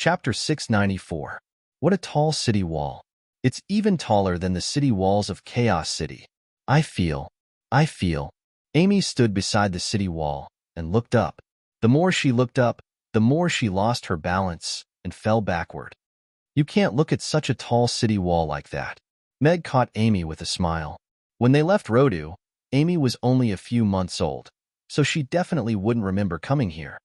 Chapter 694. What a tall city wall. It's even taller than the city walls of Chaos City. I feel. Amy stood beside the city wall and looked up. The more she looked up, the more she lost her balance and fell backward. You can't look at such a tall city wall like that. Meg caught Amy with a smile. When they left Rodu, Amy was only a few months old, so she definitely wouldn't remember coming here.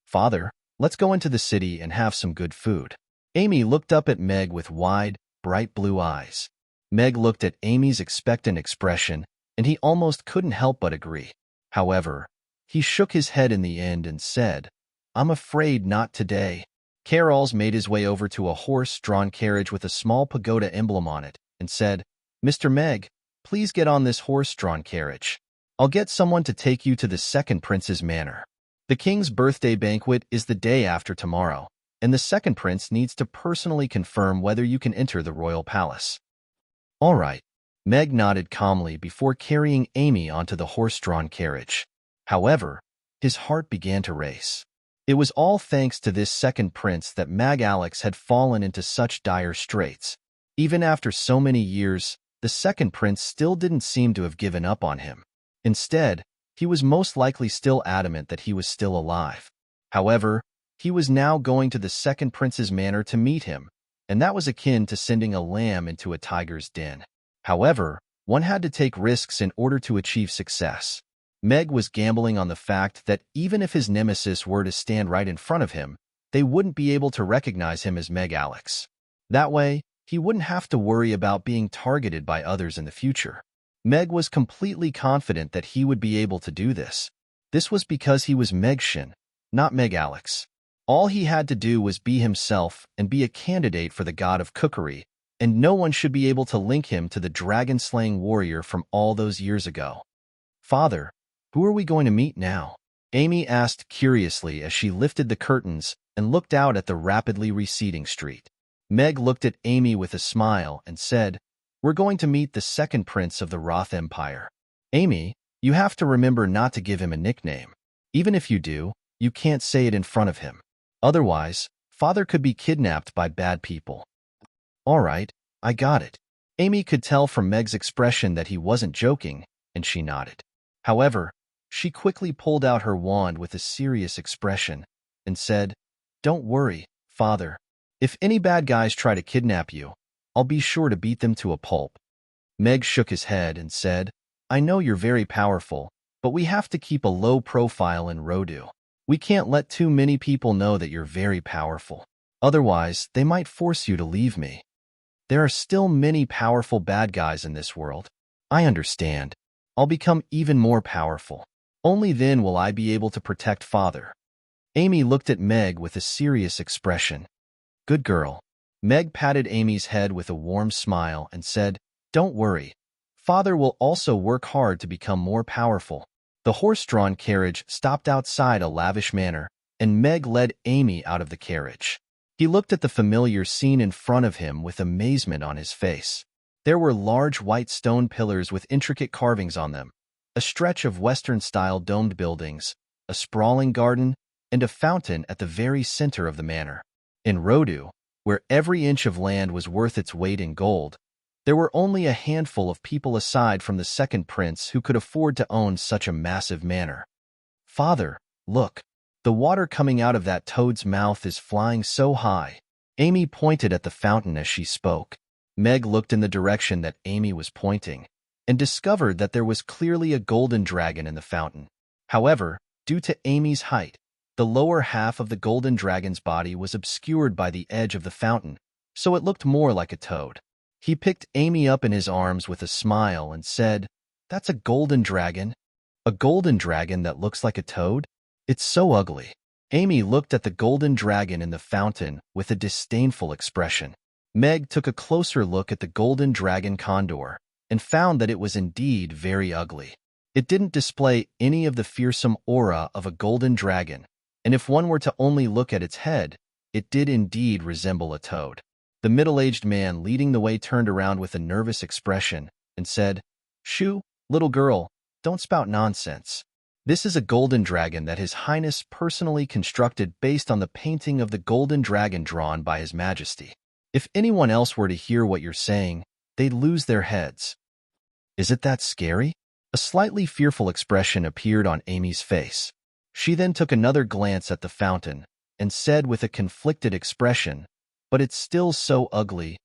Father, let's go into the city and have some good food. Amy looked up at Meg with wide, bright blue eyes. Meg looked at Amy's expectant expression, and he almost couldn't help but agree. However, he shook his head in the end and said, I'm afraid not today. Carols made his way over to a horse-drawn carriage with a small pagoda emblem on it and said, Mr. Meg, please get on this horse-drawn carriage. I'll get someone to take you to the second prince's manor. The king's birthday banquet is the day after tomorrow, and the second prince needs to personally confirm whether you can enter the royal palace. All right. Meg nodded calmly before carrying Amy onto the horse-drawn carriage. However, his heart began to race. It was all thanks to this second prince that Mag Alex had fallen into such dire straits. Even after so many years, the second prince still didn't seem to have given up on him. Instead, he was most likely still adamant that he was still alive. However, he was now going to the second prince's manor to meet him, and that was akin to sending a lamb into a tiger's den. However, one had to take risks in order to achieve success. Meg was gambling on the fact that even if his nemesis were to stand right in front of him, they wouldn't be able to recognize him as Meg Alex. That way, he wouldn't have to worry about being targeted by others in the future. Meg was completely confident that he would be able to do this. This was because he was Megshin, not Meg Alex. All he had to do was be himself and be a candidate for the god of cookery, and no one should be able to link him to the dragon-slaying warrior from all those years ago. Father, who are we going to meet now? Amy asked curiously as she lifted the curtains and looked out at the rapidly receding street. Meg looked at Amy with a smile and said, We're going to meet the second prince of the Roth Empire. Amy, you have to remember not to give him a nickname. Even if you do, you can't say it in front of him. Otherwise, Father could be kidnapped by bad people. All right, I got it. Amy could tell from Meg's expression that he wasn't joking, and she nodded. However, she quickly pulled out her wand with a serious expression and said, Don't worry, Father. If any bad guys try to kidnap you, I'll be sure to beat them to a pulp. Meg shook his head and said, I know you're very powerful, but we have to keep a low profile in Rodu. We can't let too many people know that you're very powerful. Otherwise, they might force you to leave me. There are still many powerful bad guys in this world. I understand. I'll become even more powerful. Only then will I be able to protect Father. Amy looked at Meg with a serious expression. Good girl. Meg patted Amy's head with a warm smile and said, Don't worry. Father will also work hard to become more powerful. The horse-drawn carriage stopped outside a lavish manor, and Meg led Amy out of the carriage. He looked at the familiar scene in front of him with amazement on his face. There were large white stone pillars with intricate carvings on them, a stretch of Western-style domed buildings, a sprawling garden, and a fountain at the very center of the manor. In Rodu, where every inch of land was worth its weight in gold, there were only a handful of people aside from the second prince who could afford to own such a massive manor. Father, look. The water coming out of that toad's mouth is flying so high. Amy pointed at the fountain as she spoke. Meg looked in the direction that Amy was pointing and discovered that there was clearly a golden dragon in the fountain. However, due to Amy's height, the lower half of the golden dragon's body was obscured by the edge of the fountain, so it looked more like a toad. He picked Amy up in his arms with a smile and said, That's a golden dragon? A golden dragon that looks like a toad? It's so ugly. Amy looked at the golden dragon in the fountain with a disdainful expression. Meg took a closer look at the golden dragon condor and found that it was indeed very ugly. It didn't display any of the fearsome aura of a golden dragon, and if one were to only look at its head, it did indeed resemble a toad. The middle-aged man leading the way turned around with a nervous expression and said, Shoo, little girl, don't spout nonsense. This is a golden dragon that His Highness personally constructed based on the painting of the golden dragon drawn by His Majesty. If anyone else were to hear what you're saying, they'd lose their heads. Is it that scary? A slightly fearful expression appeared on Amy's face. She then took another glance at the fountain and said with a conflicted expression, "But it's still so ugly.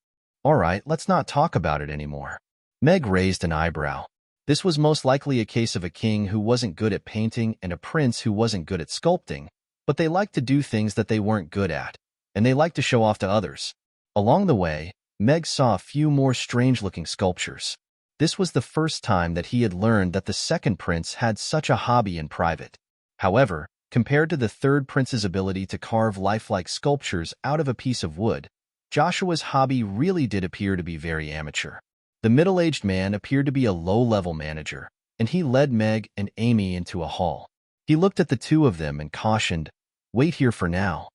All right, let's not talk about it anymore." Meg raised an eyebrow. This was most likely a case of a king who wasn't good at painting and a prince who wasn't good at sculpting, but they liked to do things that they weren't good at, and they liked to show off to others. Along the way, Meg saw a few more strange-looking sculptures. This was the first time that he had learned that the second prince had such a hobby in private. However, compared to the third prince's ability to carve lifelike sculptures out of a piece of wood, Joshua's hobby really did appear to be very amateur. The middle-aged man appeared to be a low-level manager, and he led Meg and Amy into a hall. He looked at the two of them and cautioned, "Wait here for now.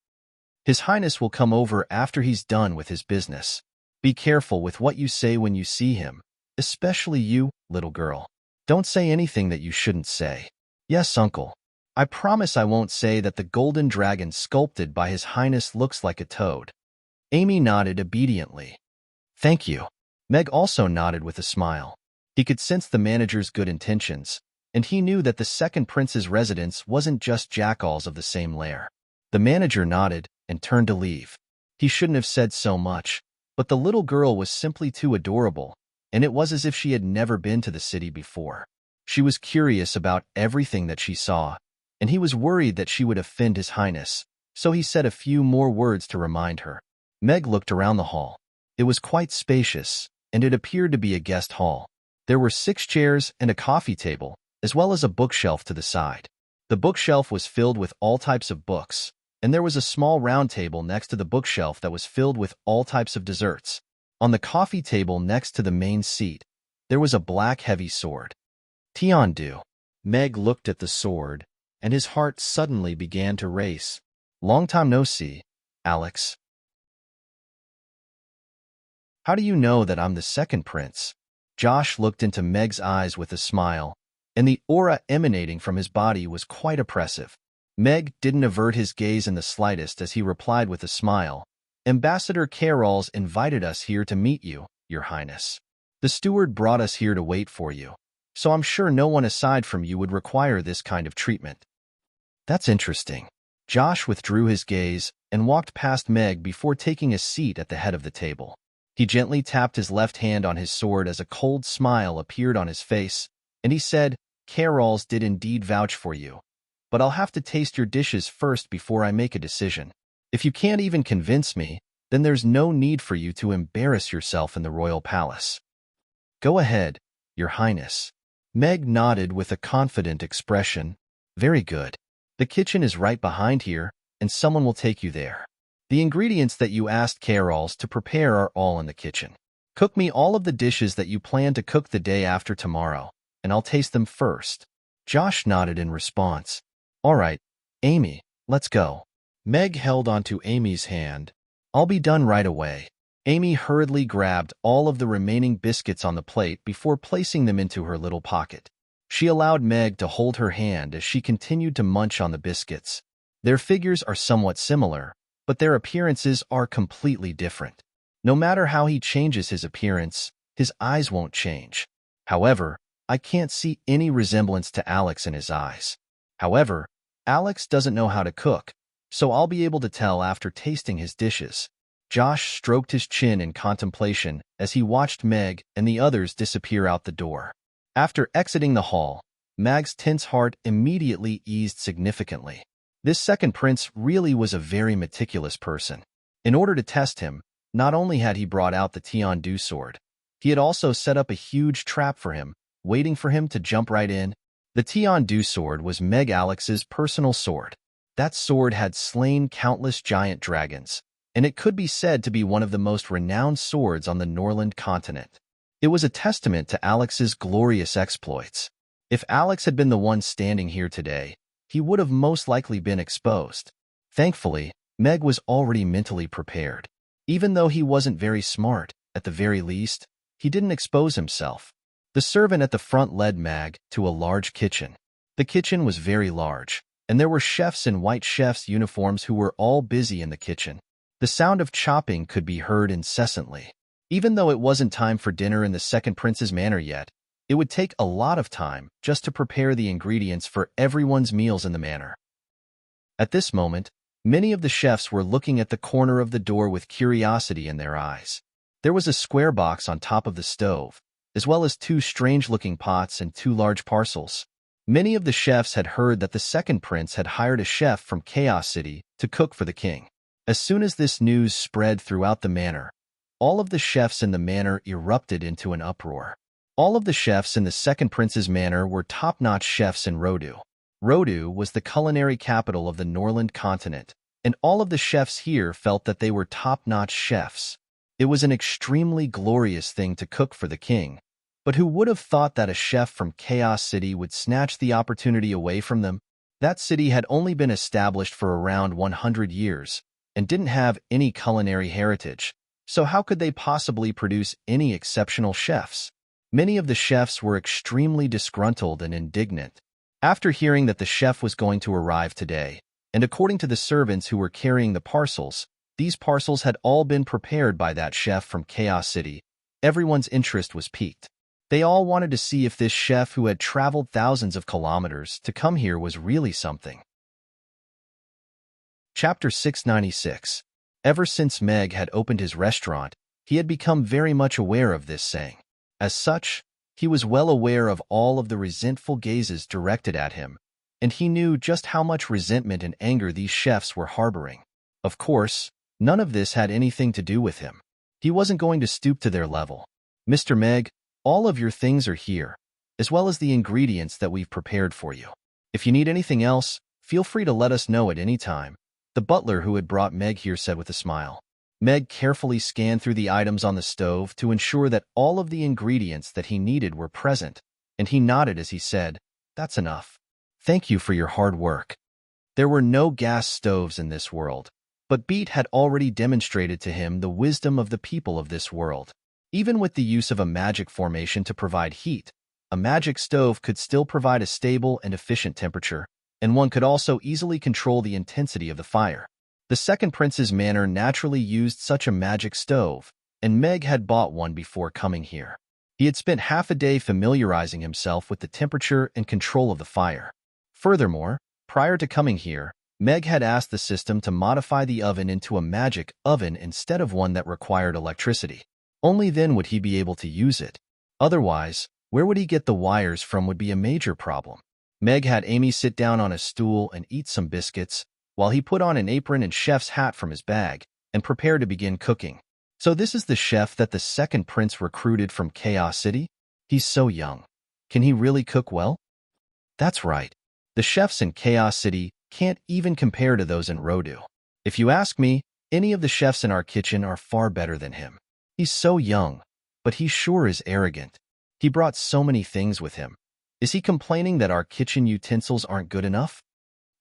His Highness will come over after he's done with his business. Be careful with what you say when you see him, especially you, little girl. Don't say anything that you shouldn't say." "Yes, uncle. I promise I won't say that the golden dragon sculpted by His Highness looks like a toad." Amy nodded obediently. "Thank you." Meg also nodded with a smile. He could sense the manager's good intentions, and he knew that the second prince's residence wasn't just jackals of the same lair. The manager nodded and turned to leave. He shouldn't have said so much, but the little girl was simply too adorable, and it was as if she had never been to the city before. She was curious about everything that she saw, and he was worried that she would offend His Highness, so he said a few more words to remind her. Meg looked around the hall. It was quite spacious, and it appeared to be a guest hall. There were 6 chairs and a coffee table, as well as a bookshelf to the side. The bookshelf was filled with all types of books, and there was a small round table next to the bookshelf that was filled with all types of desserts. On the coffee table next to the main seat, there was a black heavy sword. "Tiandu." Meg looked at the sword, and his heart suddenly began to race. "Long time no see, Alex. How do you know that I'm the second prince?" Josh looked into Meg's eyes with a smile, and the aura emanating from his body was quite oppressive. Meg didn't avert his gaze in the slightest as he replied with a smile, "Ambassador Carol's invited us here to meet you, Your Highness. The steward brought us here to wait for you, so I'm sure no one aside from you would require this kind of treatment." "That's interesting." Josh withdrew his gaze and walked past Meg before taking a seat at the head of the table. He gently tapped his left hand on his sword as a cold smile appeared on his face, and he said, "Carol's did indeed vouch for you, but I'll have to taste your dishes first before I make a decision. If you can't even convince me, then there's no need for you to embarrass yourself in the royal palace." "Go ahead, Your Highness." Meg nodded with a confident expression. "Very good. The kitchen is right behind here, and someone will take you there. The ingredients that you asked Carol's to prepare are all in the kitchen. Cook me all of the dishes that you plan to cook the day after tomorrow, and I'll taste them first." Josh nodded in response. "All right, Amy, let's go." Meg held onto Amy's hand. "I'll be done right away." Amy hurriedly grabbed all of the remaining biscuits on the plate before placing them into her little pocket. She allowed Meg to hold her hand as she continued to munch on the biscuits. Their figures are somewhat similar, but their appearances are completely different. No matter how he changes his appearance, his eyes won't change. However, I can't see any resemblance to Alex in his eyes. However, Alex doesn't know how to cook, so I'll be able to tell after tasting his dishes. Josh stroked his chin in contemplation as he watched Meg and the others disappear out the door. After exiting the hall, Meg's tense heart immediately eased significantly. This second prince really was a very meticulous person. In order to test him, not only had he brought out the Tiandu sword, he had also set up a huge trap for him, waiting for him to jump right in. The Tiandu sword was Meg Alex's personal sword. That sword had slain countless giant dragons, and it could be said to be one of the most renowned swords on the Norland continent. It was a testament to Alex's glorious exploits. If Alex had been the one standing here today, he would have most likely been exposed. Thankfully, Meg was already mentally prepared. Even though he wasn't very smart, at the very least, he didn't expose himself. The servant at the front led Meg to a large kitchen. The kitchen was very large, and there were chefs in white chefs' uniforms who were all busy in the kitchen. The sound of chopping could be heard incessantly. Even though it wasn't time for dinner in the second prince's manor yet, it would take a lot of time just to prepare the ingredients for everyone's meals in the manor. At this moment, many of the chefs were looking at the corner of the door with curiosity in their eyes. There was a square box on top of the stove, as well as two strange-looking pots and two large parcels. Many of the chefs had heard that the second prince had hired a chef from Chaos City to cook for the king. As soon as this news spread throughout the manor, all of the chefs in the manor erupted into an uproar. All of the chefs in the second prince's manor were top-notch chefs in Rodu. Rodu was the culinary capital of the Norland continent, and all of the chefs here felt that they were top-notch chefs. It was an extremely glorious thing to cook for the king, but who would have thought that a chef from Chaos City would snatch the opportunity away from them? That city had only been established for around 100 years and didn't have any culinary heritage, so how could they possibly produce any exceptional chefs? Many of the chefs were extremely disgruntled and indignant. After hearing that the chef was going to arrive today, and according to the servants who were carrying the parcels, these parcels had all been prepared by that chef from Chaos City, everyone's interest was piqued. They all wanted to see if this chef who had traveled thousands of kilometers to come here was really something. Chapter 696. Ever since Meg had opened his restaurant, he had become very much aware of this saying. As such, he was well aware of all of the resentful gazes directed at him, and he knew just how much resentment and anger these chefs were harboring. Of course, none of this had anything to do with him. He wasn't going to stoop to their level. Mr. Meg, all of your things are here, as well as the ingredients that we've prepared for you. If you need anything else, feel free to let us know at any time, the butler who had brought Meg here said with a smile. Meg carefully scanned through the items on the stove to ensure that all of the ingredients that he needed were present, and he nodded as he said, "That's enough. Thank you for your hard work." There were no gas stoves in this world, but Beat had already demonstrated to him the wisdom of the people of this world. Even with the use of a magic formation to provide heat, a magic stove could still provide a stable and efficient temperature, and one could also easily control the intensity of the fire. The second prince's manor naturally used such a magic stove, and Meg had bought one before coming here. He had spent half a day familiarizing himself with the temperature and control of the fire. Furthermore, prior to coming here, Meg had asked the system to modify the oven into a magic oven instead of one that required electricity. Only then would he be able to use it. Otherwise, where would he get the wires from would be a major problem. Meg had Amy sit down on a stool and eat some biscuits, while he put on an apron and chef's hat from his bag, and prepared to begin cooking. So this is the chef that the second prince recruited from Chaos City? He's so young. Can he really cook well? That's right. The chefs in Chaos City can't even compare to those in Rodu. If you ask me, any of the chefs in our kitchen are far better than him. He's so young, but he sure is arrogant. He brought so many things with him. Is he complaining that our kitchen utensils aren't good enough?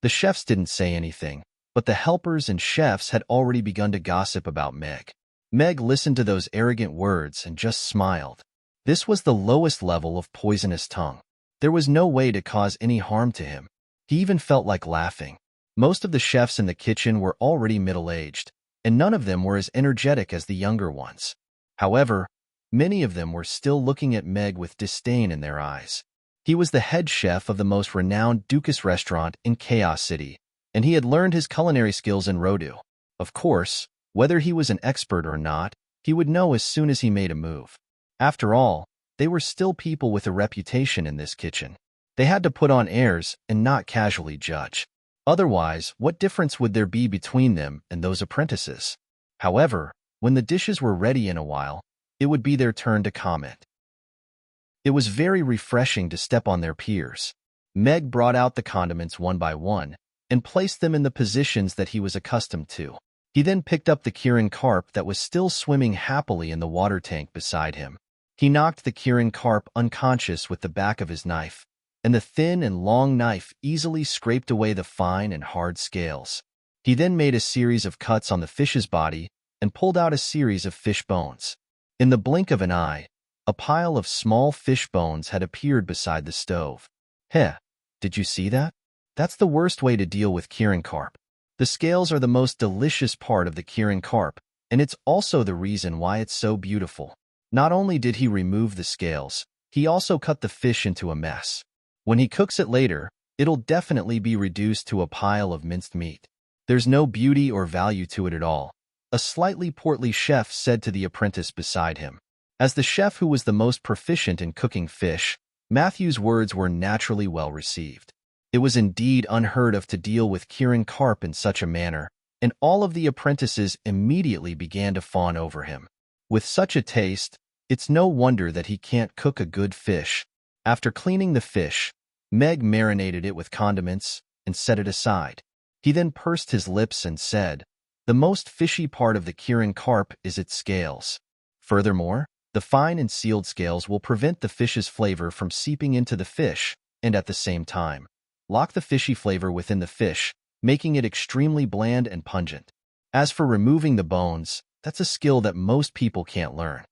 The chefs didn't say anything, but the helpers and chefs had already begun to gossip about Meg. Meg listened to those arrogant words and just smiled. This was the lowest level of poisonous tongue. There was no way to cause any harm to him. He even felt like laughing. Most of the chefs in the kitchen were already middle-aged, and none of them were as energetic as the younger ones. However, many of them were still looking at Meg with disdain in their eyes. He was the head chef of the most renowned Dukas restaurant in Chaos City, and he had learned his culinary skills in Rodu. Of course, whether he was an expert or not, he would know as soon as he made a move. After all, they were still people with a reputation in this kitchen. They had to put on airs and not casually judge. Otherwise, what difference would there be between them and those apprentices? However, when the dishes were ready in a while, it would be their turn to comment. It was very refreshing to step on their peers. Meg brought out the condiments one by one and placed them in the positions that he was accustomed to. He then picked up the Kirin carp that was still swimming happily in the water tank beside him. He knocked the Kirin carp unconscious with the back of his knife, and the thin and long knife easily scraped away the fine and hard scales. He then made a series of cuts on the fish's body and pulled out a series of fish bones. In the blink of an eye, a pile of small fish bones had appeared beside the stove. Heh, Did you see that? That's the worst way to deal with Kirin carp. The scales are the most delicious part of the Kirin carp, and it's also the reason why it's so beautiful. Not only did he remove the scales, he also cut the fish into a mess. When he cooks it later, it'll definitely be reduced to a pile of minced meat. There's no beauty or value to it at all, a slightly portly chef said to the apprentice beside him. As the chef who was the most proficient in cooking fish, Matthew's words were naturally well received. It was indeed unheard of to deal with Kirin carp in such a manner, and all of the apprentices immediately began to fawn over him. With such a taste, it's no wonder that he can't cook a good fish. After cleaning the fish, Meg marinated it with condiments and set it aside. He then pursed his lips and said, "The most fishy part of the Kirin carp is its scales. Furthermore, the fine and sealed scales will prevent the fish's flavor from seeping into the fish and at the same time lock the fishy flavor within the fish, making it extremely bland and pungent. As for removing the bones, that's a skill that most people can't learn."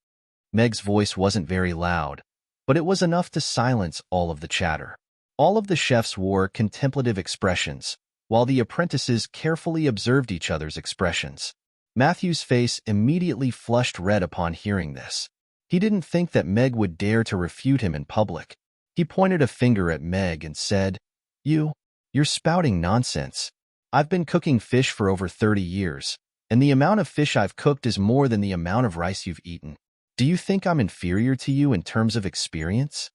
Meg's voice wasn't very loud, but it was enough to silence all of the chatter. All of the chefs wore contemplative expressions, while the apprentices carefully observed each other's expressions. Matthew's face immediately flushed red upon hearing this. He didn't think that Meg would dare to refute him in public. He pointed a finger at Meg and said, You're spouting nonsense. I've been cooking fish for over 30 years, and the amount of fish I've cooked is more than the amount of rice you've eaten. Do you think I'm inferior to you in terms of experience?"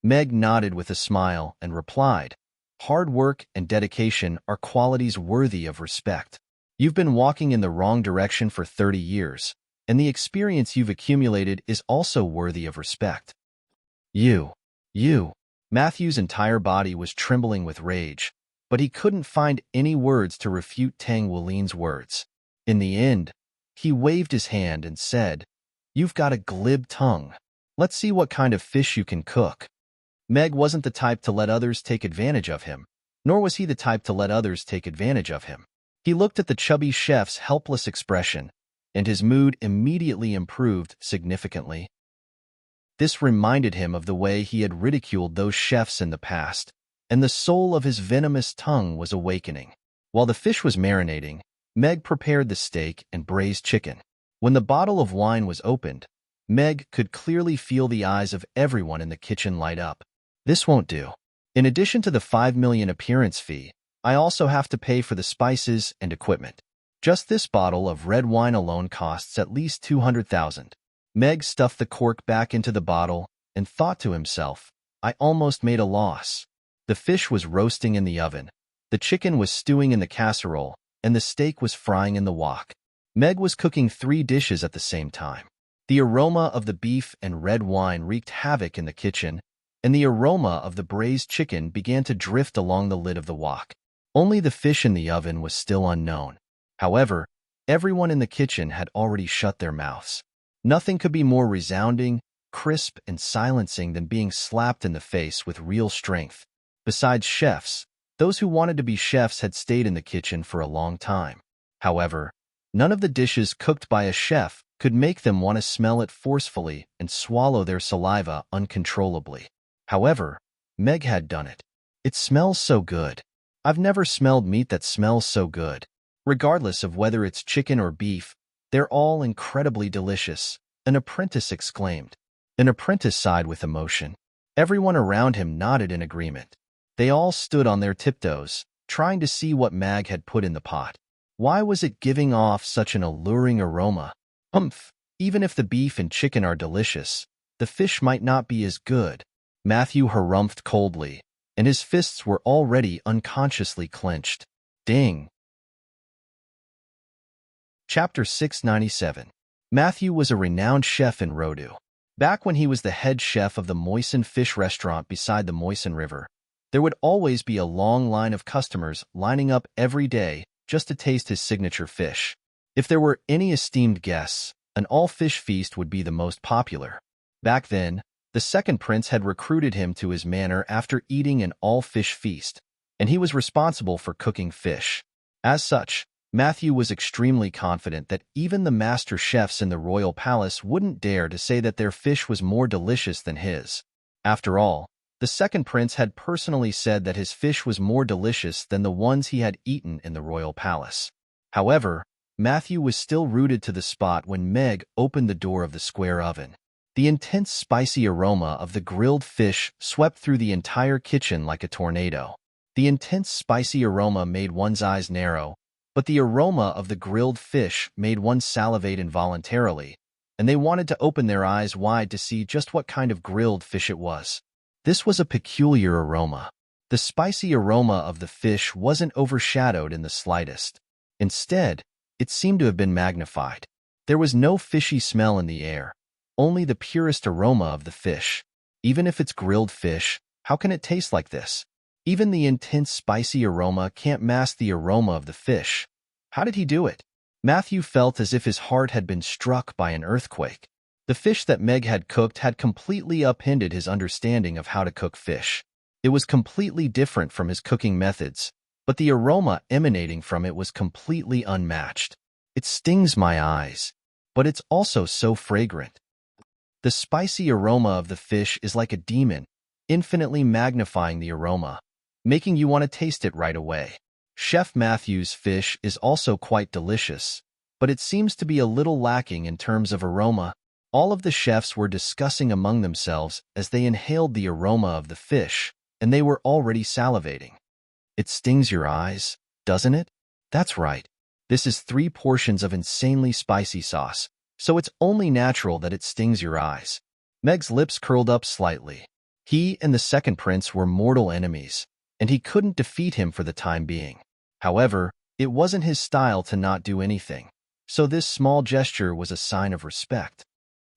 Meg nodded with a smile and replied, "Hard work and dedication are qualities worthy of respect. You've been walking in the wrong direction for 30 years, and the experience you've accumulated is also worthy of respect." You. Matthew's entire body was trembling with rage, but he couldn't find any words to refute Tang Wulin's words. In the end, he waved his hand and said, "You've got a glib tongue. Let's see what kind of fish you can cook." Meg wasn't the type to let others take advantage of him, nor was he the type to let others take advantage of him. He looked at the chubby chef's helpless expression, and his mood immediately improved significantly. This reminded him of the way he had ridiculed those chefs in the past, and the soul of his venomous tongue was awakening. While the fish was marinating, Meg prepared the steak and braised chicken. When the bottle of wine was opened, Meg could clearly feel the eyes of everyone in the kitchen light up. "This won't do. In addition to the 5 million appearance fee, I also have to pay for the spices and equipment. Just this bottle of red wine alone costs at least 200,000. Meg stuffed the cork back into the bottle and thought to himself, "I almost made a loss." The fish was roasting in the oven, the chicken was stewing in the casserole, and the steak was frying in the wok. Meg was cooking 3 dishes at the same time. The aroma of the beef and red wine wreaked havoc in the kitchen, and the aroma of the braised chicken began to drift along the lid of the wok. Only the fish in the oven was still unknown. However, everyone in the kitchen had already shut their mouths. Nothing could be more resounding, crisp, and silencing than being slapped in the face with real strength. Besides chefs, those who wanted to be chefs had stayed in the kitchen for a long time. However, none of the dishes cooked by a chef could make them want to smell it forcefully and swallow their saliva uncontrollably. However, Meg had done it. "It smells so good. I've never smelled meat that smells so good. Regardless of whether it's chicken or beef, they're all incredibly delicious," an apprentice exclaimed. An apprentice sighed with emotion. Everyone around him nodded in agreement. They all stood on their tiptoes, trying to see what Meg had put in the pot. Why was it giving off such an alluring aroma? Even if the beef and chicken are delicious, the fish might not be as good. Matthew harumphed coldly, and his fists were already unconsciously clenched. Ding! Chapter 697. Matthew was a renowned chef in Rodu. Back when he was the head chef of the Moisen Fish restaurant beside the Moisen River, there would always be a long line of customers lining up every day just to taste his signature fish. If there were any esteemed guests, an all-fish feast would be the most popular. Back then, the second prince had recruited him to his manor after eating an all-fish feast, and he was responsible for cooking fish. As such, Matthew was extremely confident that even the master chefs in the royal palace wouldn't dare to say that their fish was more delicious than his. After all, The second prince had personally said that his fish was more delicious than the ones he had eaten in the royal palace. However, Matthew was still rooted to the spot when Meg opened the door of the square oven. The intense spicy aroma of the grilled fish swept through the entire kitchen like a tornado. The intense spicy aroma made one's eyes narrow, but the aroma of the grilled fish made one salivate involuntarily, and they wanted to open their eyes wide to see just what kind of grilled fish it was. This was a peculiar aroma. The spicy aroma of the fish wasn't overshadowed in the slightest. Instead, it seemed to have been magnified. There was no fishy smell in the air, only the purest aroma of the fish. Even if it's grilled fish, how can it taste like this? Even the intense spicy aroma can't mask the aroma of the fish. How did he do it? Matthew felt as if his heart had been struck by an earthquake. The fish that Meg had cooked had completely upended his understanding of how to cook fish. It was completely different from his cooking methods, but the aroma emanating from it was completely unmatched. It stings my eyes, but it's also so fragrant. The spicy aroma of the fish is like a demon, infinitely magnifying the aroma, making you want to taste it right away. Chef Matthew's fish is also quite delicious, but it seems to be a little lacking in terms of aroma. All of the chefs were discussing among themselves as they inhaled the aroma of the fish, and they were already salivating. It stings your eyes, doesn't it? That's right. This is 3 portions of insanely spicy sauce, so it's only natural that it stings your eyes. Meg's lips curled up slightly. He and the second prince were mortal enemies, and he couldn't defeat him for the time being. However, it wasn't his style to not do anything, so this small gesture was a sign of respect.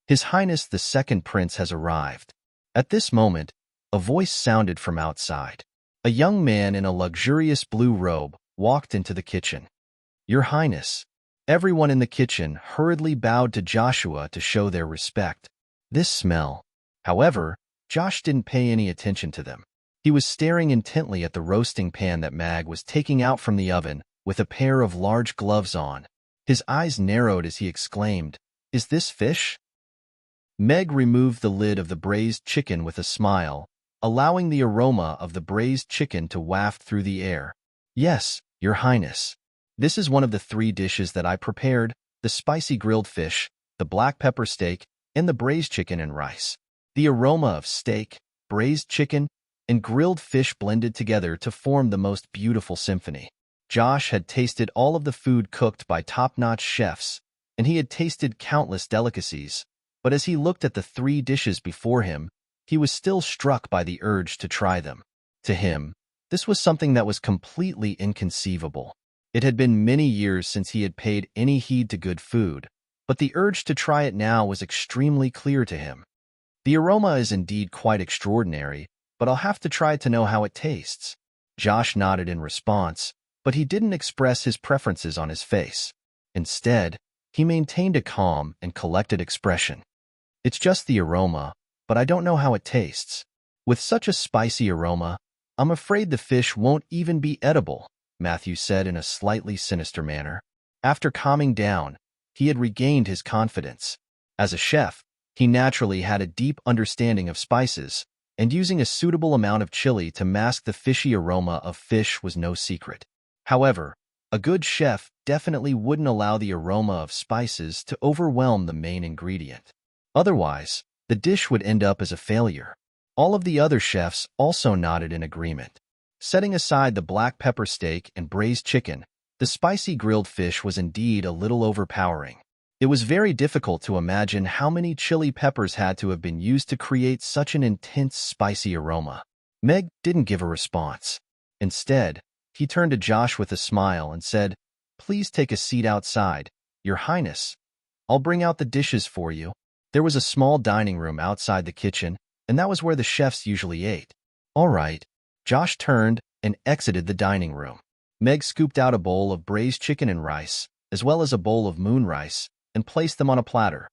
His Highness the second prince has arrived. At this moment, a voice sounded from outside. A young man in a luxurious blue robe walked into the kitchen. Your Highness. Everyone in the kitchen hurriedly bowed to Joshua to show their respect. This smell. However, Josh didn't pay any attention to them. He was staring intently at the roasting pan that Mag was taking out from the oven with a pair of large gloves on. His eyes narrowed as he exclaimed, "Is this fish?" Meg removed the lid of the braised chicken with a smile, allowing the aroma of the braised chicken to waft through the air. Yes, Your Highness. This is one of the 3 dishes that I prepared, the spicy grilled fish, the black pepper steak, and the braised chicken and rice. The aroma of steak, braised chicken, and grilled fish blended together to form the most beautiful symphony. Josh had tasted all of the food cooked by top-notch chefs, and he had tasted countless delicacies, but as he looked at the 3 dishes before him, he was still struck by the urge to try them. To him, this was something that was completely inconceivable. It had been many years since he had paid any heed to good food, but the urge to try it now was extremely clear to him. The aroma is indeed quite extraordinary, but I'll have to try to know how it tastes. Josh nodded in response, but he didn't express his preferences on his face. Instead, he maintained a calm and collected expression. It's just the aroma, but I don't know how it tastes. With such a spicy aroma, I'm afraid the fish won't even be edible, Matthew said in a slightly sinister manner. After calming down, he had regained his confidence. As a chef, he naturally had a deep understanding of spices, and using a suitable amount of chili to mask the fishy aroma of fish was no secret. However, a good chef definitely wouldn't allow the aroma of spices to overwhelm the main ingredient. Otherwise, the dish would end up as a failure. All of the other chefs also nodded in agreement. Setting aside the black pepper steak and braised chicken, the spicy grilled fish was indeed a little overpowering. It was very difficult to imagine how many chili peppers had to have been used to create such an intense spicy aroma. Meg didn't give a response. Instead, he turned to Josh with a smile and said, "Please take a seat outside, Your Highness. I'll bring out the dishes for you." There was a small dining room outside the kitchen, and that was where the chefs usually ate. All right. Josh turned and exited the dining room. Meg scooped out a bowl of braised chicken and rice, as well as a bowl of moon rice, and placed them on a platter.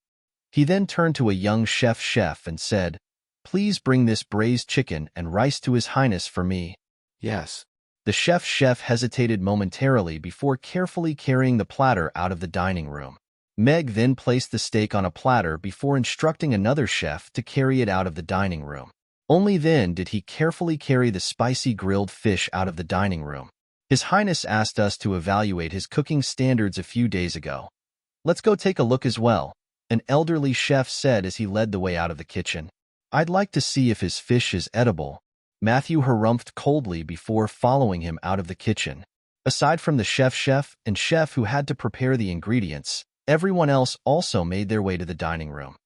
He then turned to a young chef and said, "Please bring this braised chicken and rice to His Highness for me." Yes. The chef hesitated momentarily before carefully carrying the platter out of the dining room. Meg then placed the steak on a platter before instructing another chef to carry it out of the dining room. Only then did he carefully carry the spicy grilled fish out of the dining room. His Highness asked us to evaluate his cooking standards a few days ago. Let's go take a look as well, an elderly chef said as he led the way out of the kitchen. I'd like to see if his fish is edible, Matthew harumphed coldly before following him out of the kitchen. Aside from the chef and chef who had to prepare the ingredients, everyone else also made their way to the dining room.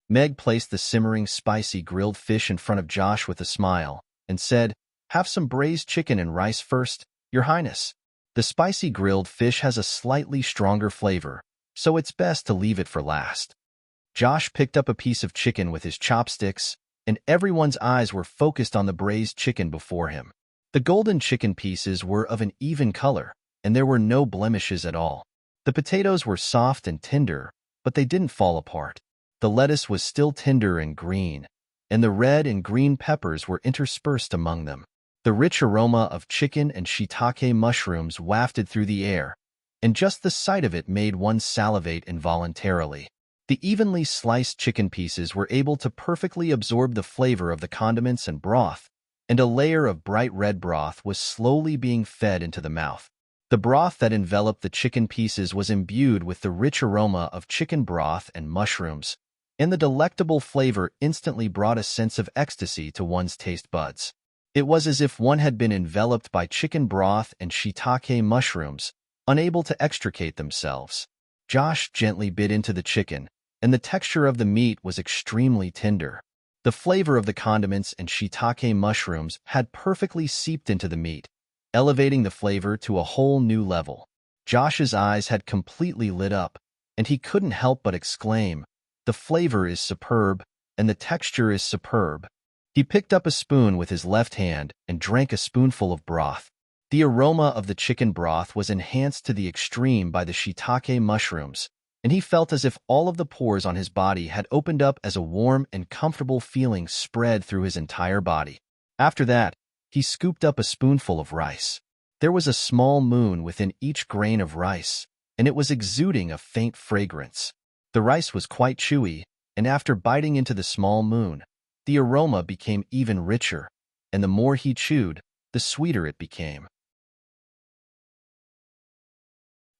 Meg placed the simmering, spicy grilled fish in front of Josh with a smile and said, "Have some braised chicken and rice first, Your Highness. The spicy grilled fish has a slightly stronger flavor, so it's best to leave it for last." Josh picked up a piece of chicken with his chopsticks, and everyone's eyes were focused on the braised chicken before him. The golden chicken pieces were of an even color, and there were no blemishes at all. The potatoes were soft and tender, but they didn't fall apart. The lettuce was still tender and green, and the red and green peppers were interspersed among them. The rich aroma of chicken and shiitake mushrooms wafted through the air, and just the sight of it made one salivate involuntarily. The evenly sliced chicken pieces were able to perfectly absorb the flavor of the condiments and broth, and a layer of bright red broth was slowly being fed into the mouth. The broth that enveloped the chicken pieces was imbued with the rich aroma of chicken broth and mushrooms, and the delectable flavor instantly brought a sense of ecstasy to one's taste buds. It was as if one had been enveloped by chicken broth and shiitake mushrooms, unable to extricate themselves. Josh gently bit into the chicken, and the texture of the meat was extremely tender. The flavor of the condiments and shiitake mushrooms had perfectly seeped into the meat, elevating the flavor to a whole new level. Josh's eyes had completely lit up, and he couldn't help but exclaim, "The flavor is superb, and the texture is superb." He picked up a spoon with his left hand and drank a spoonful of broth. The aroma of the chicken broth was enhanced to the extreme by the shiitake mushrooms, and he felt as if all of the pores on his body had opened up as a warm and comfortable feeling spread through his entire body. After that, he scooped up a spoonful of rice. There was a small moon within each grain of rice, and it was exuding a faint fragrance. The rice was quite chewy, and after biting into the small moon, the aroma became even richer, and the more he chewed, the sweeter it became.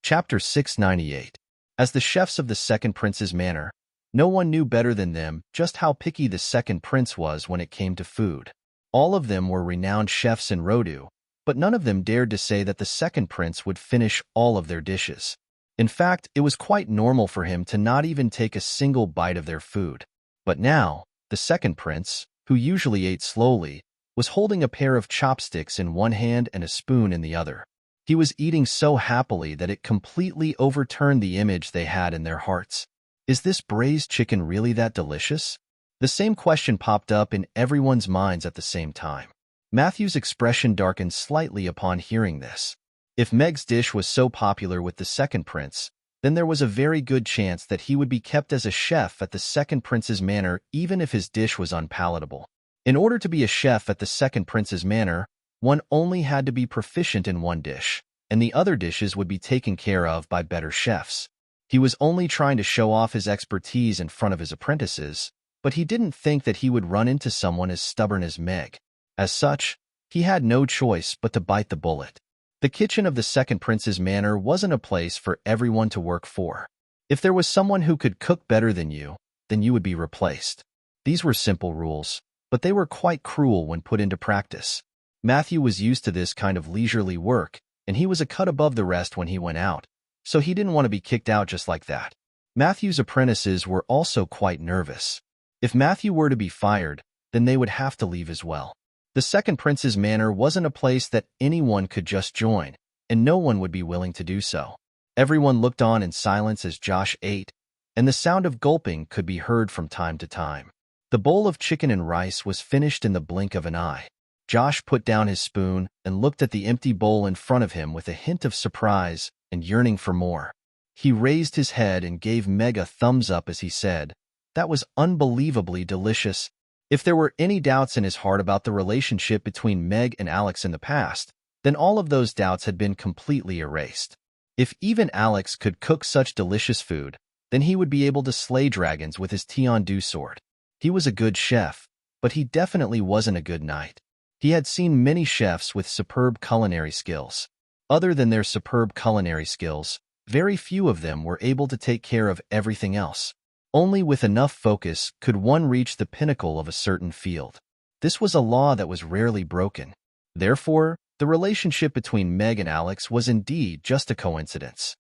Chapter 698. As the chefs of the Second Prince's Manor, no one knew better than them just how picky the Second Prince was when it came to food. All of them were renowned chefs in Rodu, but none of them dared to say that the Second Prince would finish all of their dishes. In fact, it was quite normal for him to not even take a single bite of their food. But now, the Second Prince, who usually ate slowly, was holding a pair of chopsticks in one hand and a spoon in the other. He was eating so happily that it completely overturned the image they had in their hearts. Is this braised chicken really that delicious? The same question popped up in everyone's minds at the same time. Matthew's expression darkened slightly upon hearing this. If Meg's dish was so popular with the Second Prince, then there was a very good chance that he would be kept as a chef at the Second Prince's Manor even if his dish was unpalatable. In order to be a chef at the Second Prince's Manor, one only had to be proficient in one dish, and the other dishes would be taken care of by better chefs. He was only trying to show off his expertise in front of his apprentices, but he didn't think that he would run into someone as stubborn as Meg. As such, he had no choice but to bite the bullet. The kitchen of the Second Prince's Manor wasn't a place for everyone to work for. If there was someone who could cook better than you, then you would be replaced. These were simple rules, but they were quite cruel when put into practice. Matthew was used to this kind of leisurely work, and he was a cut above the rest when he went out, so he didn't want to be kicked out just like that. Matthew's apprentices were also quite nervous. If Matthew were to be fired, then they would have to leave as well. The Second Prince's Manor wasn't a place that anyone could just join, and no one would be willing to do so. Everyone looked on in silence as Josh ate, and the sound of gulping could be heard from time to time. The bowl of chicken and rice was finished in the blink of an eye. Josh put down his spoon and looked at the empty bowl in front of him with a hint of surprise and yearning for more. He raised his head and gave Meg a thumbs up as he said, "That was unbelievably delicious." If there were any doubts in his heart about the relationship between Meg and Alex in the past, then all of those doubts had been completely erased. If even Alex could cook such delicious food, then he would be able to slay dragons with his Tiandu sword. He was a good chef, but he definitely wasn't a good knight. He had seen many chefs with superb culinary skills. Other than their superb culinary skills, very few of them were able to take care of everything else. Only with enough focus could one reach the pinnacle of a certain field. This was a law that was rarely broken. Therefore, the relationship between Meg and Alex was indeed just a coincidence.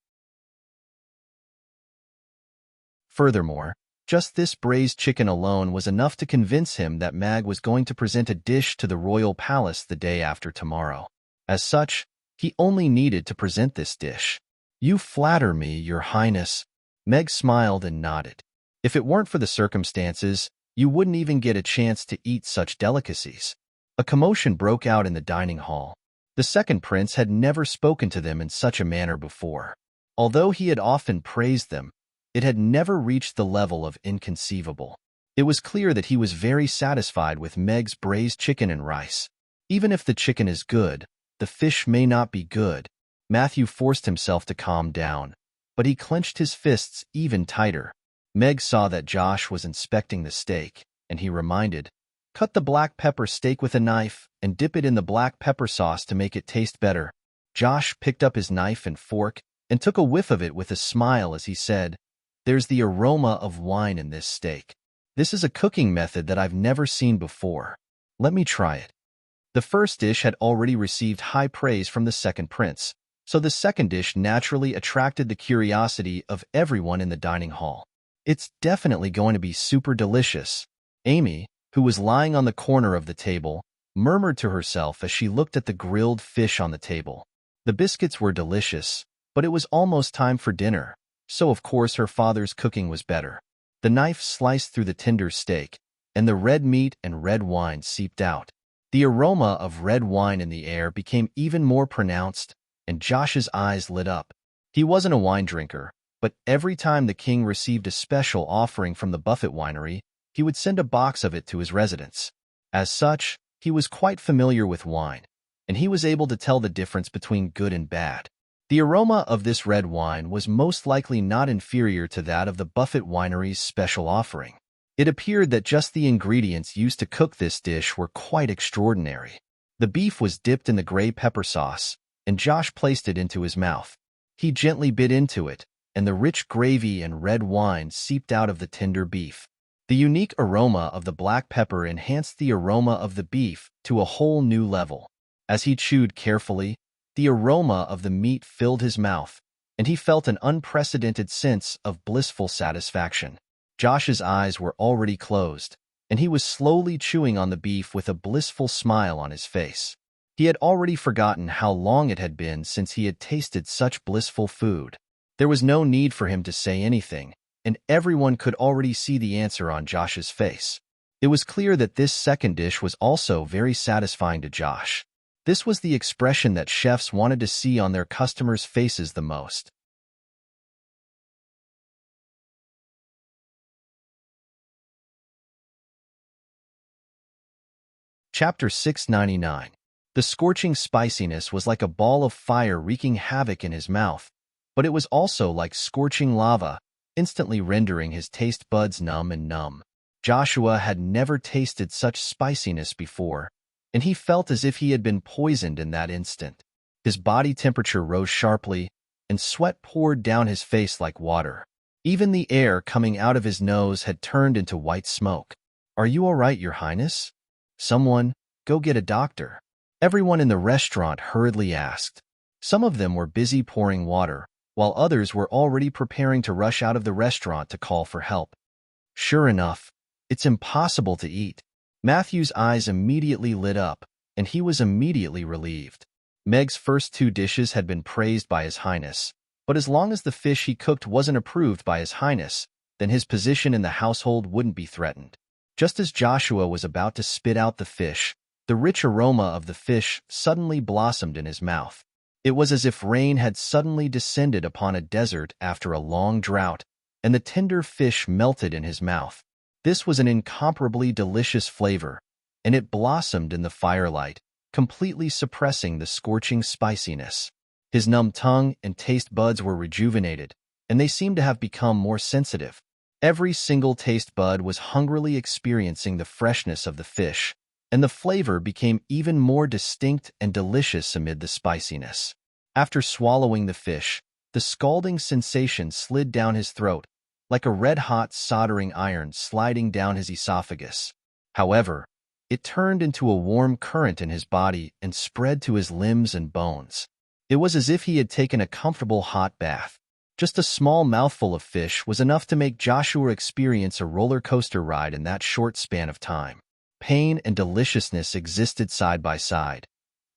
Furthermore, just this braised chicken alone was enough to convince him that Meg was going to present a dish to the royal palace the day after tomorrow. As such, he only needed to present this dish. "You flatter me, Your Highness." Meg smiled and nodded. "If it weren't for the circumstances, you wouldn't even get a chance to eat such delicacies." A commotion broke out in the dining hall. The second prince had never spoken to them in such a manner before. Although he had often praised them, it had never reached the level of inconceivable. It was clear that he was very satisfied with Meg's braised chicken and rice. Even if the chicken is good, the fish may not be good. Matthew forced himself to calm down, but he clenched his fists even tighter. Meg saw that Josh was inspecting the steak, and he reminded, "Cut the black pepper steak with a knife and dip it in the black pepper sauce to make it taste better." Josh picked up his knife and fork and took a whiff of it with a smile as he said, "There's the aroma of wine in this steak. This is a cooking method that I've never seen before. Let me try it." The first dish had already received high praise from the second prince, so the second dish naturally attracted the curiosity of everyone in the dining hall. "It's definitely going to be super delicious." Amy, who was lying on the corner of the table, murmured to herself as she looked at the grilled fish on the table. The biscuits were delicious, but it was almost time for dinner, so of course her father's cooking was better. The knife sliced through the tender steak, and the red meat and red wine seeped out. The aroma of red wine in the air became even more pronounced, and Josh's eyes lit up. He wasn't a wine drinker, but every time the king received a special offering from the Buffett winery, he would send a box of it to his residence. As such, he was quite familiar with wine, and he was able to tell the difference between good and bad. The aroma of this red wine was most likely not inferior to that of the Buffett winery's special offering. It appeared that just the ingredients used to cook this dish were quite extraordinary. The beef was dipped in the gray pepper sauce, and Josh placed it into his mouth. He gently bit into it, and the rich gravy and red wine seeped out of the tender beef. The unique aroma of the black pepper enhanced the aroma of the beef to a whole new level. As he chewed carefully, the aroma of the meat filled his mouth, and he felt an unprecedented sense of blissful satisfaction. Josh's eyes were already closed, and he was slowly chewing on the beef with a blissful smile on his face. He had already forgotten how long it had been since he had tasted such blissful food. There was no need for him to say anything, and everyone could already see the answer on Josh's face. It was clear that this second dish was also very satisfying to Josh. This was the expression that chefs wanted to see on their customers' faces the most. Chapter 699. The scorching spiciness was like a ball of fire wreaking havoc in his mouth, but it was also like scorching lava, instantly rendering his taste buds numb and numb. Joshua had never tasted such spiciness before, and he felt as if he had been poisoned in that instant. His body temperature rose sharply, and sweat poured down his face like water. Even the air coming out of his nose had turned into white smoke. "Are you all right, Your Highness? Someone, go get a doctor." Everyone in the restaurant hurriedly asked. Some of them were busy pouring water, while others were already preparing to rush out of the restaurant to call for help. Sure enough, it's impossible to eat. Matthew's eyes immediately lit up, and he was immediately relieved. Meg's first two dishes had been praised by His Highness, but as long as the fish he cooked wasn't approved by His Highness, then his position in the household wouldn't be threatened. Just as Joshua was about to spit out the fish, the rich aroma of the fish suddenly blossomed in his mouth. It was as if rain had suddenly descended upon a desert after a long drought, and the tender fish melted in his mouth. This was an incomparably delicious flavor, and it blossomed in the firelight, completely suppressing the scorching spiciness. His numb tongue and taste buds were rejuvenated, and they seemed to have become more sensitive. Every single taste bud was hungrily experiencing the freshness of the fish, and the flavor became even more distinct and delicious amid the spiciness. After swallowing the fish, the scalding sensation slid down his throat, like a red-hot soldering iron sliding down his esophagus. However, it turned into a warm current in his body and spread to his limbs and bones. It was as if he had taken a comfortable hot bath. Just a small mouthful of fish was enough to make Joshua experience a roller coaster ride in that short span of time. Pain and deliciousness existed side by side,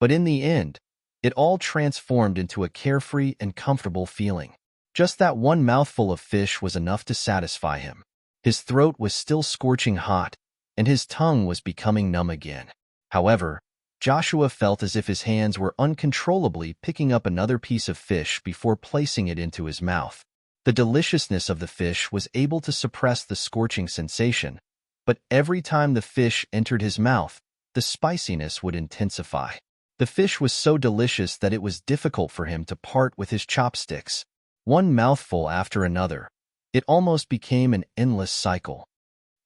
but in the end, it all transformed into a carefree and comfortable feeling. Just that one mouthful of fish was enough to satisfy him. His throat was still scorching hot, and his tongue was becoming numb again. However, Joshua felt as if his hands were uncontrollably picking up another piece of fish before placing it into his mouth. The deliciousness of the fish was able to suppress the scorching sensation, but every time the fish entered his mouth, the spiciness would intensify. The fish was so delicious that it was difficult for him to part with his chopsticks. One mouthful after another, it almost became an endless cycle.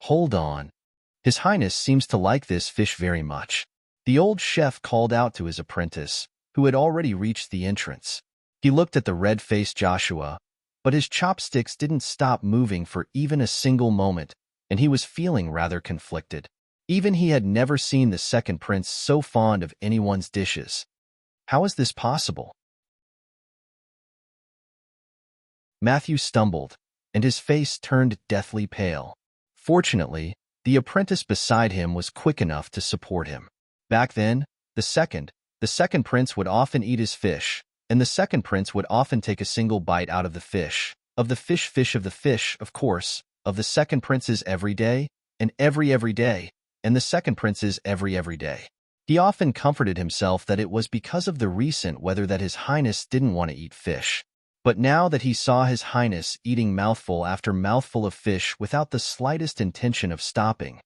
"Hold on. His Highness seems to like this fish very much," the old chef called out to his apprentice, who had already reached the entrance. He looked at the red-faced Joshua, but his chopsticks didn't stop moving for even a single moment, and he was feeling rather conflicted. Even he had never seen the second prince so fond of anyone's dishes. How is this possible? Matthew stumbled, and his face turned deathly pale. Fortunately, the apprentice beside him was quick enough to support him. Back then, the second prince would often eat his fish, and the second prince would often take a single bite out of the fish, of the fish, of course, of the second prince's every day, and every day, and the second prince's every day. He often comforted himself that it was because of the recent weather that his Highness didn't want to eat fish. But now that he saw his Highness eating mouthful after mouthful of fish without the slightest intention of stopping,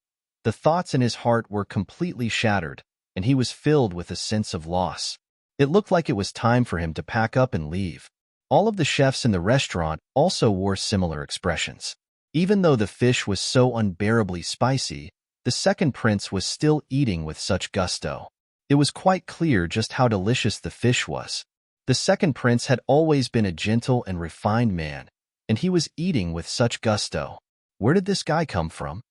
the thoughts in his heart were completely shattered, and he was filled with a sense of loss. It looked like it was time for him to pack up and leave. All of the chefs in the restaurant also wore similar expressions. Even though the fish was so unbearably spicy, the second prince was still eating with such gusto. It was quite clear just how delicious the fish was. The second prince had always been a gentle and refined man, and he was eating with such gusto. Where did this guy come from?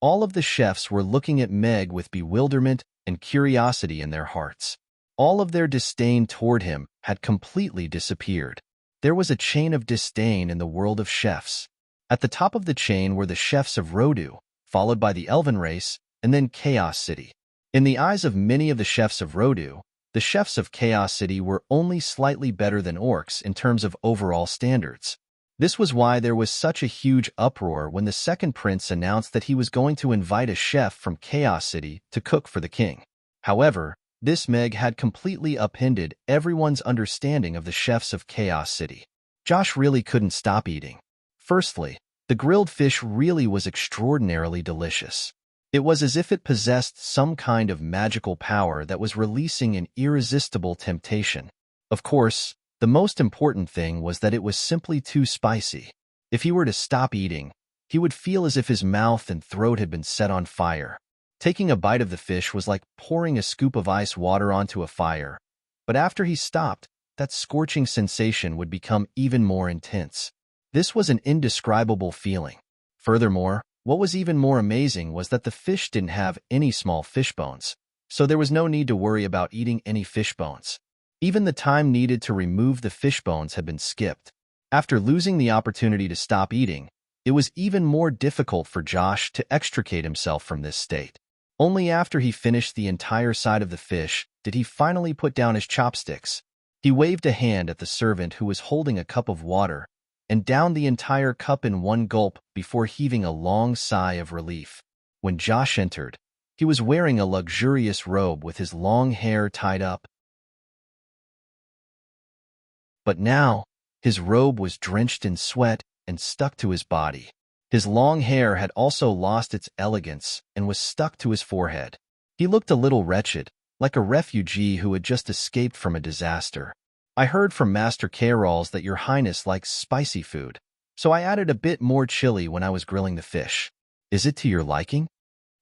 All of the chefs were looking at Meg with bewilderment and curiosity in their hearts. All of their disdain toward him had completely disappeared. There was a chain of disdain in the world of chefs. At the top of the chain were the chefs of Rodu, followed by the Elven race, and then Chaos City. In the eyes of many of the chefs of Rodu, the chefs of Chaos City were only slightly better than orcs in terms of overall standards. This was why there was such a huge uproar when the second prince announced that he was going to invite a chef from Chaos City to cook for the king. However, this Meg had completely upended everyone's understanding of the chefs of Chaos City. Josh really couldn't stop eating. Firstly, the grilled fish really was extraordinarily delicious. It was as if it possessed some kind of magical power that was releasing an irresistible temptation. Of course, the most important thing was that it was simply too spicy. If he were to stop eating, he would feel as if his mouth and throat had been set on fire. Taking a bite of the fish was like pouring a scoop of ice water onto a fire, but after he stopped, that scorching sensation would become even more intense. This was an indescribable feeling. Furthermore, what was even more amazing was that the fish didn't have any small fish bones, so there was no need to worry about eating any fish bones. Even the time needed to remove the fish bones had been skipped. After losing the opportunity to stop eating, it was even more difficult for Josh to extricate himself from this state. Only after he finished the entire side of the fish did he finally put down his chopsticks. He waved a hand at the servant who was holding a cup of water and downed the entire cup in one gulp before heaving a long sigh of relief. When Josh entered, he was wearing a luxurious robe with his long hair tied up. But now, his robe was drenched in sweat and stuck to his body. His long hair had also lost its elegance and was stuck to his forehead. He looked a little wretched, like a refugee who had just escaped from a disaster. "I heard from Master Carols that your Highness likes spicy food," so I added a bit more chili when I was grilling the fish. Is it to your liking?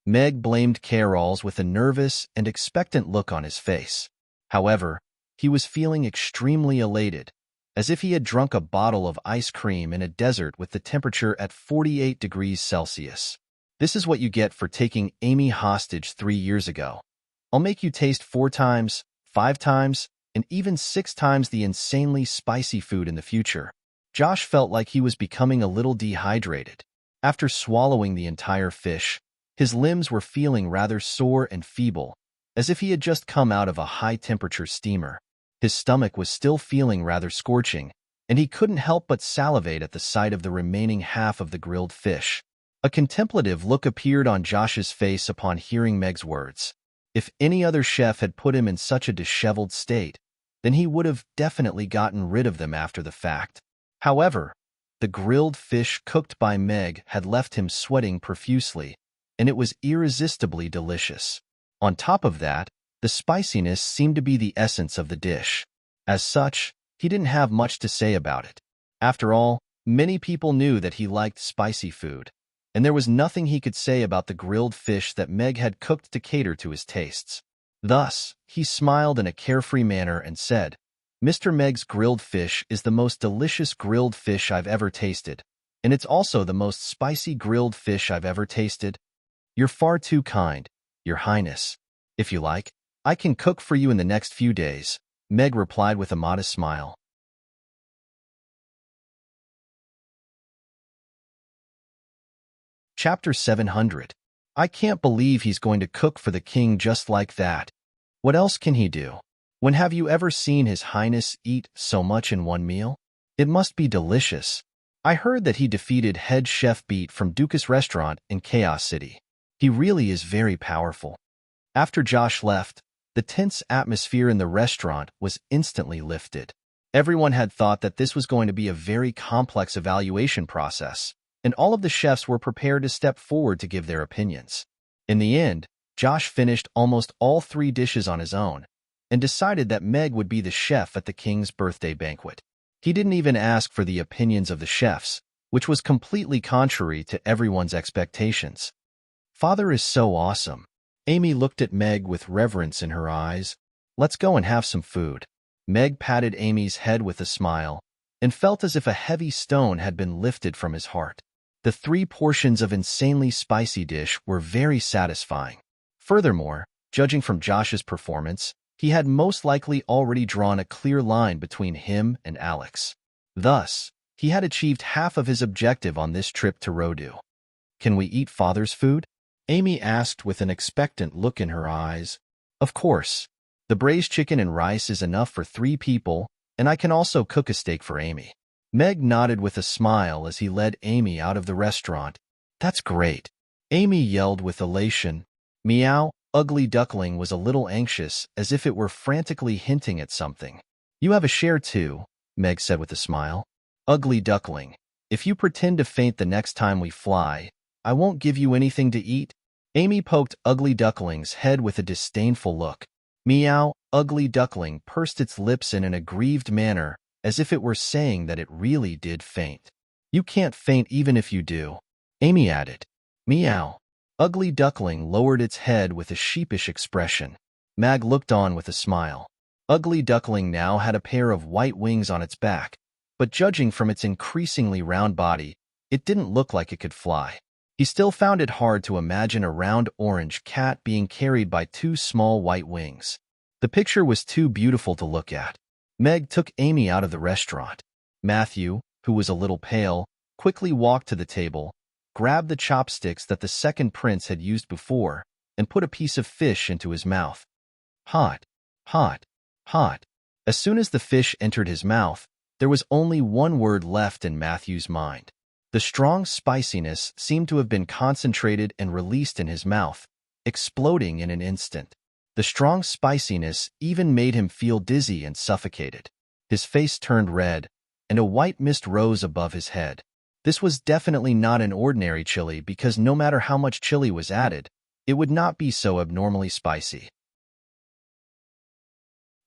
Meg blamed Carol's with a nervous and expectant look on his face. However, he was feeling extremely elated, as if he had drunk a bottle of ice cream in a desert with the temperature at 48 degrees Celsius. This is what you get for taking Amy hostage 3 years ago. I'll make you taste 4 times, 5 times, and even 6 times the insanely spicy food in the future. Josh felt like he was becoming a little dehydrated. After swallowing the entire fish, his limbs were feeling rather sore and feeble, as if he had just come out of a high-temperature steamer. His stomach was still feeling rather scorching, and he couldn't help but salivate at the sight of the remaining half of the grilled fish. A contemplative look appeared on Josh's face upon hearing Meg's words. If any other chef had put him in such a disheveled state, then he would have definitely gotten rid of them after the fact. However, the grilled fish cooked by Meg had left him sweating profusely, and it was irresistibly delicious. On top of that, the spiciness seemed to be the essence of the dish. As such, he didn't have much to say about it. After all, many people knew that he liked spicy food, and there was nothing he could say about the grilled fish that Meg had cooked to cater to his tastes. Thus, he smiled in a carefree manner and said, "Mr. Meg's grilled fish is the most delicious grilled fish I've ever tasted, and it's also the most spicy grilled fish I've ever tasted. You're far too kind, Your Highness. If you like, I can cook for you in the next few days," Meg replied with a modest smile. Chapter 700. I can't believe he's going to cook for the king just like that. What else can he do? When have you ever seen His Highness eat so much in one meal? It must be delicious. I heard that he defeated head chef Beat from Dukas Restaurant in Chaos City. He really is very powerful. After Josh left, the tense atmosphere in the restaurant was instantly lifted. Everyone had thought that this was going to be a very complex evaluation process, and all of the chefs were prepared to step forward to give their opinions. In the end, Josh finished almost all 3 dishes on his own, and decided that Meg would be the chef at the king's birthday banquet. He didn't even ask for the opinions of the chefs, which was completely contrary to everyone's expectations. Father is so awesome. Amy looked at Meg with reverence in her eyes. Let's go and have some food. Meg patted Amy's head with a smile, and felt as if a heavy stone had been lifted from his heart. The 3 portions of insanely spicy dish were very satisfying. Furthermore, judging from Josh's performance, he had most likely already drawn a clear line between him and Alex. Thus, he had achieved half of his objective on this trip to Rodu. Can we eat Father's food? Amy asked with an expectant look in her eyes. Of course. The braised chicken and rice is enough for 3 people, and I can also cook a steak for Amy. Meg nodded with a smile as he led Amy out of the restaurant. That's great. Amy yelled with elation. Meow. Ugly Duckling was a little anxious, as if it were frantically hinting at something. You have a share too, Meg said with a smile. Ugly Duckling, if you pretend to faint the next time we fly, I won't give you anything to eat. Amy poked Ugly Duckling's head with a disdainful look. Meow. Ugly Duckling pursed its lips in an aggrieved manner, as if it were saying that it really did faint. You can't faint even if you do, Amy added. Meow. Ugly Duckling lowered its head with a sheepish expression. Mag looked on with a smile. Ugly Duckling now had a pair of white wings on its back, but judging from its increasingly round body, it didn't look like it could fly. He still found it hard to imagine a round orange cat being carried by 2 small white wings. The picture was too beautiful to look at. Meg took Amy out of the restaurant. Matthew, who was a little pale, quickly walked to the table, grabbed the chopsticks that the second prince had used before, and put a piece of fish into his mouth. Hot, hot, hot. As soon as the fish entered his mouth, there was only one word left in Matthew's mind. The strong spiciness seemed to have been concentrated and released in his mouth, exploding in an instant. The strong spiciness even made him feel dizzy and suffocated. His face turned red, and a white mist rose above his head. This was definitely not an ordinary chili because no matter how much chili was added, it would not be so abnormally spicy.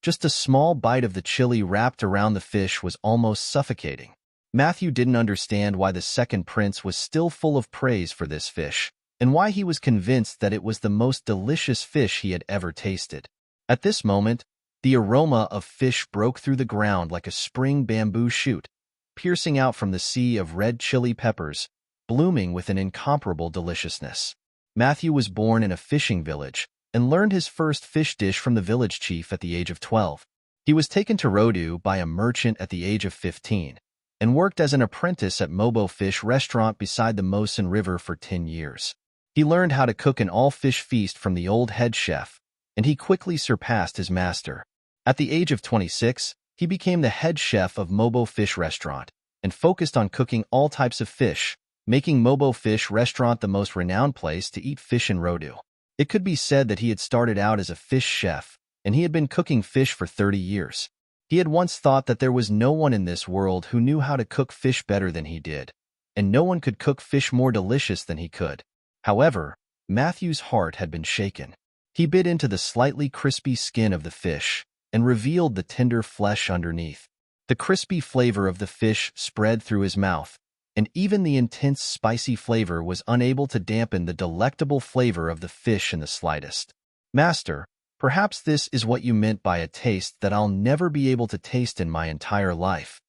Just a small bite of the chili wrapped around the fish was almost suffocating. Matthew didn't understand why the second prince was still full of praise for this fish, and why he was convinced that it was the most delicious fish he had ever tasted. At this moment, the aroma of fish broke through the ground like a spring bamboo shoot, piercing out from the sea of red chili peppers, blooming with an incomparable deliciousness. Matthew was born in a fishing village and learned his first fish dish from the village chief at the age of 12. He was taken to Rodu by a merchant at the age of 15 and worked as an apprentice at Mobo Fish Restaurant beside the Mosen River for 10 years. He learned how to cook an all-fish feast from the old head chef, and he quickly surpassed his master. At the age of 26, he became the head chef of Mobo Fish Restaurant and focused on cooking all types of fish, making Mobo Fish Restaurant the most renowned place to eat fish in Rodu. It could be said that he had started out as a fish chef, and he had been cooking fish for 30 years. He had once thought that there was no one in this world who knew how to cook fish better than he did, and no one could cook fish more delicious than he could. However, Matthew's heart had been shaken. He bit into the slightly crispy skin of the fish and revealed the tender flesh underneath. The crispy flavor of the fish spread through his mouth, and even the intense spicy flavor was unable to dampen the delectable flavor of the fish in the slightest. "Master, perhaps this is what you meant by a taste that I'll never be able to taste in my entire life."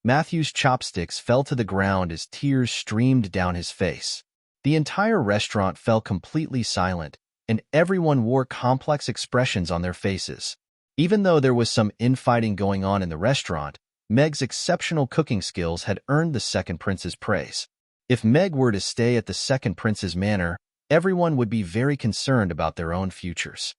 Matthew's chopsticks fell to the ground as tears streamed down his face. The entire restaurant fell completely silent, and everyone wore complex expressions on their faces. Even though there was some infighting going on in the restaurant, Meg's exceptional cooking skills had earned the second prince's praise. If Meg were to stay at the second prince's manor, everyone would be very concerned about their own futures.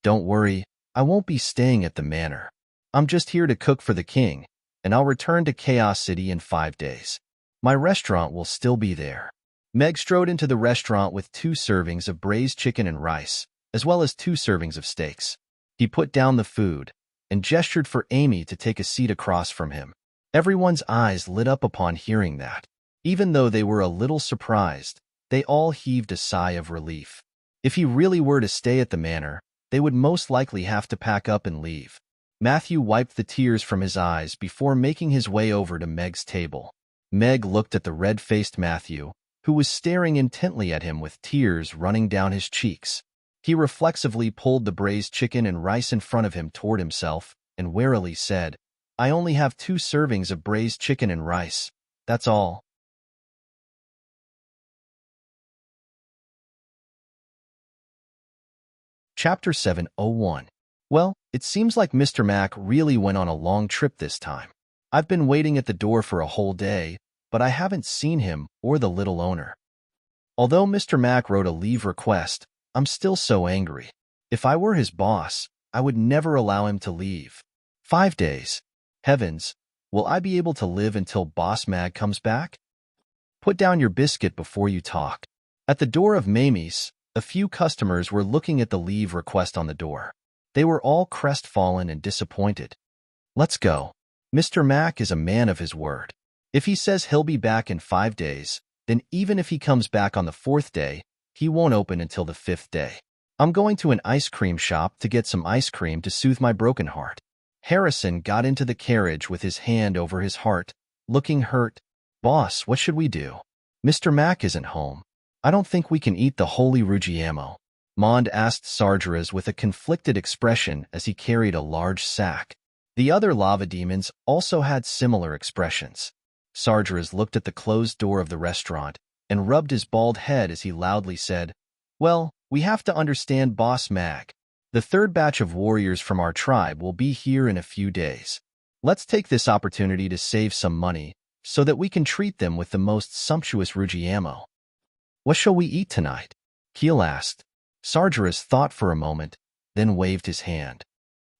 "Don't worry, I won't be staying at the manor. I'm just here to cook for the king, and I'll return to Chaos City in 5 days. My restaurant will still be there." Meg strode into the restaurant with 2 servings of braised chicken and rice, as well as 2 servings of steaks. He put down the food and gestured for Amy to take a seat across from him. Everyone's eyes lit up upon hearing that. Even though they were a little surprised, they all heaved a sigh of relief. If he really were to stay at the manor, they would most likely have to pack up and leave. Matthew wiped the tears from his eyes before making his way over to Meg's table. Meg looked at the red-faced Matthew, who was staring intently at him with tears running down his cheeks. He reflexively pulled the braised chicken and rice in front of him toward himself and warily said, "I only have 2 servings of braised chicken and rice. That's all." Chapter 701. Well, it seems like Mr. Mac really went on a long trip this time. I've been waiting at the door for a whole day, but I haven't seen him or the little owner. Although Mr. Mac wrote a leave request, I'm still so angry. If I were his boss, I would never allow him to leave. 5 days. Heavens, will I be able to live until Boss Mag comes back? Put down your biscuit before you talk. At the door of Mamie's, a few customers were looking at the leave request on the door. They were all crestfallen and disappointed. "Let's go. Mr. Mac is a man of his word. If he says he'll be back in 5 days, then even if he comes back on the 4th day, he won't open until the 5th day. I'm going to an ice cream shop to get some ice cream to soothe my broken heart." Harrison got into the carriage with his hand over his heart, looking hurt. "Boss, what should we do? Mr. Mac isn't home. I don't think we can eat the holy Ruggiamo." Mond asked Sargeras with a conflicted expression as he carried a large sack. The other lava demons also had similar expressions. Sargeras looked at the closed door of the restaurant and rubbed his bald head as he loudly said, "Well, we have to understand Boss Mag. The 3rd batch of warriors from our tribe will be here in a few days. Let's take this opportunity to save some money so that we can treat them with the most sumptuous Ruggiamo." "What shall we eat tonight?" Keel asked. Sargeras thought for a moment, then waved his hand.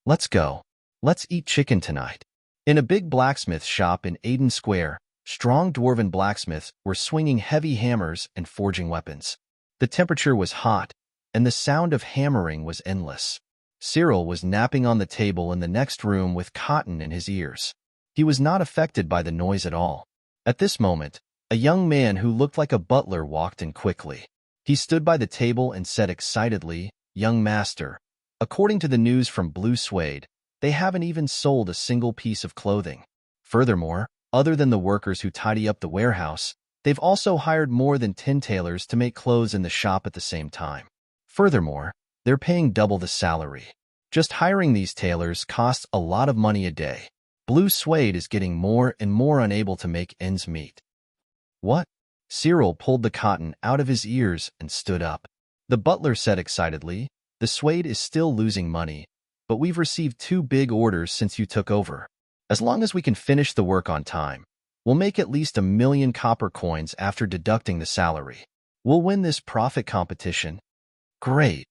"Let's go. Let's eat chicken tonight." In a big blacksmith shop in Aiden Square, strong dwarven blacksmiths were swinging heavy hammers and forging weapons. The temperature was hot, and the sound of hammering was endless. Cyril was napping on the table in the next room with cotton in his ears. He was not affected by the noise at all. At this moment, a young man who looked like a butler walked in quickly. He stood by the table and said excitedly, "Young master, according to the news from Blue Suede, they haven't even sold a single piece of clothing. Furthermore, Other than the workers who tidy up the warehouse, they've also hired more than 10 tailors to make clothes in the shop at the same time. Furthermore, they're paying double the salary. Just hiring these tailors costs a lot of money a day. Blue Suede is getting more and more unable to make ends meet. What? Cyril pulled the cotton out of his ears and stood up. The butler said excitedly, "The Suede is still losing money, but we've received 2 big orders since you took over. As long as we can finish the work on time, we'll make at least 1,000,000 copper coins after deducting the salary. We'll win this profit competition." Great.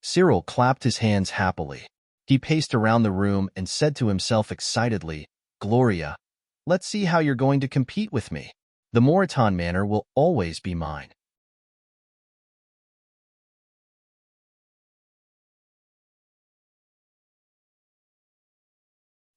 Cyril clapped his hands happily. He paced around the room and said to himself excitedly, "Gloria, let's see how you're going to compete with me. The Moriton Manor will always be mine."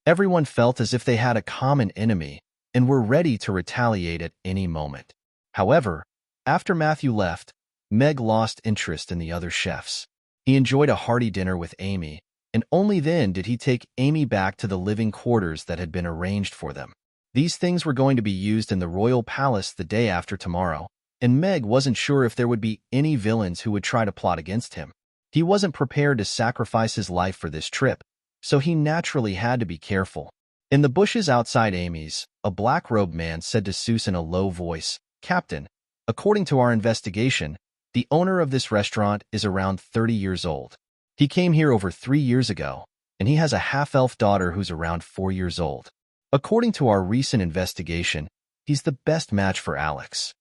Everyone felt as if they had a common enemy and were ready to retaliate at any moment. However, after Matthew left, Meg lost interest in the other chefs. He enjoyed a hearty dinner with Amy, and only then did he take Amy back to the living quarters that had been arranged for them. These things were going to be used in the royal palace the day after tomorrow, and Meg wasn't sure if there would be any villains who would try to plot against him. He wasn't prepared to sacrifice his life for this trip, so he naturally had to be careful. In the bushes outside Amy's, a black-robed man said to Seuss in a low voice, "Captain, according to our investigation, the owner of this restaurant is around 30 years old. He came here over 3 years ago, and he has a half-elf daughter who's around 4 years old. According to our recent investigation, he's the best match for Alex."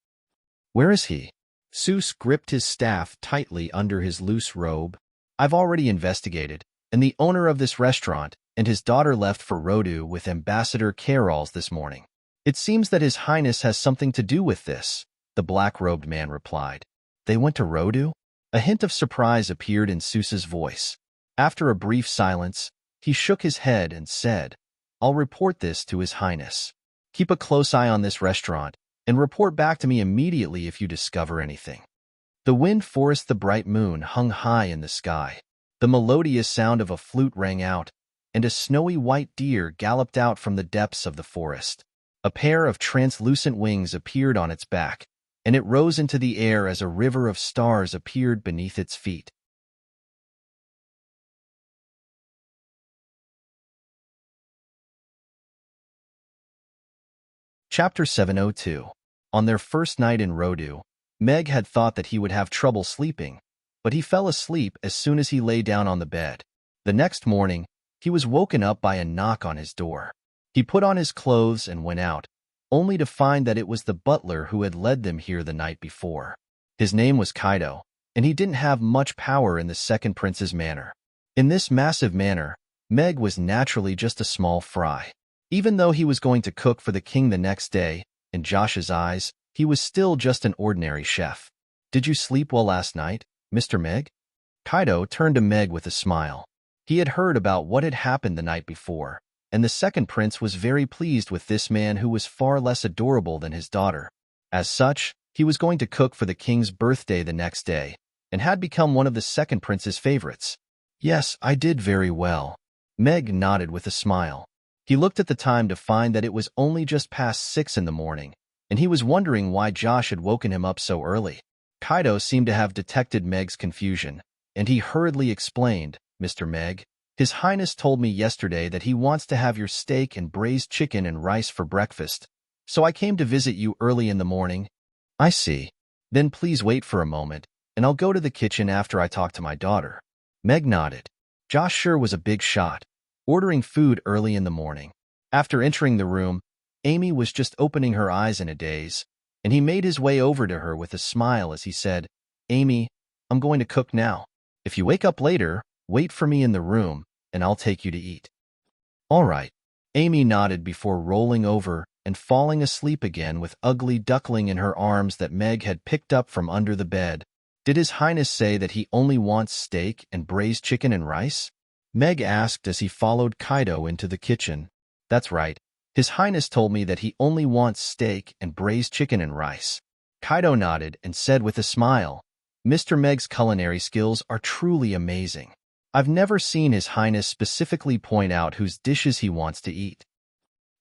"Where is he?" Seuss gripped his staff tightly under his loose robe. "I've already investigated, and the owner of this restaurant and his daughter left for Rodu with Ambassador Carol's this morning. It seems that His Highness has something to do with this," the black-robed man replied. "They went to Rodu?" A hint of surprise appeared in Seuss's voice. After a brief silence, he shook his head and said, "I'll report this to His Highness. Keep a close eye on this restaurant, and report back to me immediately if you discover anything." The wind forest the bright moon hung high in the sky. The melodious sound of a flute rang out, and a snowy white deer galloped out from the depths of the forest. A pair of translucent wings appeared on its back, and it rose into the air as a river of stars appeared beneath its feet. Chapter 702. On their first night in Rodu, Meg had thought that he would have trouble sleeping, but he fell asleep as soon as he lay down on the bed. The next morning, he was woken up by a knock on his door. He put on his clothes and went out, only to find that it was the butler who had led them here the night before. His name was Kaido, and he didn't have much power in the second prince's manor. In this massive manor, Meg was naturally just a small fry. Even though he was going to cook for the king the next day, in Josh's eyes, he was still just an ordinary chef. "Did you sleep well last night, Mr. Meg?" Kaido turned to Meg with a smile. He had heard about what had happened the night before, and the second prince was very pleased with this man who was far less adorable than his daughter. As such, he was going to cook for the king's birthday the next day, and had become one of the second prince's favorites. "Yes, I did very well." Meg nodded with a smile. He looked at the time to find that it was only just past 6 in the morning, and he was wondering why Josh had woken him up so early. Kaido seemed to have detected Meg's confusion, and he hurriedly explained, "Mr. Meg, His Highness told me yesterday that he wants to have your steak and braised chicken and rice for breakfast, so I came to visit you early in the morning." "I see. Then please wait for a moment, and I'll go to the kitchen after I talk to my daughter." Meg nodded. Josh sure was a big shot, ordering food early in the morning. After entering the room, Amy was just opening her eyes in a daze, and he made his way over to her with a smile as he said, "Amy, I'm going to cook now. If you wake up later, wait for me in the room, and I'll take you to eat." "All right." Amy nodded before rolling over and falling asleep again with Ugly Duckling in her arms that Meg had picked up from under the bed. "Did His Highness say that he only wants steak and braised chicken and rice?" Meg asked as he followed Kaido into the kitchen. "That's right. His Highness told me that he only wants steak and braised chicken and rice." Kaido nodded and said with a smile, "Mr. Meg's culinary skills are truly amazing. I've never seen His Highness specifically point out whose dishes he wants to eat."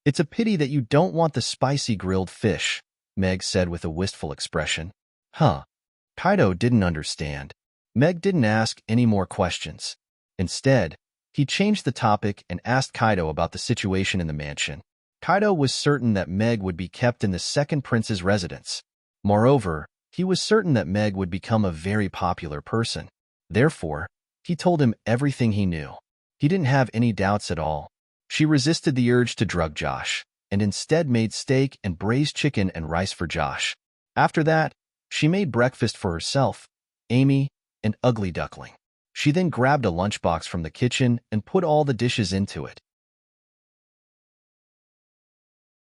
It's a pity that you don't want the spicy grilled fish, Meg said with a wistful expression. Huh. Kaido didn't understand. Meg didn't ask any more questions. Instead, he changed the topic and asked Kaido about the situation in the mansion. Kaido was certain that Meg would be kept in the second prince's residence. Moreover, he was certain that Meg would become a very popular person. Therefore, he told him everything he knew. He didn't have any doubts at all. She resisted the urge to drug Josh, and instead made steak and braised chicken and rice for Josh. After that, she made breakfast for herself, Amy, and Ugly Duckling. She then grabbed a lunchbox from the kitchen and put all the dishes into it.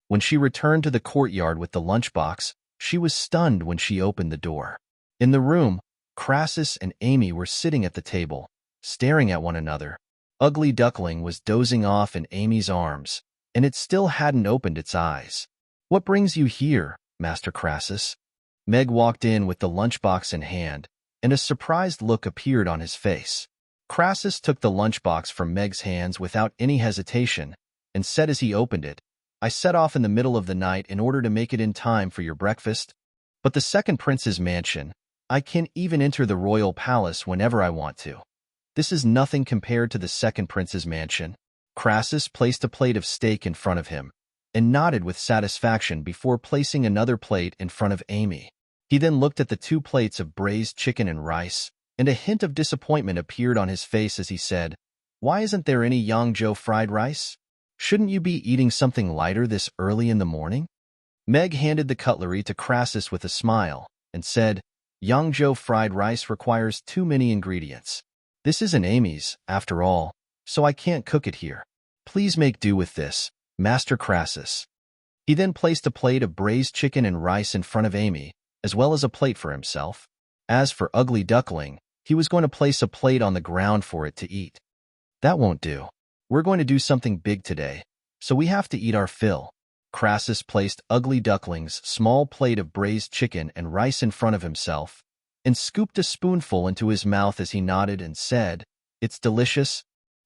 When she returned to the courtyard with the lunchbox, she was stunned when she opened the door. In the room, Crassus and Amy were sitting at the table, staring at one another. Ugly Duckling was dozing off in Amy's arms, and it still hadn't opened its eyes. "What brings you here, Master Crassus?" Meg walked in with the lunchbox in hand, and a surprised look appeared on his face. Crassus took the lunchbox from Meg's hands without any hesitation, and said as he opened it, "I set off in the middle of the night in order to make it in time for your breakfast. But the second prince's mansion, I can even enter the royal palace whenever I want to. This is nothing compared to the second prince's mansion." Crassus placed a plate of steak in front of him, and nodded with satisfaction before placing another plate in front of Amy. He then looked at the 2 plates of braised chicken and rice, and a hint of disappointment appeared on his face as he said, "Why isn't there any Yangzhou fried rice? Shouldn't you be eating something lighter this early in the morning?" Meg handed the cutlery to Crassus with a smile, and said, "Yangzhou fried rice requires too many ingredients. This isn't Amy's, after all, so I can't cook it here. Please make do with this, Master Crassus." He then placed a plate of braised chicken and rice in front of Amy, as well as a plate for himself. As for Ugly Duckling, he was going to place a plate on the ground for it to eat. "That won't do. We're going to do something big today, so we have to eat our fill." Crassus placed Ugly Duckling's small plate of braised chicken and rice in front of himself, and scooped a spoonful into his mouth as he nodded and said, "It's delicious."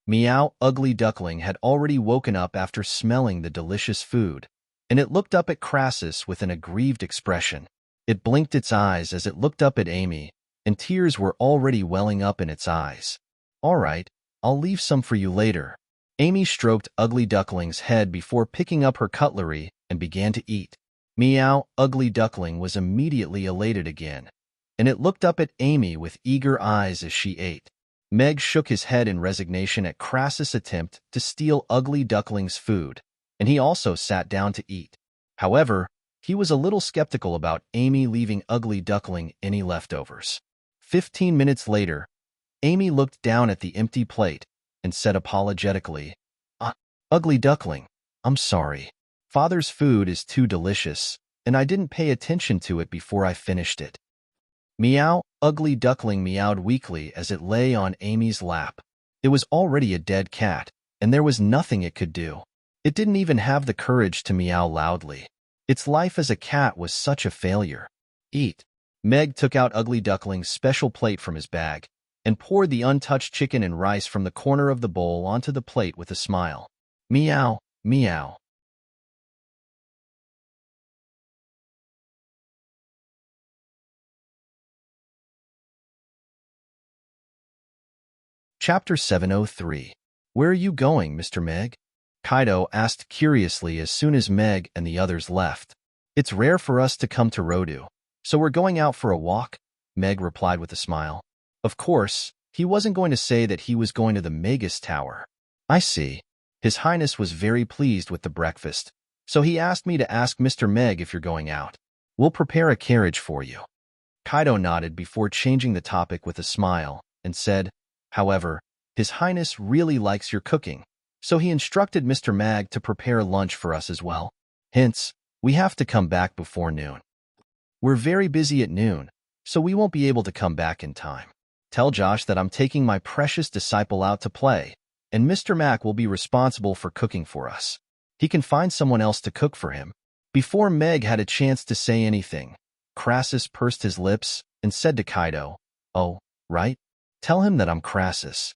Meow. Ugly Duckling had already woken up after smelling the delicious food, and it looked up at Crassus with an aggrieved expression. It blinked its eyes as it looked up at Amy, and tears were already welling up in its eyes. "All right, I'll leave some for you later." Amy stroked Ugly Duckling's head before picking up her cutlery and began to eat. Meow. Ugly Duckling was immediately elated again, and it looked up at Amy with eager eyes as she ate. Meg shook his head in resignation at Crassus' attempt to steal Ugly Duckling's food, and he also sat down to eat. However, he was a little skeptical about Amy leaving Ugly Duckling any leftovers. 15 minutes later, Amy looked down at the empty plate and said apologetically, Ugly Duckling, I'm sorry. Father's food is too delicious, and I didn't pay attention to it before I finished it." Meow. Ugly Duckling meowed weakly as it lay on Amy's lap. It was already a dead cat, and there was nothing it could do. It didn't even have the courage to meow loudly. Its life as a cat was such a failure. "Eat." Meg took out Ugly Duckling's special plate from his bag, and poured the untouched chicken and rice from the corner of the bowl onto the plate with a smile. Meow, meow. Chapter 703. "Where are you going, Mr. Meg?" Kaido asked curiously as soon as Meg and the others left. "It's rare for us to come to Rodu, so we're going out for a walk," Meg replied with a smile. Of course, he wasn't going to say that he was going to the Magus Tower. "I see. His Highness was very pleased with the breakfast, so he asked me to ask Mr. Meg if you're going out. We'll prepare a carriage for you." Kaido nodded before changing the topic with a smile, and said, "However, His Highness really likes your cooking, so he instructed Mr. Mag to prepare lunch for us as well. Hence, we have to come back before noon. We're very busy at noon, so we won't be able to come back in time. Tell Josh that I'm taking my precious disciple out to play, and Mr. Mac will be responsible for cooking for us. He can find someone else to cook for him." Before Meg had a chance to say anything, Crassus pursed his lips and said to Kaido, "Oh, right? Tell him that I'm Crassus."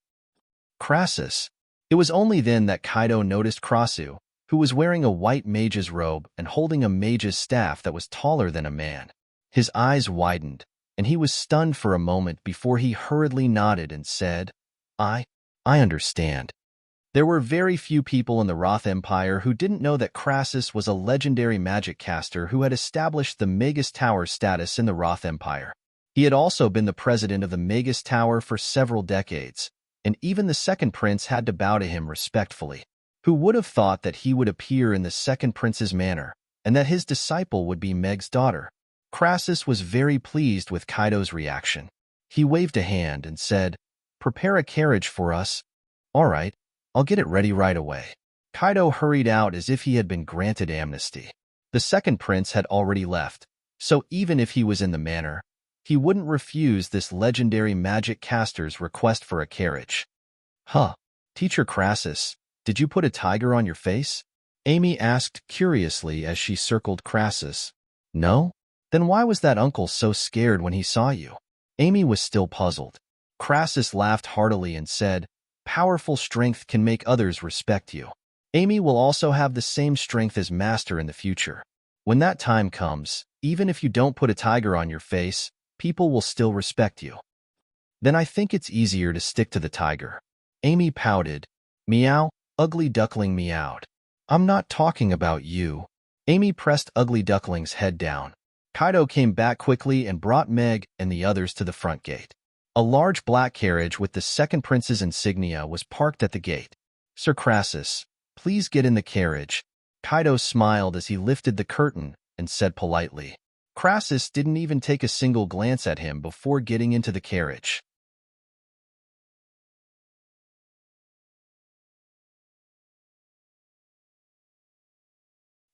Crassus. It was only then that Kaido noticed Krasu, who was wearing a white mage's robe and holding a mage's staff that was taller than a man. His eyes widened, and he was stunned for a moment before he hurriedly nodded and said, I understand. There were very few people in the Roth Empire who didn't know that Crassus was a legendary magic caster who had established the Magus Tower status in the Roth Empire. He had also been the president of the Magus Tower for several decades, and even the second prince had to bow to him respectfully. Who would have thought that he would appear in the second prince's manner, and that his disciple would be Meg's daughter? Crassus was very pleased with Kaido's reaction. He waved a hand and said, "Prepare a carriage for us." "All right, I'll get it ready right away." Kaido hurried out as if he had been granted amnesty. The second prince had already left, so even if he was in the manor, he wouldn't refuse this legendary magic caster's request for a carriage. "Huh, Teacher Crassus, did you put a tiger on your face?" Amy asked curiously as she circled Crassus. "No? Then why was that uncle so scared when he saw you?" Amy was still puzzled. Crassus laughed heartily and said, "Powerful strength can make others respect you. Amy will also have the same strength as Master in the future. When that time comes, even if you don't put a tiger on your face, people will still respect you." "Then I think it's easier to stick to the tiger." Amy pouted. "Meow," Ugly Duckling meowed. "I'm not talking about you." Amy pressed Ugly Duckling's head down. Kaido came back quickly and brought Meg and the others to the front gate. A large black carriage with the second prince's insignia was parked at the gate. "Sir Crassus, please get in the carriage." Kaido smiled as he lifted the curtain and said politely. Crassus didn't even take a single glance at him before getting into the carriage.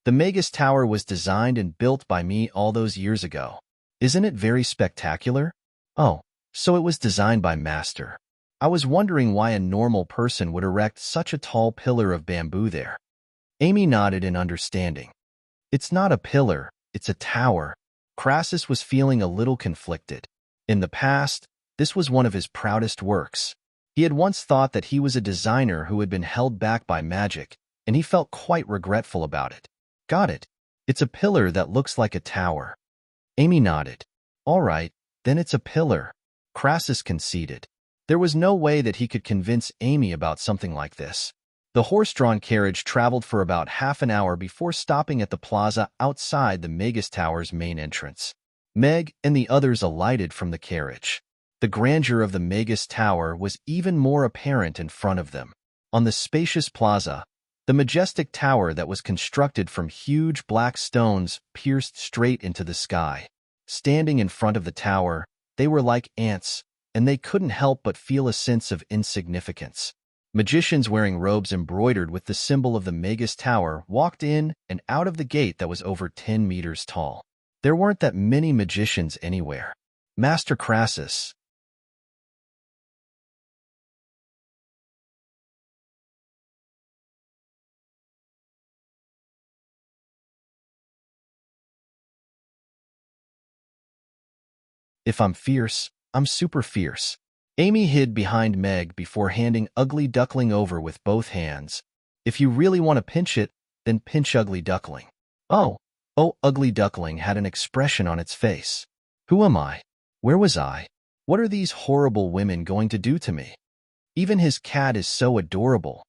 The Magus Tower was designed and built by me all those years ago. Isn't it very spectacular? Oh, so it was designed by Master. I was wondering why a normal person would erect such a tall pillar of bamboo there. Amy nodded in understanding. "It's not a pillar, it's a tower." Crassus was feeling a little conflicted. In the past, this was one of his proudest works. He had once thought that he was a designer who had been held back by magic, and he felt quite regretful about it. "Got it. It's a pillar that looks like a tower." Amy nodded. "All right, then it's a pillar." Crassus conceded. There was no way that he could convince Amy about something like this. The horse-drawn carriage traveled for about half an hour before stopping at the plaza outside the Magus Tower's main entrance. Meg and the others alighted from the carriage. The grandeur of the Magus Tower was even more apparent in front of them. On the spacious plaza, the majestic tower that was constructed from huge black stones pierced straight into the sky. Standing in front of the tower, they were like ants, and they couldn't help but feel a sense of insignificance. Magicians wearing robes embroidered with the symbol of the Magus Tower walked in and out of the gate that was over 10 meters tall. There weren't that many magicians anywhere. "Master Crassus." "If I'm fierce, I'm super fierce." Amy hid behind Meg before handing Ugly Duckling over with both hands. "If you really want to pinch it, then pinch Ugly Duckling." Oh, Ugly Duckling had an expression on its face. "Who am I? Where was I? What are these horrible women going to do to me? Even his cat is so adorable."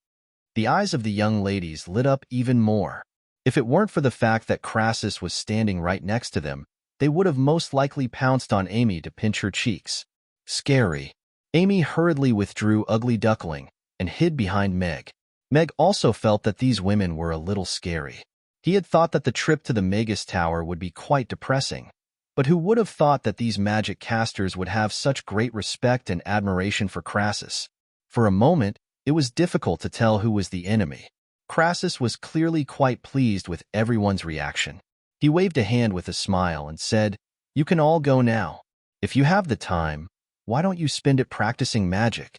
The eyes of the young ladies lit up even more. If it weren't for the fact that Crassus was standing right next to them, they would have most likely pounced on Amy to pinch her cheeks. Scary. Amy hurriedly withdrew Ugly Duckling and hid behind Meg. Meg also felt that these women were a little scary. He had thought that the trip to the Magus Tower would be quite depressing, but who would have thought that these magic casters would have such great respect and admiration for Crassus? For a moment, it was difficult to tell who was the enemy. Crassus was clearly quite pleased with everyone's reaction. He waved a hand with a smile and said, "You can all go now. If you have the time, why don't you spend it practicing magic?"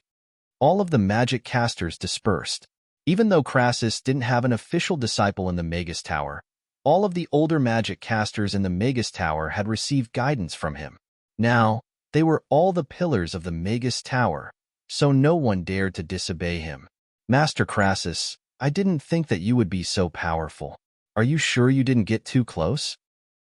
All of the magic casters dispersed. Even though Crassus didn't have an official disciple in the Magus Tower, all of the older magic casters in the Magus Tower had received guidance from him. Now, they were all the pillars of the Magus Tower, so no one dared to disobey him. "Master Crassus, I didn't think that you would be so powerful. Are you sure you didn't get too close?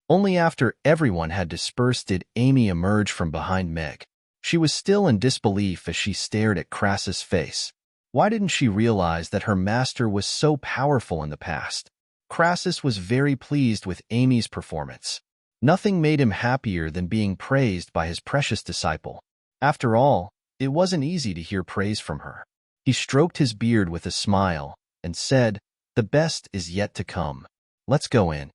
Only after everyone had dispersed did Amy emerge from behind Meg. She was still in disbelief as she stared at Crassus' face. Why didn't she realize that her master was so powerful in the past? Crassus was very pleased with Amy's performance. Nothing made him happier than being praised by his precious disciple. After all, it wasn't easy to hear praise from her. He stroked his beard with a smile and said, "The best is yet to come. Let's go in."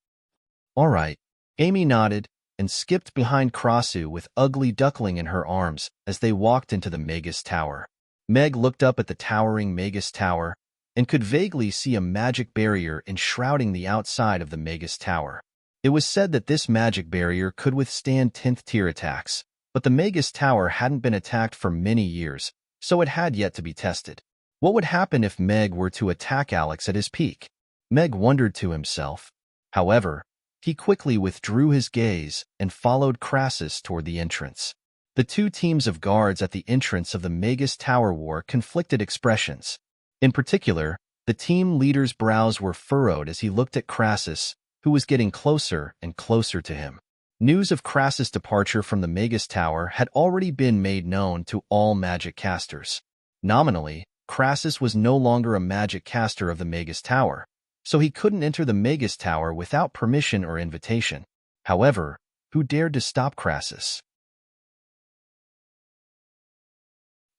"All right." Amy nodded and skipped behind Crassus with Ugly Duckling in her arms as they walked into the Magus Tower. Meg looked up at the towering Magus Tower and could vaguely see a magic barrier enshrouding the outside of the Magus Tower. It was said that this magic barrier could withstand 10th tier attacks, but the Magus Tower hadn't been attacked for many years, so it had yet to be tested. What would happen if Meg were to attack Alex at his peak? Meg wondered to himself. However, he quickly withdrew his gaze and followed Crassus toward the entrance. The two teams of guards at the entrance of the Magus Tower wore conflicted expressions. In particular, the team leader's brows were furrowed as he looked at Crassus, who was getting closer and closer to him. News of Crassus' departure from the Magus Tower had already been made known to all magic casters. Nominally, Crassus was no longer a magic caster of the Magus Tower, so he couldn't enter the Magus Tower without permission or invitation. However, who dared to stop Crassus?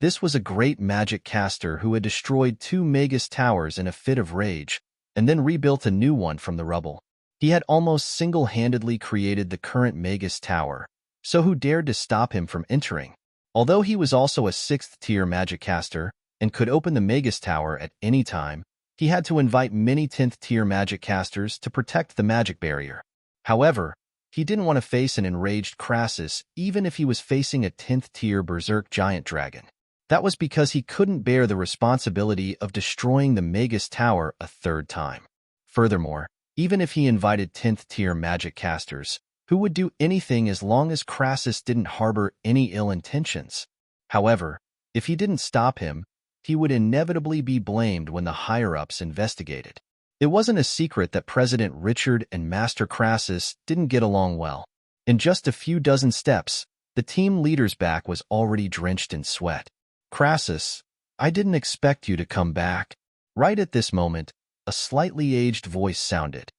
This was a great magic caster who had destroyed 2 Magus Towers in a fit of rage, and then rebuilt a new one from the rubble. He had almost single-handedly created the current Magus Tower, so who dared to stop him from entering? Although he was also a 6th-tier magic caster and could open the Magus Tower at any time, he had to invite many 10th-tier magic casters to protect the magic barrier. However, he didn't want to face an enraged Crassus even if he was facing a 10th-tier berserk giant dragon. That was because he couldn't bear the responsibility of destroying the Magus Tower a 3rd time. Furthermore, even if he invited 10th-tier magic casters, who would do anything as long as Crassus didn't harbor any ill intentions? However, if he didn't stop him, he would inevitably be blamed when the higher-ups investigated. It wasn't a secret that President Richard and Master Crassus didn't get along well. In just a few dozen steps, the team leader's back was already drenched in sweat. "Crassus, I didn't expect you to come back." Right at this moment, a slightly aged voice sounded.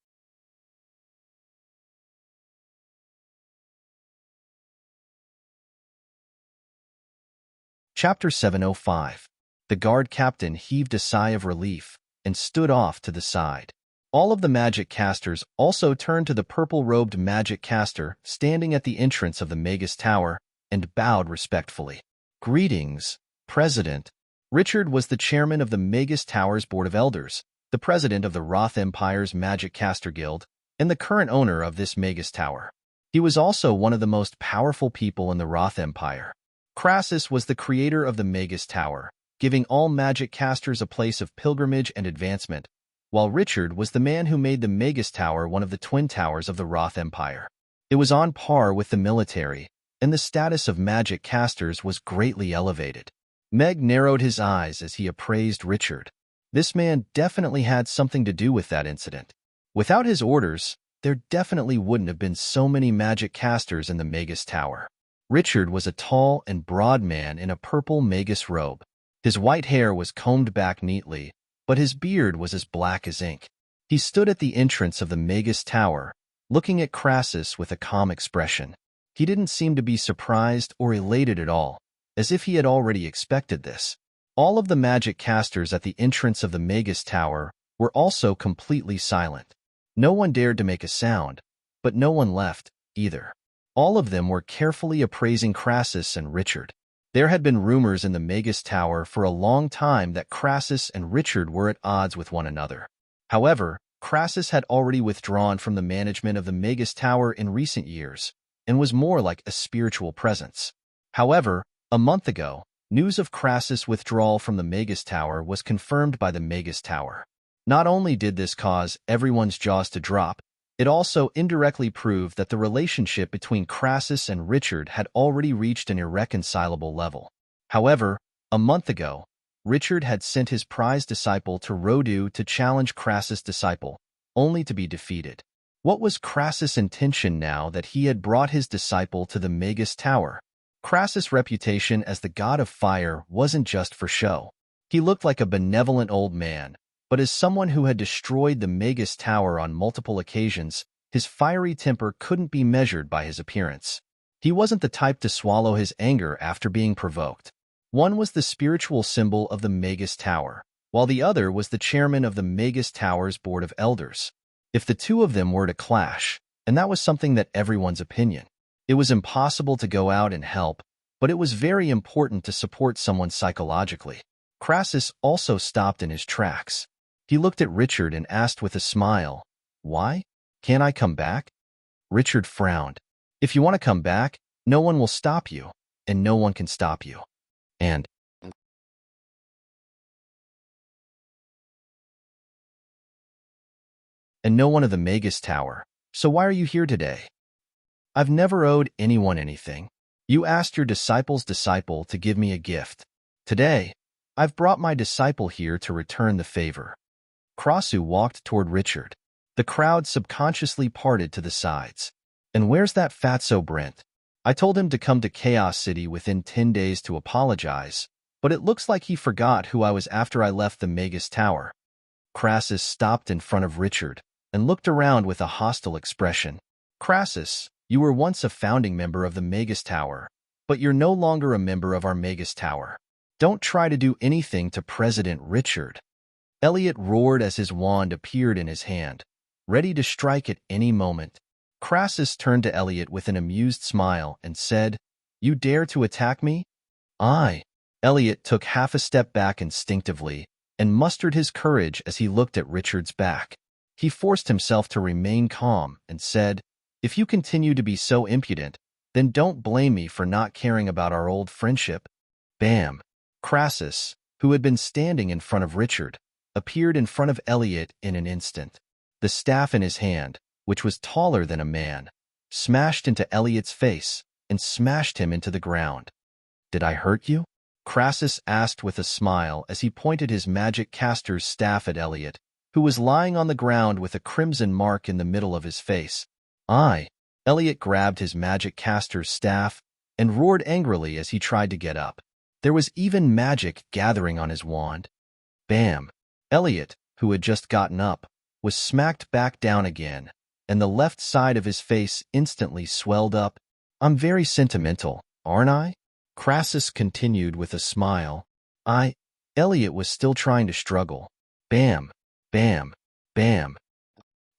Chapter 705. The guard captain heaved a sigh of relief and stood off to the side. All of the magic casters also turned to the purple-robed magic caster standing at the entrance of the Magus Tower and bowed respectfully. "Greetings, President." Richard was the chairman of the Magus Tower's Board of Elders, the president of the Roth Empire's Magic Caster Guild, and the current owner of this Magus Tower. He was also one of the most powerful people in the Roth Empire. Crassus was the creator of the Magus Tower, giving all magic casters a place of pilgrimage and advancement, while Richard was the man who made the Magus Tower one of the twin towers of the Roth Empire. It was on par with the military, and the status of magic casters was greatly elevated. Meg narrowed his eyes as he appraised Richard. This man definitely had something to do with that incident. Without his orders, there definitely wouldn't have been so many magic casters in the Magus Tower. Richard was a tall and broad man in a purple Magus robe. His white hair was combed back neatly, but his beard was as black as ink. He stood at the entrance of the Magus Tower, looking at Crassus with a calm expression. He didn't seem to be surprised or elated at all, as if he had already expected this. All of the magic casters at the entrance of the Magus Tower were also completely silent. No one dared to make a sound, but no one left, either. All of them were carefully appraising Crassus and Richard. There had been rumors in the Magus Tower for a long time that Crassus and Richard were at odds with one another. However, Crassus had already withdrawn from the management of the Magus Tower in recent years, and was more like a spiritual presence. However, a month ago, news of Crassus' withdrawal from the Magus Tower was confirmed by the Magus Tower. Not only did this cause everyone's jaws to drop, it also indirectly proved that the relationship between Crassus and Richard had already reached an irreconcilable level. However, a month ago, Richard had sent his prized disciple to Rendezvous to challenge Crassus' disciple, only to be defeated. What was Crassus' intention now that he had brought his disciple to the Magus Tower? Crassus' reputation as the god of fire wasn't just for show. He looked like a benevolent old man, but as someone who had destroyed the Magus Tower on multiple occasions, his fiery temper couldn't be measured by his appearance. He wasn't the type to swallow his anger after being provoked. One was the spiritual symbol of the Magus Tower, while the other was the chairman of the Magus Tower's Board of Elders. If the two of them were to clash, and that was something that everyone's opinion, it was impossible to go out and help, but it was very important to support someone psychologically. Crassus also stopped in his tracks. He looked at Richard and asked with a smile, "Why? Can't I come back?" Richard frowned. "If you want to come back, no one will stop you, and no one can stop you. And no one of the Magus Tower. So why are you here today?" "I've never owed anyone anything. You asked your disciple's disciple to give me a gift. Today, I've brought my disciple here to return the favor." Crassus walked toward Richard. The crowd subconsciously parted to the sides. "And where's that fatso Brent? I told him to come to Chaos City within 10 days to apologize, but it looks like he forgot who I was after I left the Magus Tower." Crassus stopped in front of Richard and looked around with a hostile expression. "Crassus, you were once a founding member of the Magus Tower, but you're no longer a member of our Magus Tower. Don't try to do anything to President Richard." Elliot roared as his wand appeared in his hand, ready to strike at any moment. Crassus turned to Elliot with an amused smile and said, "You dare to attack me?" "I." Elliot took half a step back instinctively and mustered his courage as he looked at Richard's back. He forced himself to remain calm and said, "If you continue to be so impudent, then don't blame me for not caring about our old friendship." Bam! Crassus, who had been standing in front of Richard, appeared in front of Elliot in an instant. The staff in his hand, which was taller than a man, smashed into Elliot's face and smashed him into the ground. "Did I hurt you?" Crassus asked with a smile as he pointed his magic caster's staff at Elliot, who was lying on the ground with a crimson mark in the middle of his face. "I." Elliot grabbed his magic caster's staff and roared angrily as he tried to get up. There was even magic gathering on his wand. Bam! Elliot, who had just gotten up, was smacked back down again, and the left side of his face instantly swelled up. "I'm very sentimental, aren't I?" Crassus continued with a smile. Elliot was still trying to struggle. Bam! Bam! Bam!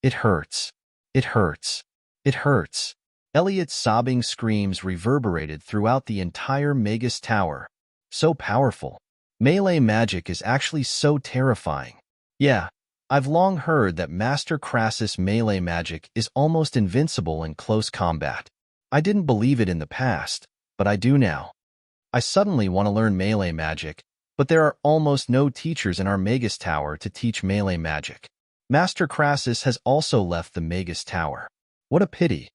"It hurts. It hurts. It hurts." Elliot's sobbing screams reverberated throughout the entire Magus Tower. So powerful. Melee magic is actually so terrifying. Yeah, I've long heard that Master Crassus' melee magic is almost invincible in close combat. I didn't believe it in the past, but I do now. I suddenly want to learn melee magic, but there are almost no teachers in our Magus Tower to teach melee magic. Master Crassus has also left the Magus Tower. What a pity.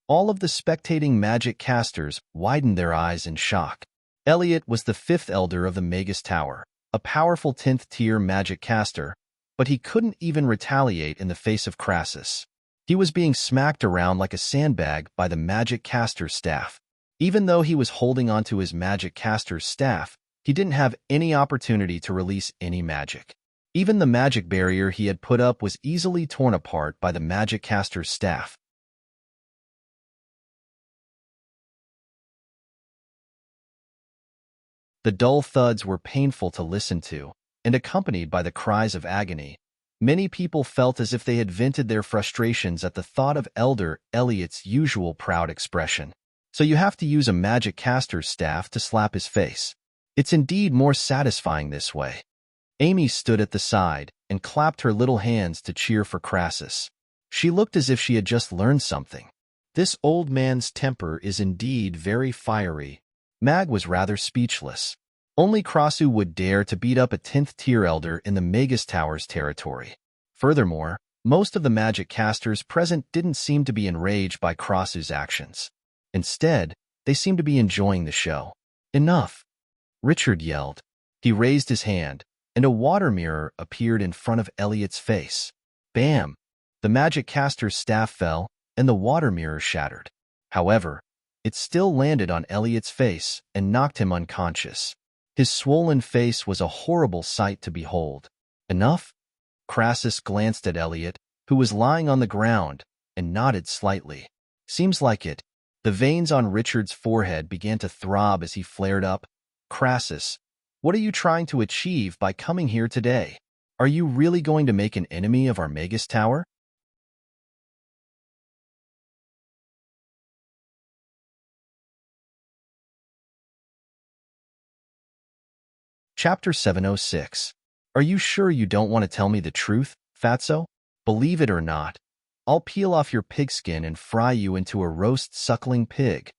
All of the spectating magic casters widened their eyes in shock. Elliot was the 5th elder of the Magus Tower, a powerful 10th-tier magic caster, but he couldn't even retaliate in the face of Crassus. He was being smacked around like a sandbag by the magic caster's staff. Even though he was holding onto his magic caster's staff, he didn't have any opportunity to release any magic. Even the magic barrier he had put up was easily torn apart by the magic caster's staff. The dull thuds were painful to listen to, and accompanied by the cries of agony. Many people felt as if they had vented their frustrations at the thought of Elder Elliot's usual proud expression. So you have to use a magic caster's staff to slap his face. It's indeed more satisfying this way. Amy stood at the side and clapped her little hands to cheer for Crassus. She looked as if she had just learned something. This old man's temper is indeed very fiery. Mag was rather speechless. Only Crassus would dare to beat up a 10th-tier elder in the Magus Tower's territory. Furthermore, most of the magic casters present didn't seem to be enraged by Crassus' actions. Instead, they seemed to be enjoying the show. "Enough!" Richard yelled. He raised his hand, and a water mirror appeared in front of Elliot's face. Bam! The magic caster's staff fell, and the water mirror shattered. However, it still landed on Elliot's face and knocked him unconscious. His swollen face was a horrible sight to behold. Enough? Crassus glanced at Elliot, who was lying on the ground, and nodded slightly. Seems like it. The veins on Richard's forehead began to throb as he flared up. Crassus, what are you trying to achieve by coming here today? Are you really going to make an enemy of our Magus Tower? Chapter 706. Are you sure you don't want to tell me the truth, Fatso? Believe it or not, I'll peel off your pigskin and fry you into a roast suckling pig.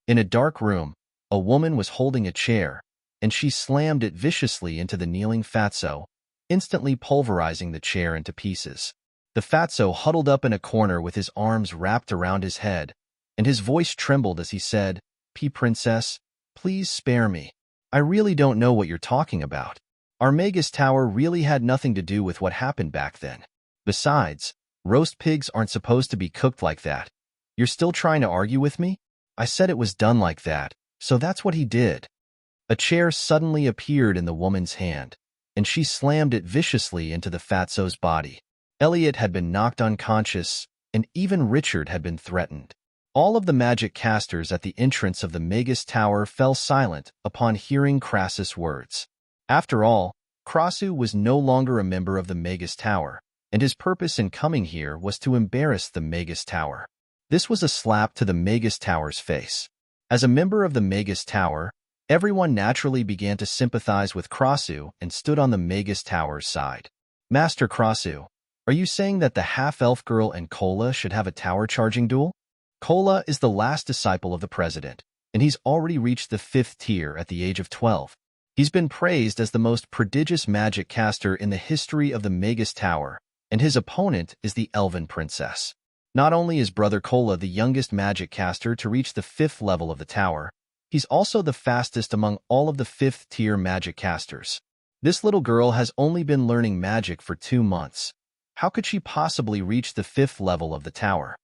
In a dark room, a woman was holding a chair, and she slammed it viciously into the kneeling Fatso, instantly pulverizing the chair into pieces. The Fatso huddled up in a corner with his arms wrapped around his head, and his voice trembled as he said, Princess, please spare me. I really don't know what you're talking about. Our Magus Tower really had nothing to do with what happened back then. Besides, roast pigs aren't supposed to be cooked like that. You're still trying to argue with me? I said it was done like that, so that's what he did. A chair suddenly appeared in the woman's hand, and she slammed it viciously into the Fatso's body. Elliot had been knocked unconscious, and even Richard had been threatened. All of the magic casters at the entrance of the Magus Tower fell silent upon hearing Crassus' words. After all, Crassus was no longer a member of the Magus Tower, and his purpose in coming here was to embarrass the Magus Tower. This was a slap to the Magus Tower's face. As a member of the Magus Tower, everyone naturally began to sympathize with Crassus and stood on the Magus Tower's side. Master Crassus, are you saying that the half-elf girl and Cola should have a tower-charging duel? Cola is the last disciple of the president, and he's already reached the 5th tier at the age of 12. He's been praised as the most prodigious magic caster in the history of the Magus Tower, and his opponent is the Elven Princess. Not only is Brother Cola the youngest magic caster to reach the 5th level of the tower, he's also the fastest among all of the 5th tier magic casters. This little girl has only been learning magic for 2 months. How could she possibly reach the 5th level of the tower?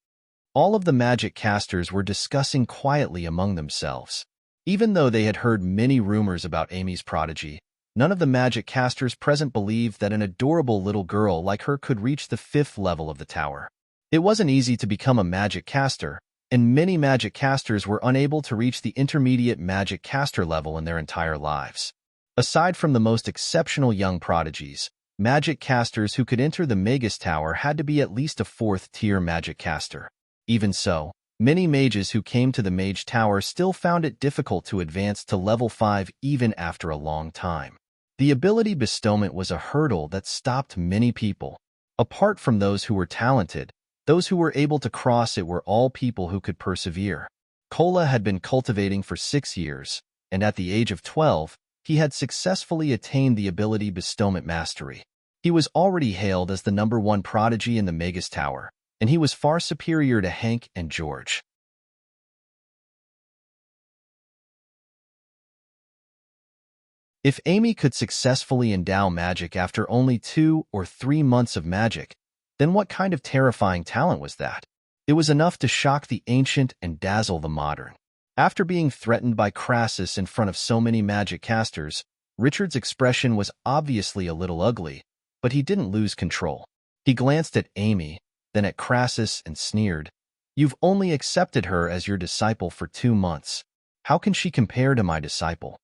All of the magic casters were discussing quietly among themselves. Even though they had heard many rumors about Amy's prodigy, none of the magic casters present believed that an adorable little girl like her could reach the 5th level of the tower. It wasn't easy to become a magic caster, and many magic casters were unable to reach the intermediate magic caster level in their entire lives. Aside from the most exceptional young prodigies, magic casters who could enter the Magus Tower had to be at least a 4th tier magic caster. Even so, many mages who came to the Mage Tower still found it difficult to advance to level 5 even after a long time. The ability bestowment was a hurdle that stopped many people. Apart from those who were talented, those who were able to cross it were all people who could persevere. Cola had been cultivating for 6 years, and at the age of 12, he had successfully attained the ability bestowment mastery. He was already hailed as the #1 prodigy in the Magus Tower, and he was far superior to Hank and George. If Amy could successfully endow magic after only 2 or 3 months of magic, then what kind of terrifying talent was that? It was enough to shock the ancient and dazzle the modern. After being threatened by Crassus in front of so many magic casters, Richard's expression was obviously a little ugly, but he didn't lose control. He glanced at Amy, then at Crassus and sneered, "You've only accepted her as your disciple for 2 months. How can she compare to my disciple?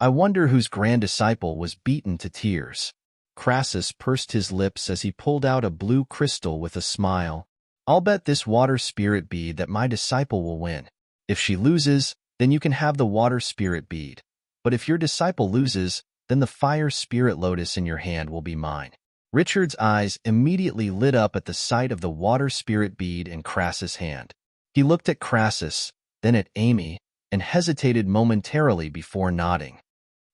I wonder whose grand disciple was beaten to tears." Crassus pursed his lips as he pulled out a blue crystal with a smile. "I'll bet this water spirit bead that my disciple will win. If she loses, then you can have the water spirit bead. But if your disciple loses, then the fire spirit lotus in your hand will be mine." Richard's eyes immediately lit up at the sight of the water spirit bead in Crassus' hand. He looked at Crassus, then at Amy, and hesitated momentarily before nodding.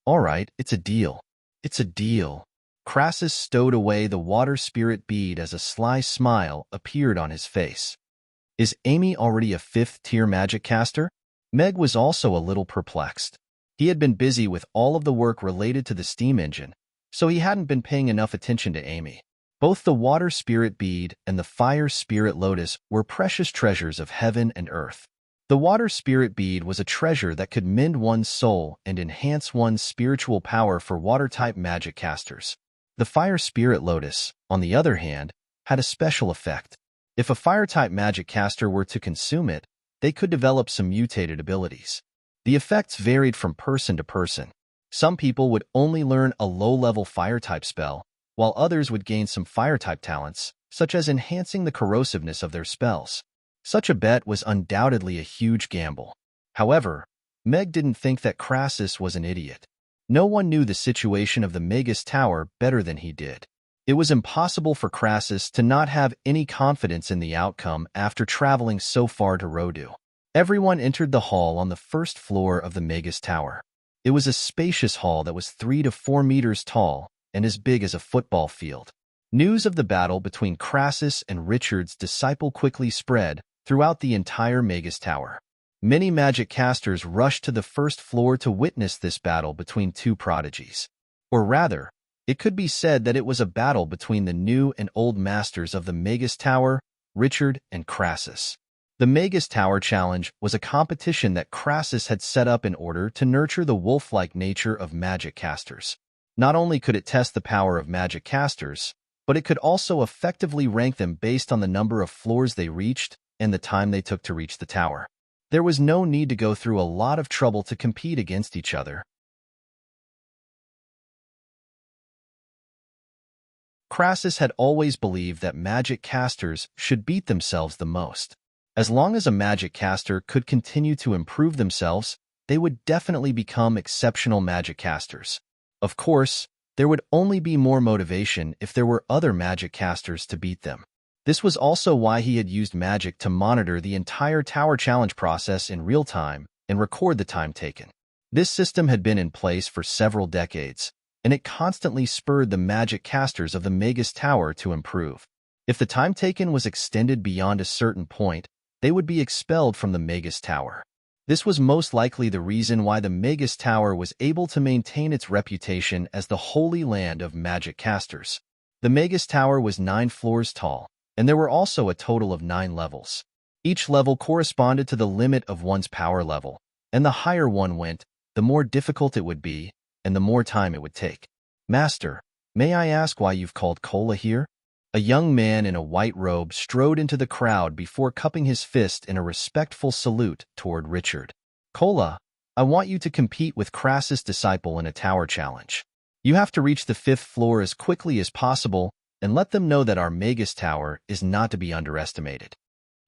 "All right, it's a deal. It's a deal." Crassus stowed away the water spirit bead as a sly smile appeared on his face. Is Amy already a 5th tier magic caster? Meg was also a little perplexed. He had been busy with all of the work related to the steam engine, so he hadn't been paying enough attention to Amy. Both the water spirit bead and the fire spirit lotus were precious treasures of heaven and earth. The water spirit bead was a treasure that could mend one's soul and enhance one's spiritual power for water-type magic casters. The fire spirit lotus, on the other hand, had a special effect. If a fire-type magic caster were to consume it, they could develop some mutated abilities. The effects varied from person to person. Some people would only learn a low-level fire-type spell, while others would gain some fire-type talents, such as enhancing the corrosiveness of their spells. Such a bet was undoubtedly a huge gamble. However, Meg didn't think that Crassus was an idiot. No one knew the situation of the Magus Tower better than he did. It was impossible for Crassus to not have any confidence in the outcome after traveling so far to Rodu. Everyone entered the hall on the first floor of the Magus Tower. It was a spacious hall that was 3 to 4 meters tall and as big as a football field. News of the battle between Crassus and Richard's disciple quickly spread throughout the entire Magus Tower. Many magic casters rushed to the first floor to witness this battle between two prodigies. Or rather, it could be said that it was a battle between the new and old masters of the Magus Tower, Richard and Crassus. The Magus Tower Challenge was a competition that Crassus had set up in order to nurture the wolf-like nature of magic casters. Not only could it test the power of magic casters, but it could also effectively rank them based on the number of floors they reached and the time they took to reach the tower. There was no need to go through a lot of trouble to compete against each other. Crassus had always believed that magic casters should beat themselves the most. As long as a magic caster could continue to improve themselves, they would definitely become exceptional magic casters. Of course, there would only be more motivation if there were other magic casters to beat them. This was also why he had used magic to monitor the entire tower challenge process in real time and record the time taken. This system had been in place for several decades, and it constantly spurred the magic casters of the Magus Tower to improve. If the time taken was extended beyond a certain point, they would be expelled from the Magus Tower. This was most likely the reason why the Magus Tower was able to maintain its reputation as the holy land of magic casters. The Magus Tower was 9 floors tall, and there were also a total of 9 levels. Each level corresponded to the limit of one's power level, and the higher one went, the more difficult it would be, and the more time it would take. Master, may I ask why you've called Kola here? A young man in a white robe strode into the crowd before cupping his fist in a respectful salute toward Richard. Kola, I want you to compete with Crassus' disciple in a tower challenge. You have to reach the 5th floor as quickly as possible and let them know that our Magus Tower is not to be underestimated.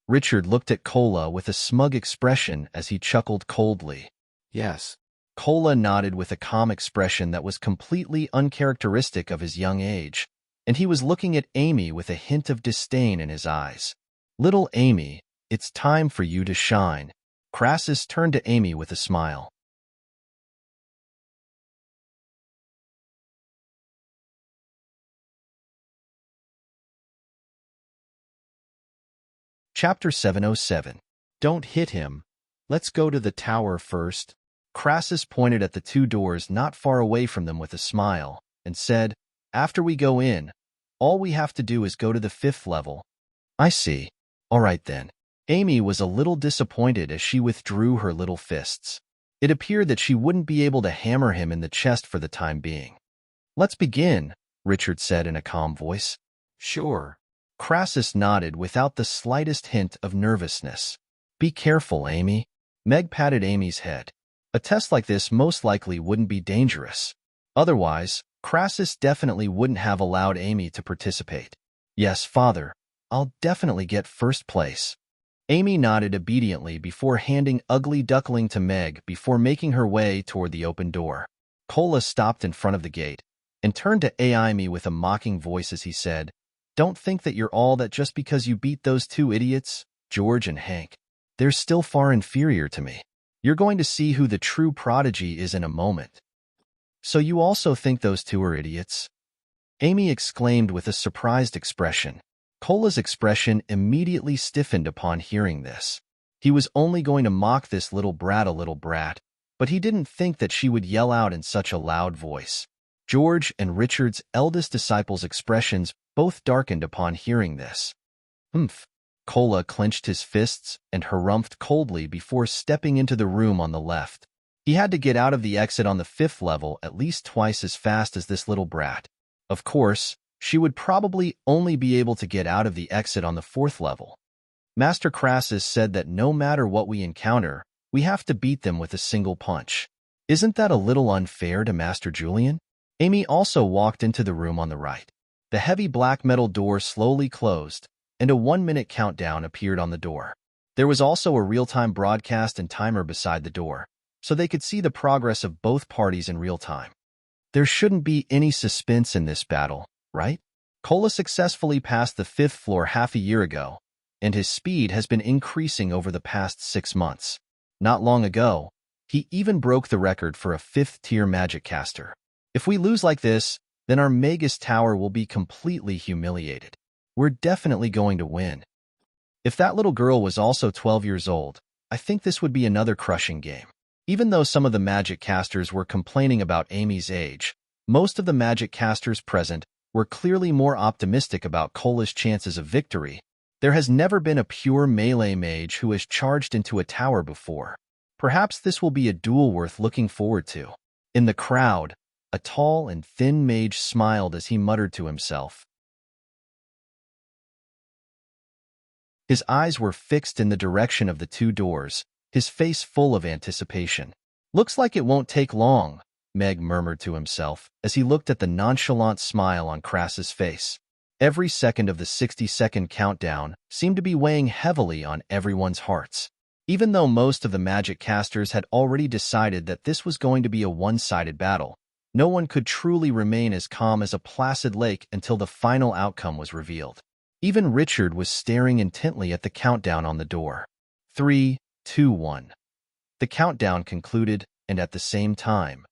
Richard looked at Kola with a smug expression as he chuckled coldly. Yes. Kola nodded with a calm expression that was completely uncharacteristic of his young age, and he was looking at Amy with a hint of disdain in his eyes. Little Amy, it's time for you to shine. Crassus turned to Amy with a smile. Chapter 707. Don't hit him. Let's go to the tower first. Crassus pointed at the 2 doors not far away from them with a smile, and said, After we go in, all we have to do is go to the 5th level. I see. All right then. Amy was a little disappointed as she withdrew her little fists. It appeared that she wouldn't be able to hammer him in the chest for the time being. Let's begin, Richard said in a calm voice. Sure. Crassus nodded without the slightest hint of nervousness. Be careful, Amy. Meg patted Amy's head. A test like this most likely wouldn't be dangerous. Otherwise, Crassus definitely wouldn't have allowed Amy to participate. Yes, father, I'll definitely get 1st place. Amy nodded obediently before handing Ugly Duckling to Meg before making her way toward the open door. Kola stopped in front of the gate and turned to Amy with a mocking voice as he said, Don't think that you're all that just because you beat those 2 idiots, George and Hank. They're still far inferior to me. You're going to see who the true prodigy is in a moment. So you also think those 2 are idiots? Amy exclaimed with a surprised expression. Kola's expression immediately stiffened upon hearing this. He was only going to mock this little brat, but he didn't think that she would yell out in such a loud voice. George and Richard's eldest disciple's expressions both darkened upon hearing this. Humph. Kola clenched his fists and harumphed coldly before stepping into the room on the left. He had to get out of the exit on the 5th level at least twice as fast as this little brat. Of course, she would probably only be able to get out of the exit on the 4th level. Master Crassus said that no matter what we encounter, we have to beat them with a single punch. Isn't that a little unfair to Master Julian? Amy also walked into the room on the right. The heavy black metal door slowly closed, and a 1-minute countdown appeared on the door. There was also a real-time broadcast and timer beside the door, so they could see the progress of both parties in real time. There shouldn't be any suspense in this battle, right? Kola successfully passed the 5th floor half a year ago, and his speed has been increasing over the past 6 months. Not long ago, he even broke the record for a 5th-tier magic caster. If we lose like this, then our Magus Tower will be completely humiliated. We're definitely going to win. If that little girl was also 12 years old, I think this would be another crushing game. Even though some of the magic casters were complaining about Amy's age, most of the magic casters present were clearly more optimistic about Kola's chances of victory. There has never been a pure melee mage who has charged into a tower before. Perhaps this will be a duel worth looking forward to. In the crowd, a tall and thin mage smiled as he muttered to himself. His eyes were fixed in the direction of the 2 doors, his face full of anticipation. Looks like it won't take long, Meg murmured to himself as he looked at the nonchalant smile on Crassus' face. Every second of the 60-second countdown seemed to be weighing heavily on everyone's hearts. Even though most of the magic casters had already decided that this was going to be a one-sided battle, no one could truly remain as calm as a placid lake until the final outcome was revealed. Even Richard was staring intently at the countdown on the door. 3, 2, 1. The countdown concluded, and at the same time,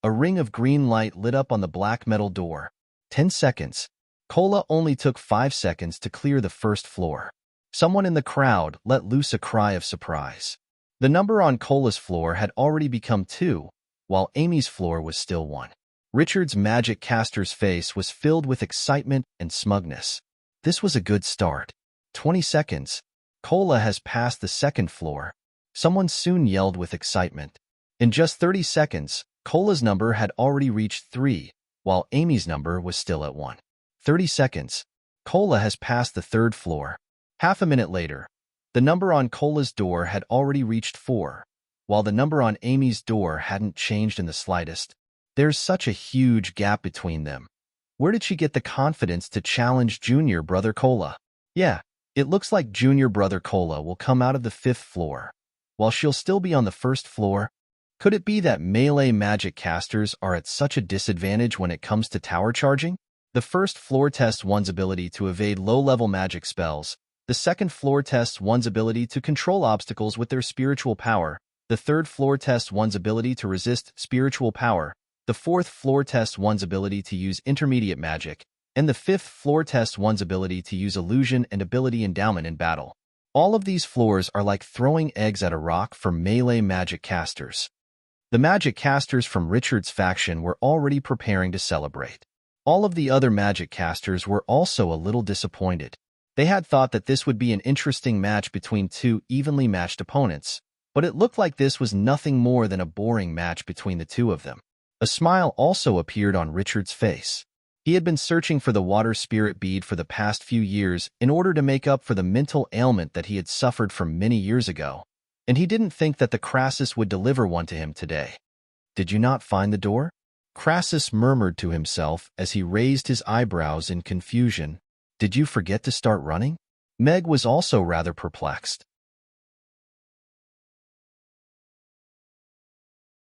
a ring of green light lit up on the black metal door. 10 seconds. Kola only took 5 seconds to clear the 1st floor. Someone in the crowd let loose a cry of surprise. The number on Kola's floor had already become 2, while Amy's floor was still 1. Richard's magic caster's face was filled with excitement and smugness. This was a good start. 20 seconds. Kola has passed the 2nd floor. Someone soon yelled with excitement. In just 30 seconds, Kola's number had already reached 3, while Amy's number was still at 1. 30 seconds. Kola has passed the 3rd floor. Half a minute later, the number on Kola's door had already reached 4, while the number on Amy's door hadn't changed in the slightest. There's such a huge gap between them. Where did she get the confidence to challenge Junior Brother Kola? Yeah, it looks like Junior Brother Kola will come out of the 5th floor, while she'll still be on the 1st floor. Could it be that melee magic casters are at such a disadvantage when it comes to tower charging? The 1st floor tests one's ability to evade low-level magic spells. The 2nd floor tests one's ability to control obstacles with their spiritual power. The 3rd floor tests one's ability to resist spiritual power. The 4th floor tests one's ability to use intermediate magic. And the 5th floor tests one's ability to use illusion and ability endowment in battle. All of these floors are like throwing eggs at a rock for melee magic casters. The magic casters from Richard's faction were already preparing to celebrate. All of the other magic casters were also a little disappointed. They had thought that this would be an interesting match between 2 evenly matched opponents, but it looked like this was nothing more than a boring match between the 2 of them. A smile also appeared on Richard's face. He had been searching for the water spirit bead for the past few years in order to make up for the mental ailment that he had suffered from many years ago, and he didn't think that the Crassus would deliver one to him today. Did you not find the door? Crassus murmured to himself as he raised his eyebrows in confusion. Did you forget to start running? Meg was also rather perplexed.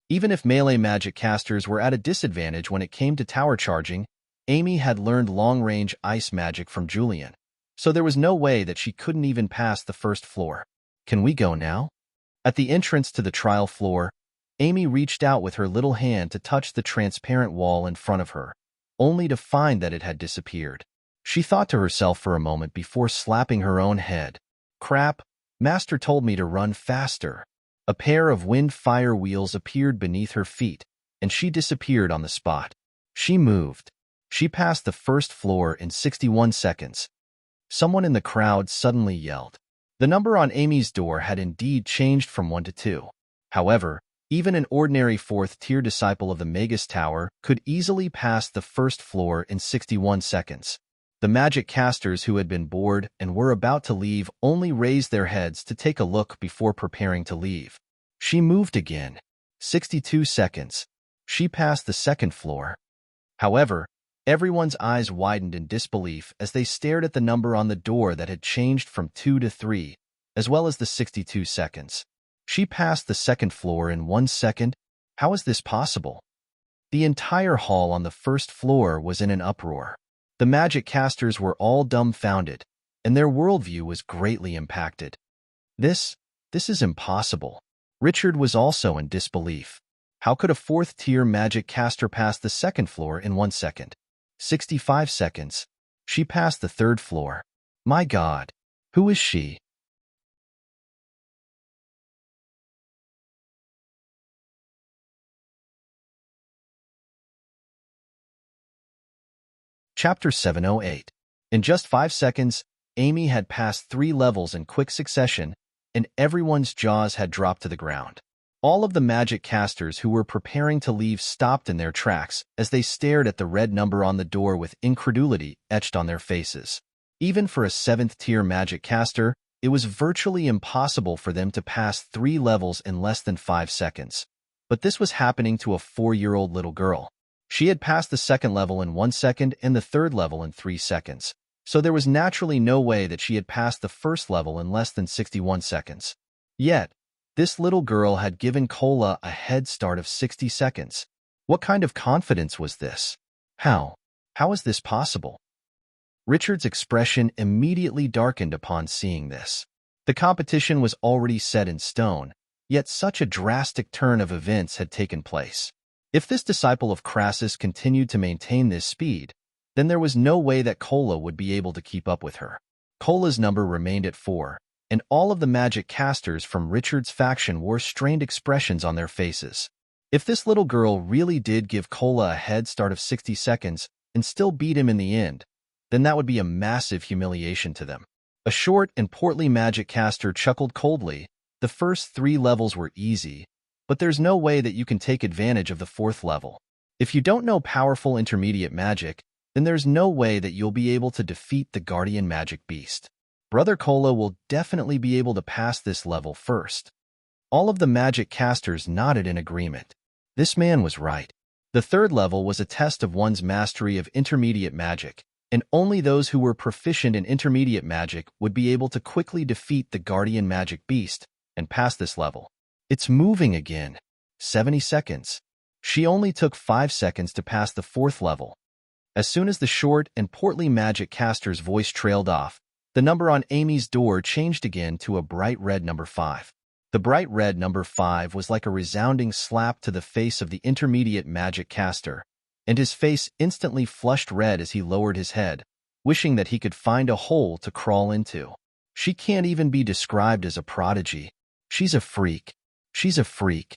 Even if melee magic casters were at a disadvantage when it came to tower charging, Amy had learned long-range ice magic from Julian, so there was no way that she couldn't even pass the 1st floor. Can we go now? At the entrance to the trial floor, Amy reached out with her little hand to touch the transparent wall in front of her, only to find that it had disappeared. She thought to herself for a moment before slapping her own head. Crap, Master told me to run faster. A pair of wind-fire wheels appeared beneath her feet, and she disappeared on the spot. She moved. She passed the first floor in 61 seconds. Someone in the crowd suddenly yelled. The number on Amy's door had indeed changed from 1 to 2. However, even an ordinary fourth-tier disciple of the Magus Tower could easily pass the first floor in 61 seconds. The magic casters who had been bored and were about to leave only raised their heads to take a look before preparing to leave. She moved again. 62 seconds. She passed the second floor. However, everyone's eyes widened in disbelief as they stared at the number on the door that had changed from 2 to 3, as well as the 62 seconds. She passed the second floor in 1 second. How is this possible? The entire hall on the first floor was in an uproar. The magic casters were all dumbfounded, and their worldview was greatly impacted. This is impossible. Richard was also in disbelief. How could a fourth-tier magic caster pass the second floor in 1 second? 65 seconds. She passed the third floor. My God, who is she? Chapter 708. In just 5 seconds, Amy had passed 3 levels in quick succession, and everyone's jaws had dropped to the ground. All of the magic casters who were preparing to leave stopped in their tracks as they stared at the red number on the door with incredulity etched on their faces. Even for a 7th-tier magic caster, it was virtually impossible for them to pass 3 levels in less than 5 seconds. But this was happening to a 4-year-old little girl. She had passed the second level in 1 second and the third level in 3 seconds, so there was naturally no way that she had passed the first level in less than 61 seconds. Yet, this little girl had given Cola a head start of 60 seconds. What kind of confidence was this? How is this possible? Richard's expression immediately darkened upon seeing this. The competition was already set in stone, yet such a drastic turn of events had taken place. If this disciple of Crassus continued to maintain this speed, then there was no way that Cola would be able to keep up with her. Cola's number remained at 4, and all of the magic casters from Richard's faction wore strained expressions on their faces. If this little girl really did give Cola a head start of 60 seconds and still beat him in the end, then that would be a massive humiliation to them. A short and portly magic caster chuckled coldly. The first 3 levels were easy, but there's no way that you can take advantage of the 4th level. If you don't know powerful intermediate magic, then there's no way that you'll be able to defeat the guardian magic beast. Brother Cola will definitely be able to pass this level first. All of the magic casters nodded in agreement. This man was right. The 3rd level was a test of one's mastery of intermediate magic, and only those who were proficient in intermediate magic would be able to quickly defeat the guardian magic beast and pass this level. It's moving again. 70 seconds. She only took 5 seconds to pass the 4th level. As soon as the short and portly magic caster's voice trailed off, the number on Amy's door changed again to a bright red number 5. The bright red number 5 was like a resounding slap to the face of the intermediate magic caster, and his face instantly flushed red as he lowered his head, wishing that he could find a hole to crawl into. She can't even be described as a prodigy. She's a freak. She's a freak.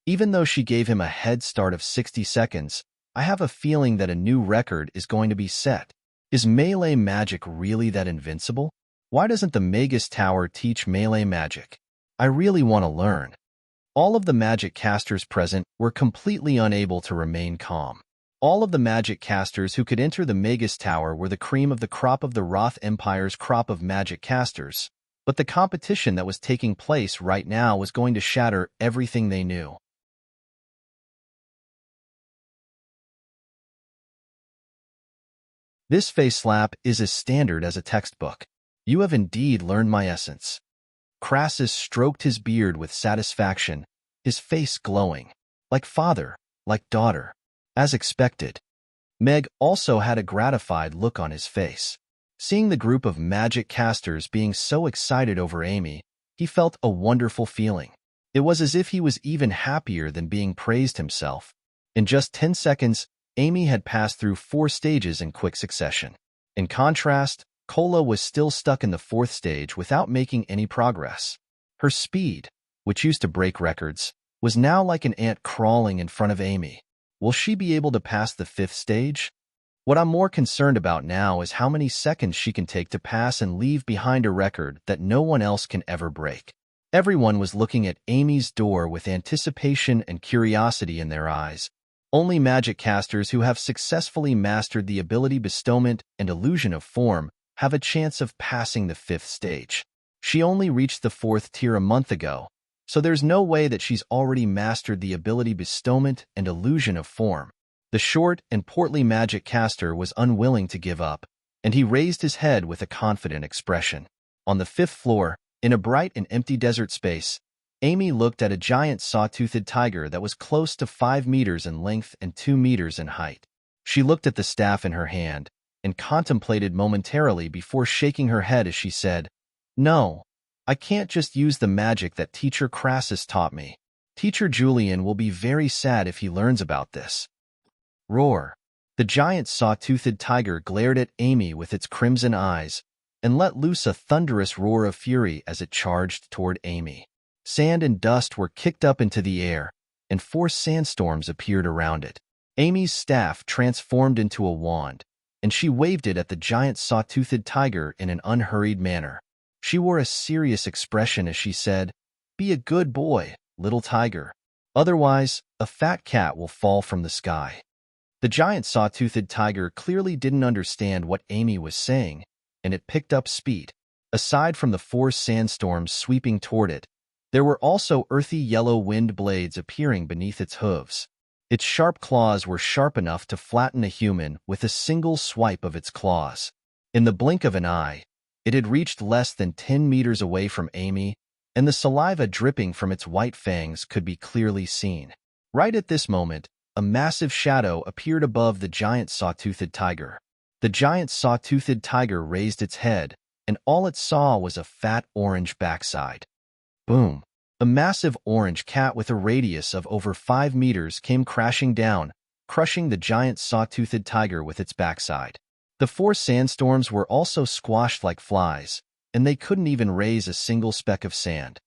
Even though she gave him a head start of 60 seconds, I have a feeling that a new record is going to be set. Is melee magic really that invincible? Why doesn't the Magus Tower teach melee magic? I really want to learn. All of the magic casters present were completely unable to remain calm. All of the magic casters who could enter the Magus Tower were the cream of the crop of the Roth Empire's crop of magic casters, but the competition that was taking place right now was going to shatter everything they knew. This face slap is as standard as a textbook. You have indeed learned my essence. Crassus stroked his beard with satisfaction, his face glowing. Like father, like daughter. As expected. Meg also had a gratified look on his face. Seeing the group of magic casters being so excited over Amy, he felt a wonderful feeling. It was as if he was even happier than being praised himself. In just 10 seconds, Amy had passed through 4 stages in quick succession. In contrast, Cola was still stuck in the 4th stage without making any progress. Her speed, which used to break records, was now like an ant crawling in front of Amy. Will she be able to pass the 5th stage? What I'm more concerned about now is how many seconds she can take to pass and leave behind a record that no one else can ever break. Everyone was looking at Amy's door with anticipation and curiosity in their eyes. Only magic casters who have successfully mastered the ability bestowment and illusion of form have a chance of passing the 5th stage. She only reached the 4th tier a month ago, so there's no way that she's already mastered the ability bestowment and illusion of form. The short and portly magic caster was unwilling to give up, and he raised his head with a confident expression. On the 5th floor, in a bright and empty desert space, Amy looked at a giant saw-toothed tiger that was close to 5 meters in length and 2 meters in height. She looked at the staff in her hand and contemplated momentarily before shaking her head as she said, "No, I can't just use the magic that Teacher Crassus taught me. Teacher Julian will be very sad if he learns about this." Roar! The giant saw-toothed tiger glared at Amy with its crimson eyes and let loose a thunderous roar of fury as it charged toward Amy. Sand and dust were kicked up into the air, and 4 sandstorms appeared around it. Amy's staff transformed into a wand, and she waved it at the giant saw-toothed tiger in an unhurried manner. She wore a serious expression as she said, "Be a good boy, little tiger. Otherwise, a fat cat will fall from the sky." The giant saw-toothed tiger clearly didn't understand what Amy was saying, and it picked up speed. Aside from the 4 sandstorms sweeping toward it, there were also earthy yellow wind blades appearing beneath its hooves. Its sharp claws were sharp enough to flatten a human with a single swipe of its claws. In the blink of an eye, it had reached less than 10 meters away from Amy, and the saliva dripping from its white fangs could be clearly seen. Right at this moment, a massive shadow appeared above the giant saw-toothed tiger. The giant saw-toothed tiger raised its head, and all it saw was a fat orange backside. Boom! A massive orange cat with a radius of over 5 meters came crashing down, crushing the giant saw-toothed tiger with its backside. The 4 sandstorms were also squashed like flies, and they couldn't even raise a single speck of sand.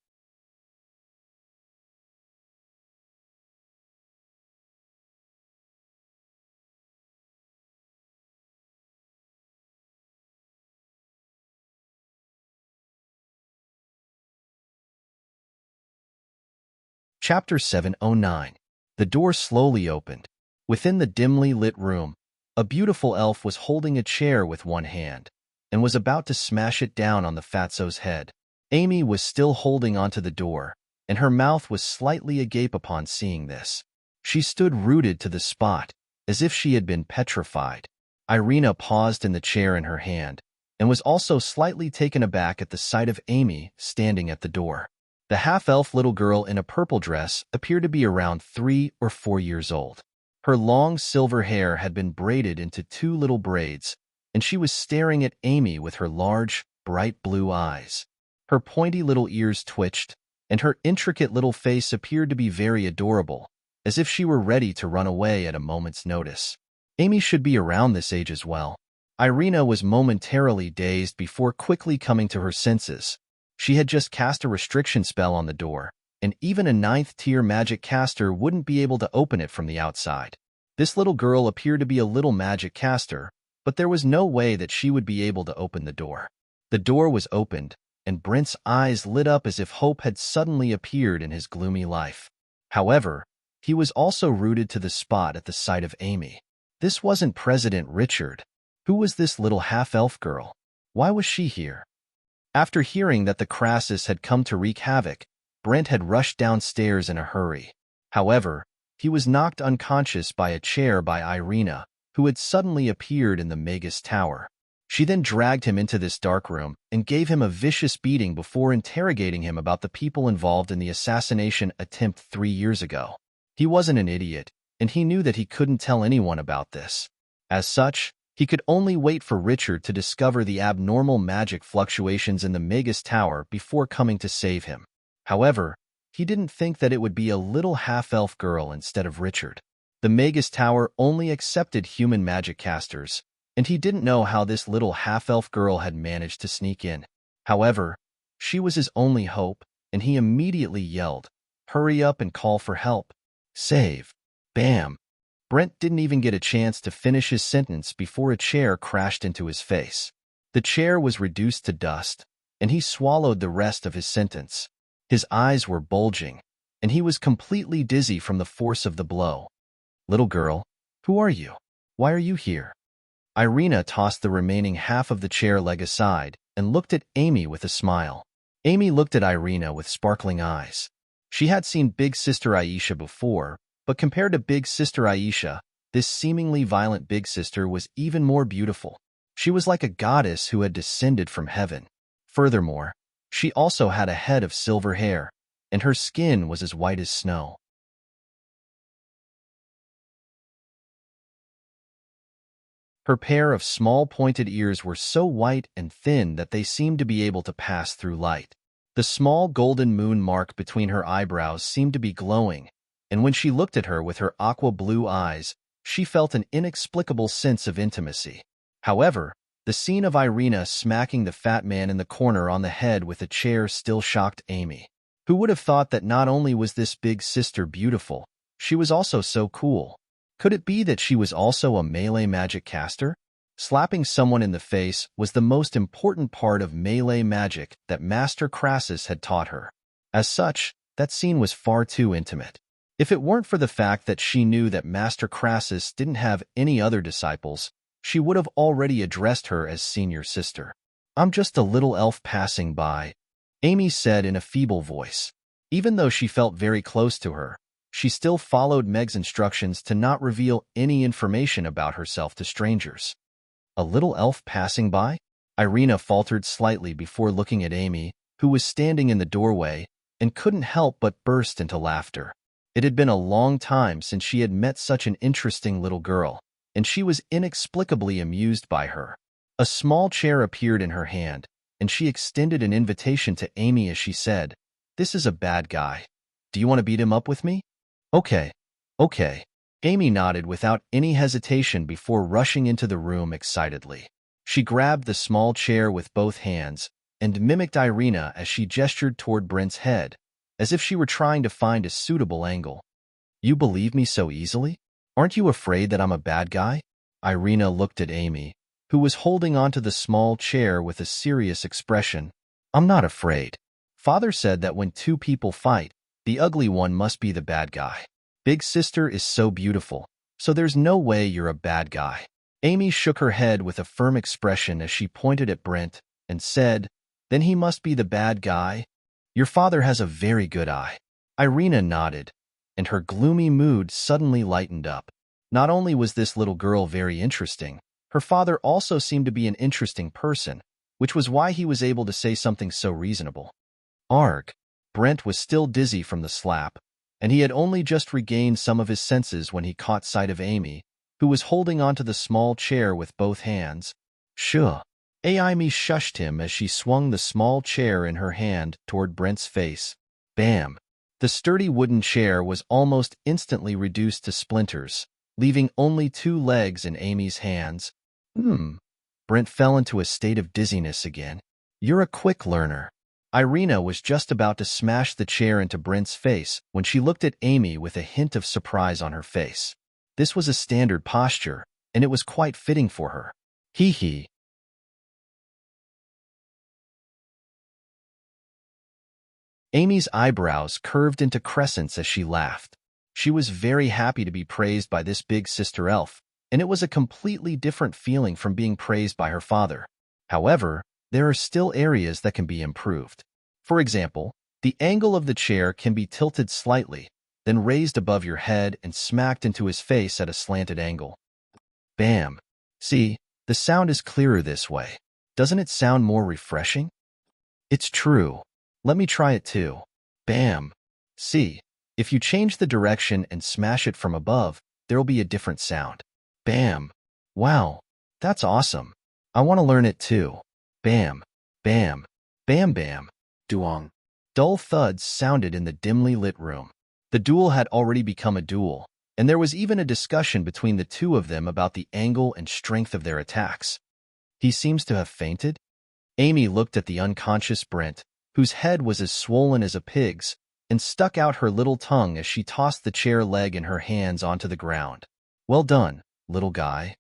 Chapter 709. The door slowly opened. Within the dimly lit room, a beautiful elf was holding a chair with one hand and was about to smash it down on the fatso's head. Amy was still holding onto the door, and her mouth was slightly agape upon seeing this. She stood rooted to the spot, as if she had been petrified. Irina paused in the chair in her hand and was also slightly taken aback at the sight of Amy standing at the door. The half-elf little girl in a purple dress appeared to be around 3 or 4 years old. Her long silver hair had been braided into 2 little braids, and she was staring at Amy with her large, bright blue eyes. Her pointy little ears twitched, and her intricate little face appeared to be very adorable, as if she were ready to run away at a moment's notice. Amy should be around this age as well. Irina was momentarily dazed before quickly coming to her senses. She had just cast a restriction spell on the door, and even a 9th-tier magic caster wouldn't be able to open it from the outside. This little girl appeared to be a little magic caster, but there was no way that she would be able to open the door. The door was opened, and Brent's eyes lit up as if hope had suddenly appeared in his gloomy life. However, he was also rooted to the spot at the sight of Amy. This wasn't President Richard. Who was this little half-elf girl? Why was she here? After hearing that the Crassus had come to wreak havoc, Brent had rushed downstairs in a hurry. However, he was knocked unconscious by a chair by Irina, who had suddenly appeared in the Magus Tower. She then dragged him into this dark room and gave him a vicious beating before interrogating him about the people involved in the assassination attempt 3 years ago. He wasn't an idiot, and he knew that he couldn't tell anyone about this. As such, he could only wait for Richard to discover the abnormal magic fluctuations in the Magus Tower before coming to save him. However, he didn't think that it would be a little half-elf girl instead of Richard. The Magus Tower only accepted human magic casters, and he didn't know how this little half-elf girl had managed to sneak in. However, she was his only hope, and he immediately yelled, "Hurry up and call for help. Save." Bam! Brent didn't even get a chance to finish his sentence before a chair crashed into his face. The chair was reduced to dust, and he swallowed the rest of his sentence. His eyes were bulging, and he was completely dizzy from the force of the blow. "Little girl, who are you? Why are you here?" Irina tossed the remaining half of the chair leg aside and looked at Amy with a smile. Amy looked at Irina with sparkling eyes. She had seen Big Sister Aisha before, but compared to Big Sister Aisha, this seemingly violent Big Sister was even more beautiful. She was like a goddess who had descended from heaven. Furthermore, she also had a head of silver hair, and her skin was as white as snow. Her pair of small pointed ears were so white and thin that they seemed to be able to pass through light. The small golden moon mark between her eyebrows seemed to be glowing, and when she looked at her with her aqua blue eyes, she felt an inexplicable sense of intimacy. However, the scene of Irina smacking the fat man in the corner on the head with a chair still shocked Amy. Who would have thought that not only was this big sister beautiful, she was also so cool? Could it be that she was also a melee magic caster? Slapping someone in the face was the most important part of melee magic that Master Crassus had taught her. As such, that scene was far too intimate. If it weren't for the fact that she knew that Master Crassus didn't have any other disciples, she would have already addressed her as senior sister. "I'm just a little elf passing by," Amy said in a feeble voice. Even though she felt very close to her, she still followed Meg's instructions to not reveal any information about herself to strangers. "A little elf passing by?" Irina faltered slightly before looking at Amy, who was standing in the doorway, and couldn't help but burst into laughter. It had been a long time since she had met such an interesting little girl, and she was inexplicably amused by her. A small chair appeared in her hand, and she extended an invitation to Amy as she said, "This is a bad guy. Do you want to beat him up with me?" "Okay, okay." Amy nodded without any hesitation before rushing into the room excitedly. She grabbed the small chair with both hands and mimicked Irina as she gestured toward Brent's head, as if she were trying to find a suitable angle. "You believe me so easily? Aren't you afraid that I'm a bad guy?" Irina looked at Amy, who was holding onto the small chair with a serious expression. "I'm not afraid. Father said that when two people fight, the ugly one must be the bad guy. Big Sister is so beautiful, so there's no way you're a bad guy." Amy shook her head with a firm expression as she pointed at Brent and said, "Then he must be the bad guy? Your father has a very good eye." Irina nodded, and her gloomy mood suddenly lightened up. Not only was this little girl very interesting, her father also seemed to be an interesting person, which was why he was able to say something so reasonable. Arg. Brent was still dizzy from the slap, and he had only just regained some of his senses when he caught sight of Amy, who was holding onto the small chair with both hands. "Shuh." Amy shushed him as she swung the small chair in her hand toward Brent's face. Bam! The sturdy wooden chair was almost instantly reduced to splinters, leaving only two legs in Amy's hands. Brent fell into a state of dizziness again. "You're a quick learner." Irina was just about to smash the chair into Brent's face when she looked at Amy with a hint of surprise on her face. This was a standard posture, and it was quite fitting for her. Hee hee. Amy's eyebrows curved into crescents as she laughed. She was very happy to be praised by this big sister elf, and it was a completely different feeling from being praised by her father. However, there are still areas that can be improved. For example, the angle of the chair can be tilted slightly, then raised above your head and smacked into his face at a slanted angle. Bam! See, the sound is clearer this way. Doesn't it sound more refreshing? It's true. Let me try it too. Bam! See, if you change the direction and smash it from above, there'll be a different sound. Bam! Wow, that's awesome. I want to learn it too. Bam! Bam! Bam bam! Duong! Dull thuds sounded in the dimly lit room. The duel had already become a duel, and there was even a discussion between the two of them about the angle and strength of their attacks. "He seems to have fainted." Amy looked at the unconscious Brent, whose head was as swollen as a pig's, and stuck out her little tongue as she tossed the chair leg in her hands onto the ground. "Well done, little guy."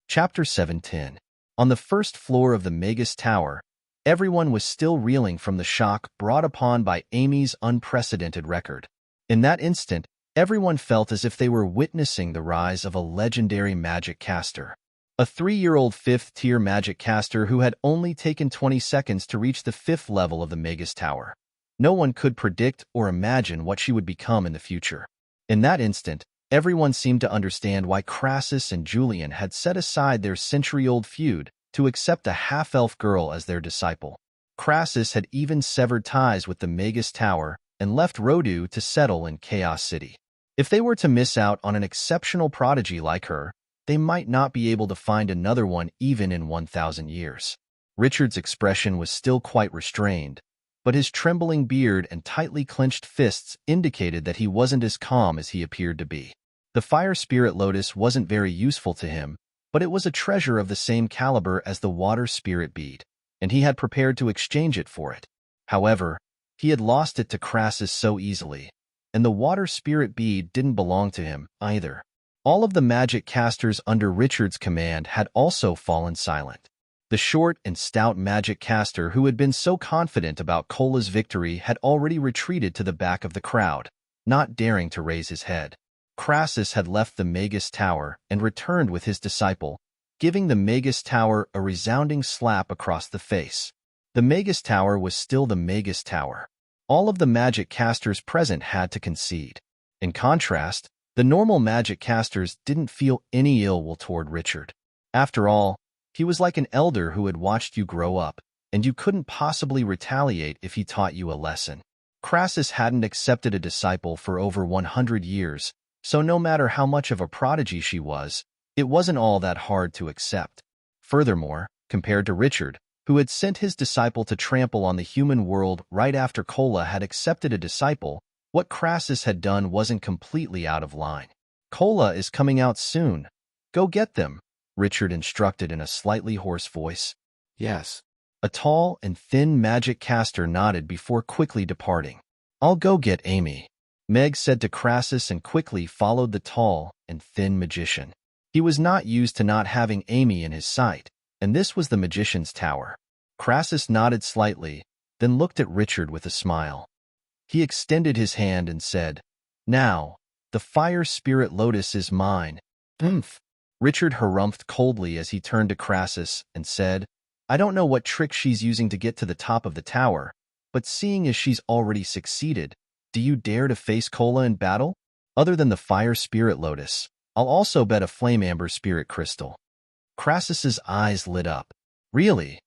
Chapter 7:10. On the first floor of the Magus Tower, everyone was still reeling from the shock brought upon by Amy's unprecedented record. In that instant, everyone felt as if they were witnessing the rise of a legendary magic caster. A 3-year-old 5th-tier magic caster who had only taken 20 seconds to reach the 5th level of the Magus Tower. No one could predict or imagine what she would become in the future. In that instant, everyone seemed to understand why Crassus and Julian had set aside their century-old feud to accept a half-elf girl as their disciple. Crassus had even severed ties with the Magus Tower and left Rodu to settle in Chaos City. If they were to miss out on an exceptional prodigy like her, they might not be able to find another one even in 1,000 years. Richard's expression was still quite restrained, but his trembling beard and tightly clenched fists indicated that he wasn't as calm as he appeared to be. The fire spirit lotus wasn't very useful to him, but it was a treasure of the same caliber as the water spirit bead, and he had prepared to exchange it for it. However, he had lost it to Crassus so easily, and the water spirit bead didn't belong to him either. All of the magic casters under Richard's command had also fallen silent. The short and stout magic caster who had been so confident about Cola's victory had already retreated to the back of the crowd, not daring to raise his head. Crassus had left the Magus Tower and returned with his disciple, giving the Magus Tower a resounding slap across the face. The Magus Tower was still the Magus Tower. All of the magic casters present had to concede. In contrast, the normal magic casters didn't feel any ill will toward Richard. After all, he was like an elder who had watched you grow up, and you couldn't possibly retaliate if he taught you a lesson. Crassus hadn't accepted a disciple for over 100 years, so no matter how much of a prodigy she was, it wasn't all that hard to accept. Furthermore, compared to Richard, who had sent his disciple to trample on the human world right after Cola had accepted a disciple, what Crassus had done wasn't completely out of line. "Cola is coming out soon. Go get them," Richard instructed in a slightly hoarse voice. "Yes." A tall and thin magic caster nodded before quickly departing. "I'll go get Amy," Meg said to Crassus and quickly followed the tall and thin magician. He was not used to not having Amy in his sight, and this was the magician's tower. Crassus nodded slightly, then looked at Richard with a smile. He extended his hand and said, "Now, the fire spirit lotus is mine." "Umph." Richard harumphed coldly as he turned to Crassus and said, "I don't know what trick she's using to get to the top of the tower, but seeing as she's already succeeded, do you dare to face Cola in battle? Other than the fire spirit lotus, I'll also bet a flame amber spirit crystal." Crassus's eyes lit up. "Really?"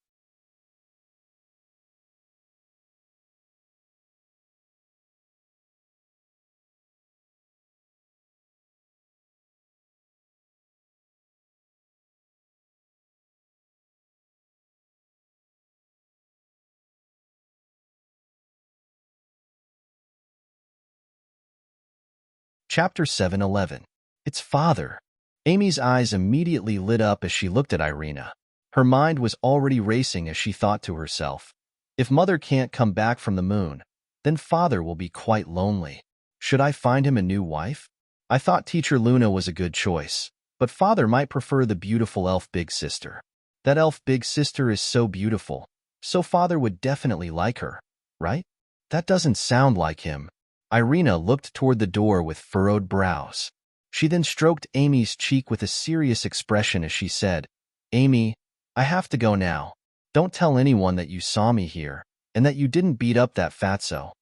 Chapter 7:11. It's father. Amy's eyes immediately lit up as she looked at Irina. Her mind was already racing as she thought to herself, if mother can't come back from the moon, then father will be quite lonely. Should I find him a new wife? I thought teacher Luna was a good choice, but father might prefer the beautiful elf big sister. That elf big sister is so beautiful, so father would definitely like her, right? That doesn't sound like him. Irina looked toward the door with furrowed brows. She then stroked Amy's cheek with a serious expression as she said, "Amy, I have to go now. Don't tell anyone that you saw me here, and that you didn't beat up that fatso."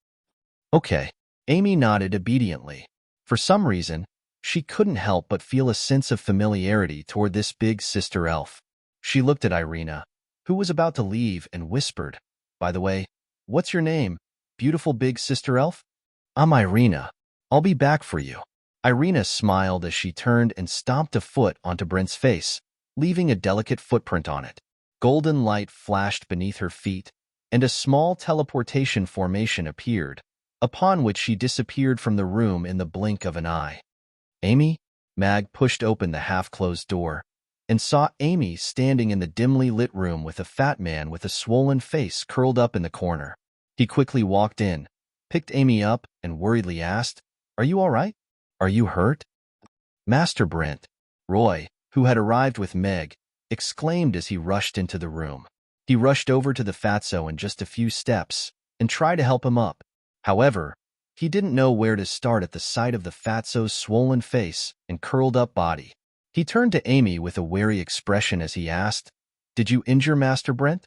"Okay." Amy nodded obediently. For some reason, she couldn't help but feel a sense of familiarity toward this big sister elf. She looked at Irina, who was about to leave, and whispered, "By the way, what's your name, beautiful big sister elf?" "I'm Irina. I'll be back for you." Irina smiled as she turned and stomped a foot onto Brent's face, leaving a delicate footprint on it. Golden light flashed beneath her feet, and a small teleportation formation appeared, upon which she disappeared from the room in the blink of an eye. Amy? Mag pushed open the half-closed door and saw Amy standing in the dimly lit room with a fat man with a swollen face curled up in the corner. He quickly walked in, picked Amy up, and worriedly asked, "Are you all right? Are you hurt?" Master Brent, Roy, who had arrived with Meg, exclaimed as he rushed into the room. He rushed over to the fatso in just a few steps and tried to help him up. However, he didn't know where to start at the sight of the fatso's swollen face and curled-up body. He turned to Amy with a wary expression as he asked, "Did you injure Master Brent?"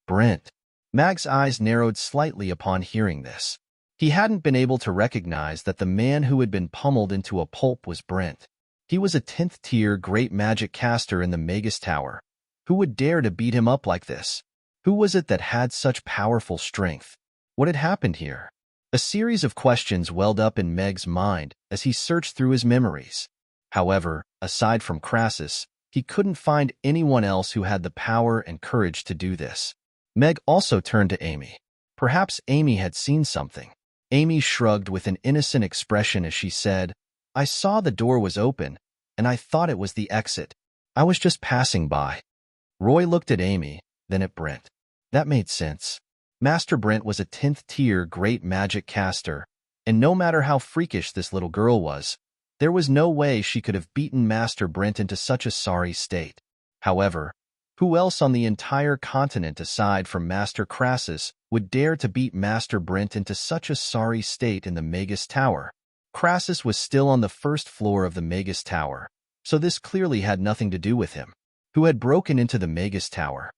Brent. Mag's eyes narrowed slightly upon hearing this. He hadn't been able to recognize that the man who had been pummeled into a pulp was Brent. He was a 10th-tier great magic caster in the Magus Tower. Who would dare to beat him up like this? Who was it that had such powerful strength? What had happened here? A series of questions welled up in Meg's mind as he searched through his memories. However, aside from Crassus, he couldn't find anyone else who had the power and courage to do this. Meg also turned to Amy. Perhaps Amy had seen something. Amy shrugged with an innocent expression as she said, "I saw the door was open, and I thought it was the exit. I was just passing by." Roy looked at Amy, then at Brent. That made sense. Master Brent was a 10th-tier great magic caster, and no matter how freakish this little girl was, there was no way she could have beaten Master Brent into such a sorry state. However, who else on the entire continent aside from Master Crassus would dare to beat Master Brent into such a sorry state in the Magus Tower? Crassus was still on the first floor of the Magus Tower, so this clearly had nothing to do with him. Who had broken into the Magus Tower?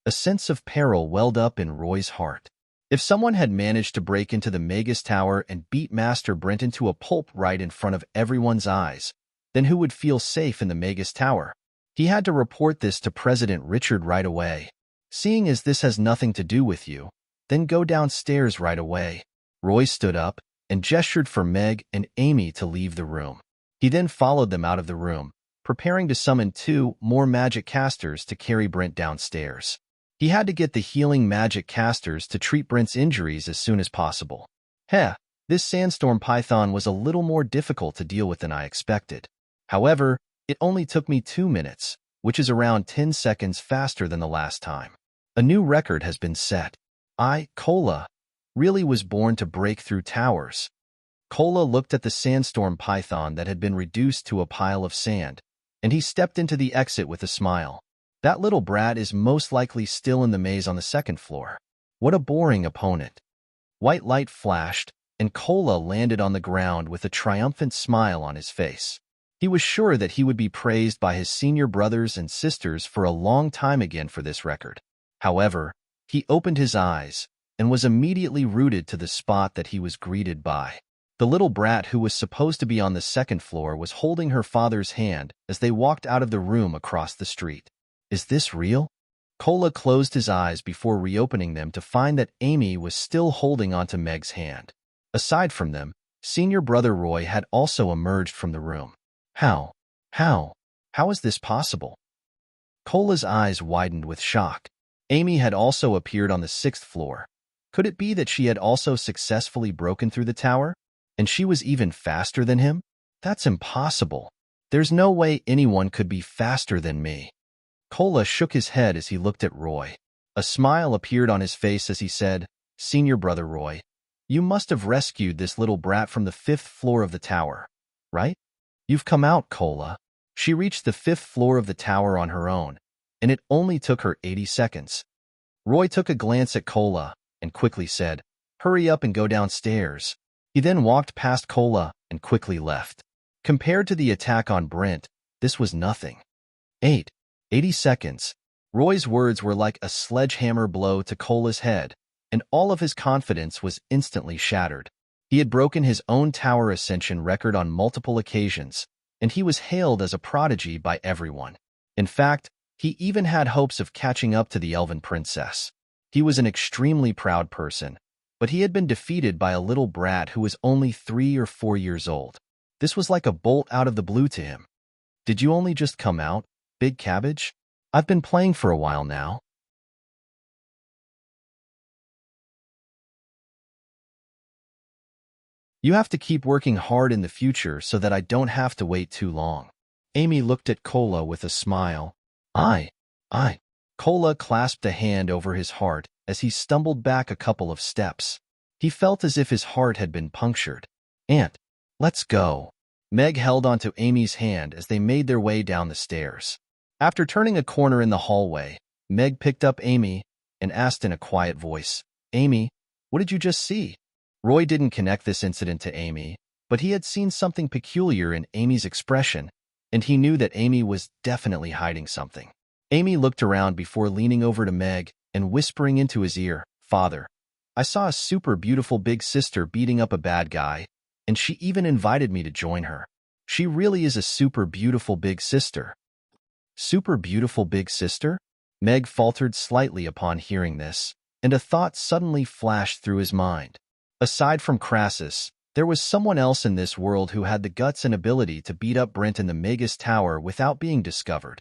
A sense of peril welled up in Roy's heart. If someone had managed to break into the Magus Tower and beat Master Brent into a pulp right in front of everyone's eyes, then who would feel safe in the Magus Tower? He had to report this to President Richard right away. "Seeing as this has nothing to do with you, then go downstairs right away." Roy stood up and gestured for Meg and Amy to leave the room. He then followed them out of the room, preparing to summon 2 more magic casters to carry Brent downstairs. He had to get the healing magic casters to treat Brent's injuries as soon as possible. This sandstorm python was a little more difficult to deal with than I expected. However, it only took me 2 minutes, which is around 10 seconds faster than the last time. A new record has been set. Cola, really was born to break through towers. Cola looked at the sandstorm python that had been reduced to a pile of sand, and he stepped into the exit with a smile. That little brat is most likely still in the maze on the 2nd floor. What a boring opponent. White light flashed, and Cola landed on the ground with a triumphant smile on his face. He was sure that he would be praised by his senior brothers and sisters for a long time again for this record. However, he opened his eyes and was immediately rooted to the spot that he was greeted by. The little brat who was supposed to be on the 2nd floor was holding her father's hand as they walked out of the room across the street. Is this real? Cola closed his eyes before reopening them to find that Amy was still holding onto Meg's hand. Aside from them, senior brother Roy had also emerged from the room. How is this possible? Cola's eyes widened with shock. Amy had also appeared on the 6th floor. Could it be that she had also successfully broken through the tower? And she was even faster than him? That's impossible. There's no way anyone could be faster than me. Cola shook his head as he looked at Roy. A smile appeared on his face as he said, "Senior brother Roy, you must have rescued this little brat from the 5th floor of the tower, right? You've come out, Cola." She reached the 5th floor of the tower on her own, and it only took her 80 seconds. Roy took a glance at Cola and quickly said, "Hurry up and go downstairs." He then walked past Cola and quickly left. Compared to the attack on Brent, this was nothing. 80 seconds. Roy's words were like a sledgehammer blow to Cola's head, and all of his confidence was instantly shattered. He had broken his own tower ascension record on multiple occasions, and he was hailed as a prodigy by everyone. In fact, he even had hopes of catching up to the Elven Princess. He was an extremely proud person, but he had been defeated by a little brat who was only 3 or 4 years old. This was like a bolt out of the blue to him. "Did you only just come out, Big Cabbage? I've been playing for a while now." You have to keep working hard in the future so that I don't have to wait too long. Amy looked at Kola with a smile. I. Kola clasped a hand over his heart as he stumbled back a couple of steps. He felt as if his heart had been punctured. Aunt, let's go. Meg held onto Amy's hand as they made their way down the stairs. After turning a corner in the hallway, Meg picked up Amy and asked in a quiet voice, Amy, what did you just see? Roy didn't connect this incident to Amy, but he had seen something peculiar in Amy's expression, and he knew that Amy was definitely hiding something. Amy looked around before leaning over to Meg and whispering into his ear, Father, I saw a super beautiful big sister beating up a bad guy, and she even invited me to join her. She really is a super beautiful big sister. Super beautiful big sister? Meg faltered slightly upon hearing this, and a thought suddenly flashed through his mind. Aside from Crassus, there was someone else in this world who had the guts and ability to beat up Brent in the Magus Tower without being discovered.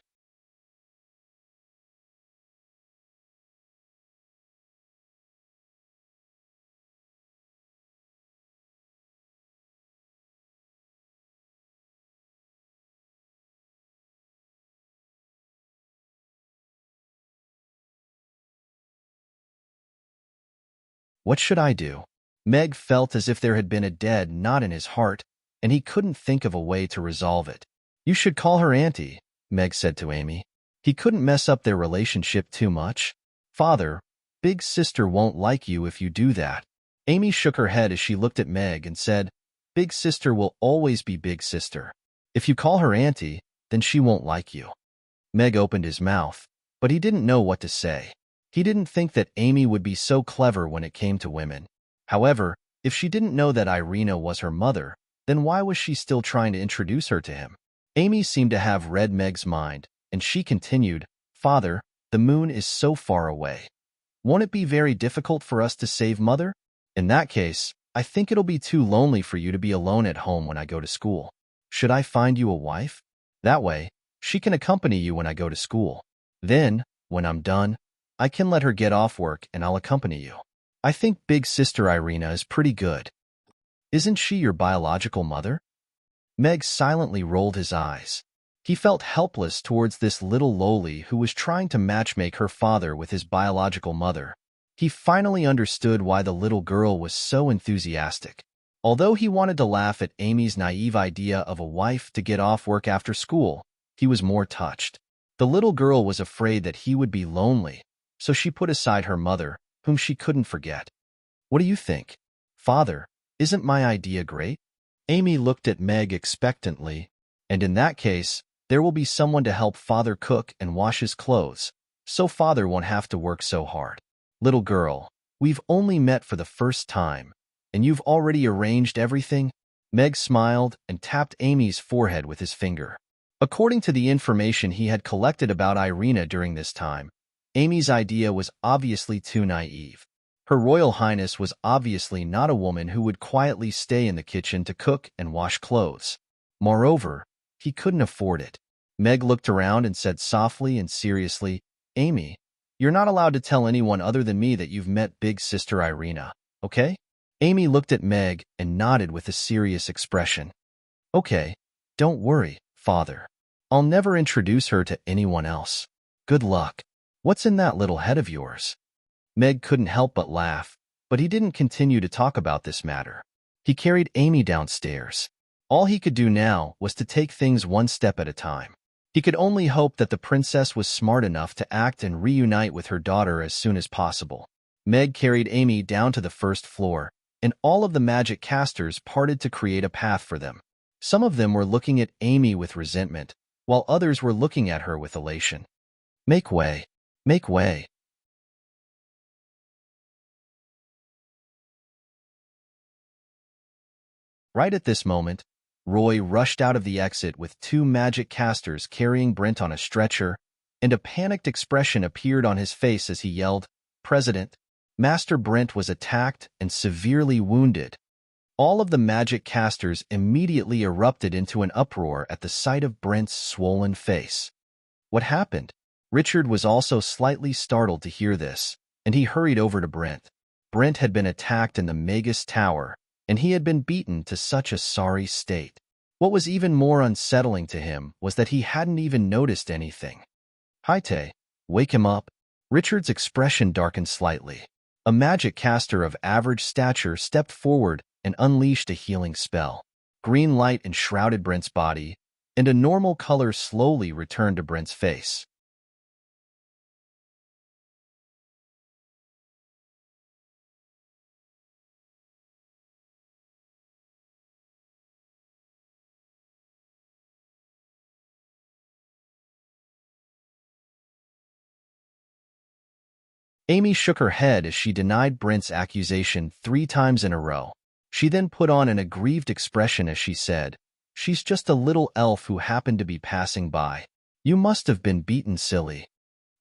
What should I do? Meg felt as if there had been a dead knot in his heart, and he couldn't think of a way to resolve it. You should call her Auntie, Meg said to Amy. He couldn't mess up their relationship too much. Father, big sister won't like you if you do that. Amy shook her head as she looked at Meg and said, Big sister will always be big sister. If you call her Auntie, then she won't like you. Meg opened his mouth, but he didn't know what to say. He didn't think that Amy would be so clever when it came to women. However, if she didn't know that Irina was her mother, then why was she still trying to introduce her to him? Amy seemed to have read Meg's mind, and she continued, Father, the moon is so far away. Won't it be very difficult for us to save Mother? In that case, I think it'll be too lonely for you to be alone at home when I go to school. Should I find you a wife? That way, she can accompany you when I go to school. Then, when I'm done, I can let her get off work and I'll accompany you. I think big sister Irina is pretty good. Isn't she your biological mother? Meg silently rolled his eyes. He felt helpless towards this little lowly who was trying to matchmake her father with his biological mother. He finally understood why the little girl was so enthusiastic. Although he wanted to laugh at Amy's naive idea of a wife to get off work after school, he was more touched. The little girl was afraid that he would be lonely, so she put aside her mother, whom she couldn't forget. What do you think? Father, isn't my idea great? Amy looked at Meg expectantly, and in that case, there will be someone to help Father cook and wash his clothes, so Father won't have to work so hard. Little girl, we've only met for the first time, and you've already arranged everything? Meg smiled and tapped Amy's forehead with his finger. According to the information he had collected about Irina during this time, Amy's idea was obviously too naive. Her Royal Highness was obviously not a woman who would quietly stay in the kitchen to cook and wash clothes. Moreover, he couldn't afford it. Meg looked around and said softly and seriously, Amy, you're not allowed to tell anyone other than me that you've met big sister Irina, okay? Amy looked at Meg and nodded with a serious expression. Okay, don't worry, Father. I'll never introduce her to anyone else. Good luck. What's in that little head of yours? Meg couldn't help but laugh, but he didn't continue to talk about this matter. He carried Amy downstairs. All he could do now was to take things one step at a time. He could only hope that the princess was smart enough to act and reunite with her daughter as soon as possible. Meg carried Amy down to the first floor, and all of the magic casters parted to create a path for them. Some of them were looking at Amy with resentment, while others were looking at her with elation. Make way. Make way. Right at this moment, Roy rushed out of the exit with two magic casters carrying Brent on a stretcher, and a panicked expression appeared on his face as he yelled, President, Master Brent was attacked and severely wounded. All of the magic casters immediately erupted into an uproar at the sight of Brent's swollen face. What happened? Richard was also slightly startled to hear this, and he hurried over to Brent. Brent had been attacked in the Magus Tower, and he had been beaten to such a sorry state. What was even more unsettling to him was that he hadn't even noticed anything. Haite, wake him up. Richard's expression darkened slightly. A magic caster of average stature stepped forward and unleashed a healing spell. Green light enshrouded Brent's body, and a normal color slowly returned to Brent's face. Amy shook her head as she denied Brent's accusation 3 times in a row. She then put on an aggrieved expression as she said, "She's just a little elf who happened to be passing by. You must have been beaten, silly."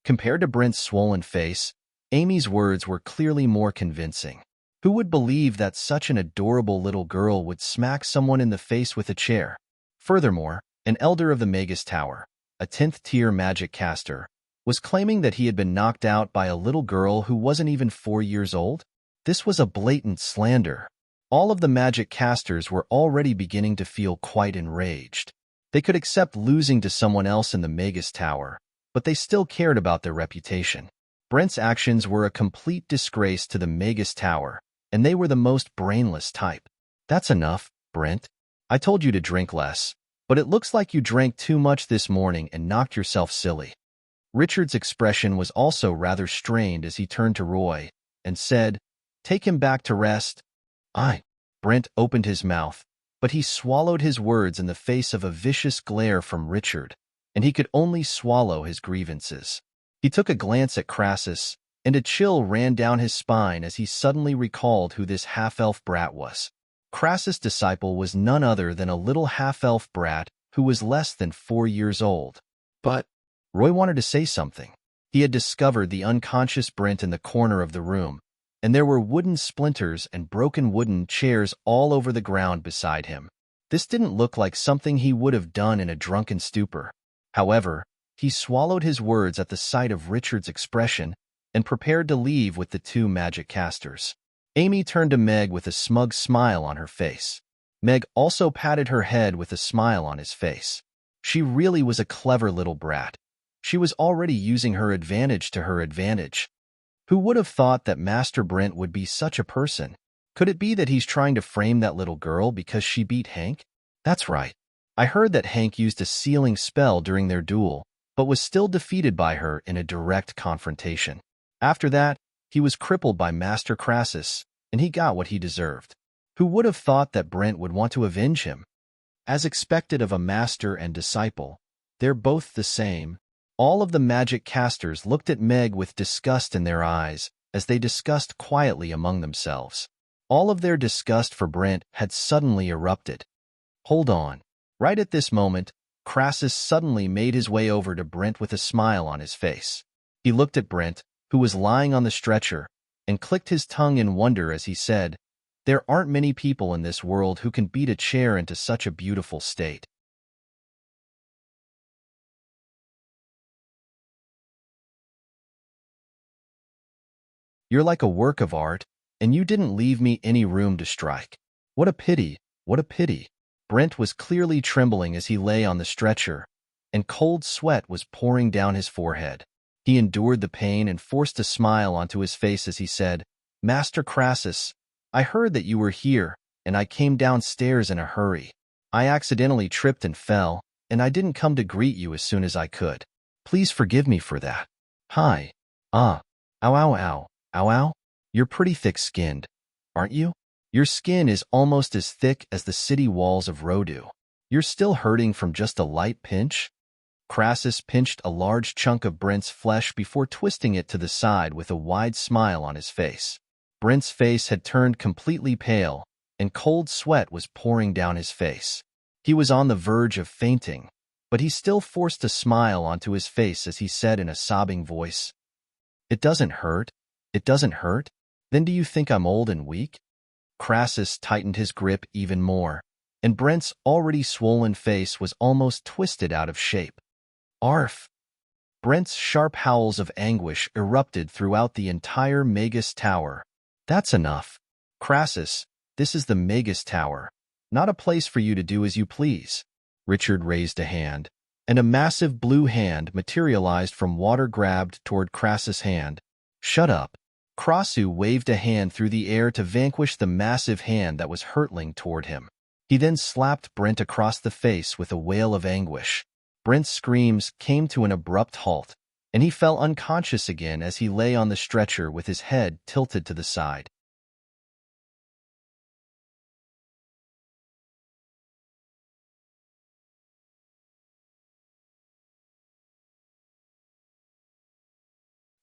Compared to Brent's swollen face, Amy's words were clearly more convincing. Who would believe that such an adorable little girl would smack someone in the face with a chair? Furthermore, an elder of the Magus Tower, a 10th-tier magic caster, was claiming that he had been knocked out by a little girl who wasn't even 4 years old? This was a blatant slander. All of the magic casters were already beginning to feel quite enraged. They could accept losing to someone else in the Magus Tower, but they still cared about their reputation. Brent's actions were a complete disgrace to the Magus Tower, and they were the most brainless type. "That's enough, Brent. I told you to drink less, but it looks like you drank too much this morning and knocked yourself silly." Richard's expression was also rather strained as he turned to Roy and said, "Take him back to rest." Brent opened his mouth, but he swallowed his words in the face of a vicious glare from Richard, and he could only swallow his grievances. He took a glance at Crassus, and a chill ran down his spine as he suddenly recalled who this half-elf brat was. Crassus' disciple was none other than a little half-elf brat who was less than 4 years old. But Roy wanted to say something. He had discovered the unconscious Brent in the corner of the room, and there were wooden splinters and broken wooden chairs all over the ground beside him. This didn't look like something he would have done in a drunken stupor. However, he swallowed his words at the sight of Richard's expression and prepared to leave with the 2 magic casters. Amy turned to Meg with a smug smile on her face. Meg also patted her head with a smile on his face. She really was a clever little brat. She was already using her advantage to her advantage. Who would have thought that Master Brent would be such a person? Could it be that he's trying to frame that little girl because she beat Hank? That's right. I heard that Hank used a sealing spell during their duel, but was still defeated by her in a direct confrontation. After that, he was crippled by Master Crassus, and he got what he deserved. Who would have thought that Brent would want to avenge him? As expected of a master and disciple, they're both the same. All of the magic casters looked at Meg with disgust in their eyes as they discussed quietly among themselves. All of their disgust for Brent had suddenly erupted. Hold on. Right at this moment, Crassus suddenly made his way over to Brent with a smile on his face. He looked at Brent, who was lying on the stretcher, and clicked his tongue in wonder as he said, "There aren't many people in this world who can beat a chair into such a beautiful state." "You're like a work of art, and you didn't leave me any room to strike. What a pity, what a pity." Brent was clearly trembling as he lay on the stretcher, and cold sweat was pouring down his forehead. He endured the pain and forced a smile onto his face as he said, "Master Crassus, I heard that you were here, and I came downstairs in a hurry. I accidentally tripped and fell, and I didn't come to greet you as soon as I could. Please forgive me for that." "Hi. Ow, ow, ow. Ow, ow. You're pretty thick-skinned, aren't you? Your skin is almost as thick as the city walls of Rodu. You're still hurting from just a light pinch?" Crassus pinched a large chunk of Brent's flesh before twisting it to the side with a wide smile on his face. Brent's face had turned completely pale, and cold sweat was pouring down his face. He was on the verge of fainting, but he still forced a smile onto his face as he said in a sobbing voice, "It doesn't hurt. It doesn't hurt? Then do you think I'm old and weak?" Crassus tightened his grip even more, and Brent's already swollen face was almost twisted out of shape. "Arf!" Brent's sharp howls of anguish erupted throughout the entire Magus Tower. "That's enough. Crassus, This is the Magus Tower, not a place for you to do as you please. Richard raised a hand, and a massive blue hand materialized from water grabbed toward Crassus' hand. Shut up. Crassus waved a hand through the air to vanquish the massive hand that was hurtling toward him. He then slapped Brent across the face with a wail of anguish. Brent's screams came to an abrupt halt, and he fell unconscious again as he lay on the stretcher with his head tilted to the side.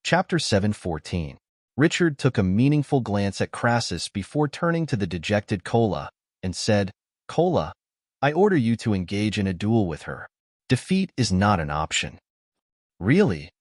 Chapter 7:14. Richard took a meaningful glance at Crassus before turning to the dejected Cola and said, Cola, I order you to engage in a duel with her. Defeat is not an option. Really?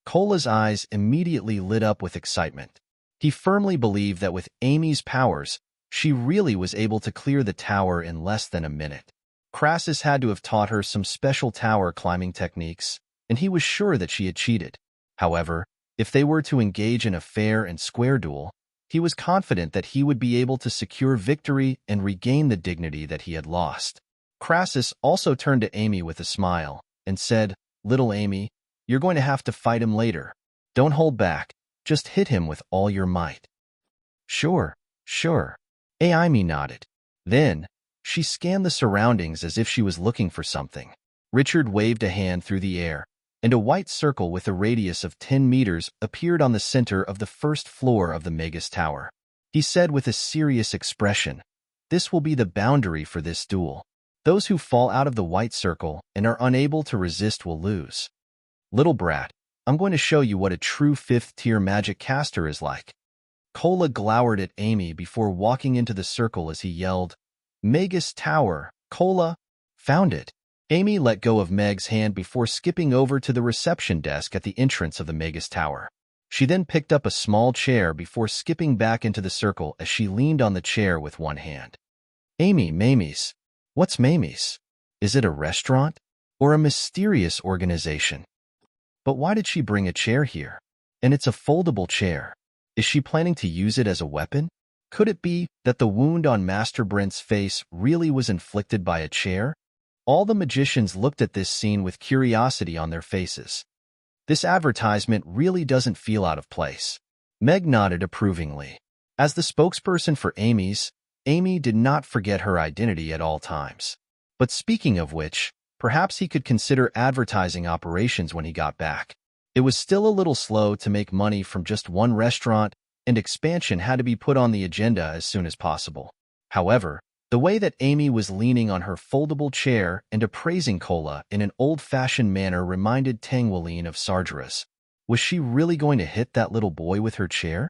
Cola's eyes immediately lit up with excitement. He firmly believed that with Amy's powers, she really was able to clear the tower in less than a minute. Crassus had to have taught her some special tower climbing techniques, and he was sure that she had cheated. However, if they were to engage in a fair and square duel, he was confident that he would be able to secure victory and regain the dignity that he had lost. Crassus also turned to Amy with a smile and said, Little Amy, you're going to have to fight him later. Don't hold back. Just hit him with all your might. Sure. Amy nodded. Then, she scanned the surroundings as if she was looking for something. Richard waved a hand through the air, and a white circle with a radius of 10 meters appeared on the center of the first floor of the Magus Tower. He said with a serious expression, This will be the boundary for this duel. Those who fall out of the white circle and are unable to resist will lose. Little brat, I'm going to show you what a true 5th-tier magic caster is like. Cola glowered at Amy before walking into the circle as he yelled, Magus Tower, Cola, found it. Amy let go of Meg's hand before skipping over to the reception desk at the entrance of the Magus Tower. She then picked up a small chair before skipping back into the circle as she leaned on the chair with one hand. Amy, Mamies. What's Mamies? Is it a restaurant? Or a mysterious organization? But why did she bring a chair here? And it's a foldable chair. Is she planning to use it as a weapon? Could it be that the wound on Master Brent's face really was inflicted by a chair? All the magicians looked at this scene with curiosity on their faces. This advertisement really doesn't feel out of place. Meg nodded approvingly. As the spokesperson for Amy did not forget her identity at all times. But speaking of which, perhaps he could consider advertising operations when he got back. It was still a little slow to make money from just one restaurant, and expansion had to be put on the agenda as soon as possible. However, the way that Amy was leaning on her foldable chair and appraising Cola in an old-fashioned manner reminded Tangwaline of Sargeras. Was she really going to hit that little boy with her chair?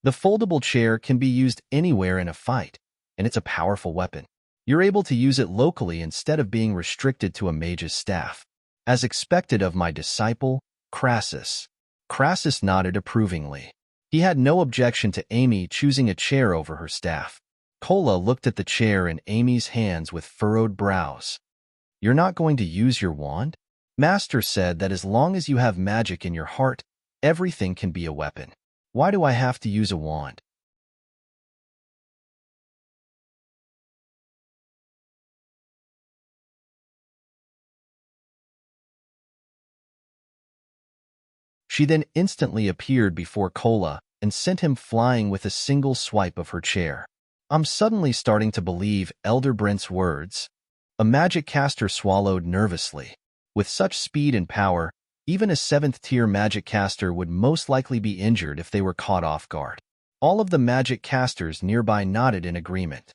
The foldable chair can be used anywhere in a fight, and it's a powerful weapon. You're able to use it locally instead of being restricted to a mage's staff. As expected of my disciple, Crassus. Crassus nodded approvingly. He had no objection to Amy choosing a chair over her staff. Cola looked at the chair in Amy's hands with furrowed brows. You're not going to use your wand? Master said that as long as you have magic in your heart, everything can be a weapon. Why do I have to use a wand? She then instantly appeared before Cola and sent him flying with a single swipe of her chair. I'm suddenly starting to believe Elder Brent's words. A magic caster swallowed nervously. With such speed and power, even a 7th-tier magic caster would most likely be injured if they were caught off guard. All of the magic casters nearby nodded in agreement.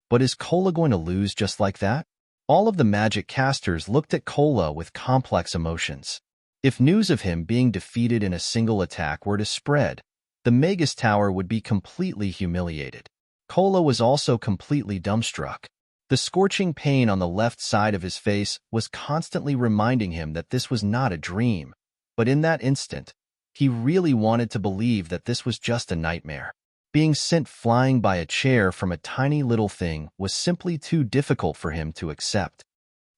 But is Cola going to lose just like that? All of the magic casters looked at Cola with complex emotions. If news of him being defeated in a single attack were to spread, the Magus Tower would be completely humiliated. Cola was also completely dumbstruck. The scorching pain on the left side of his face was constantly reminding him that this was not a dream, but in that instant, he really wanted to believe that this was just a nightmare. Being sent flying by a chair from a tiny little thing was simply too difficult for him to accept.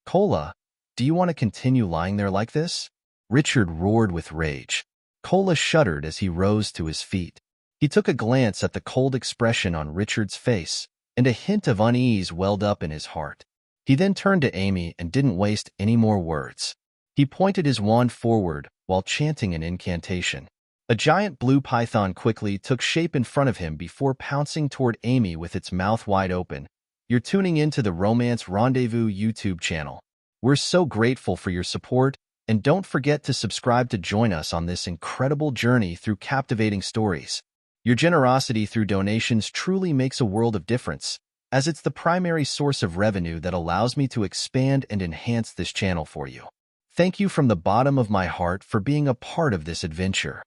Cola, do you want to continue lying there like this? Richard roared with rage. Cola shuddered as he rose to his feet. He took a glance at the cold expression on Richard's face and a hint of unease welled up in his heart. He then turned to Amy and didn't waste any more words. He pointed his wand forward while chanting an incantation. A giant blue python quickly took shape in front of him before pouncing toward Amy with its mouth wide open. You're tuning into the Romance Rendezvous YouTube channel. We're so grateful for your support, and don't forget to subscribe to join us on this incredible journey through captivating stories. Your generosity through donations truly makes a world of difference, as it's the primary source of revenue that allows me to expand and enhance this channel for you. Thank you from the bottom of my heart for being a part of this adventure.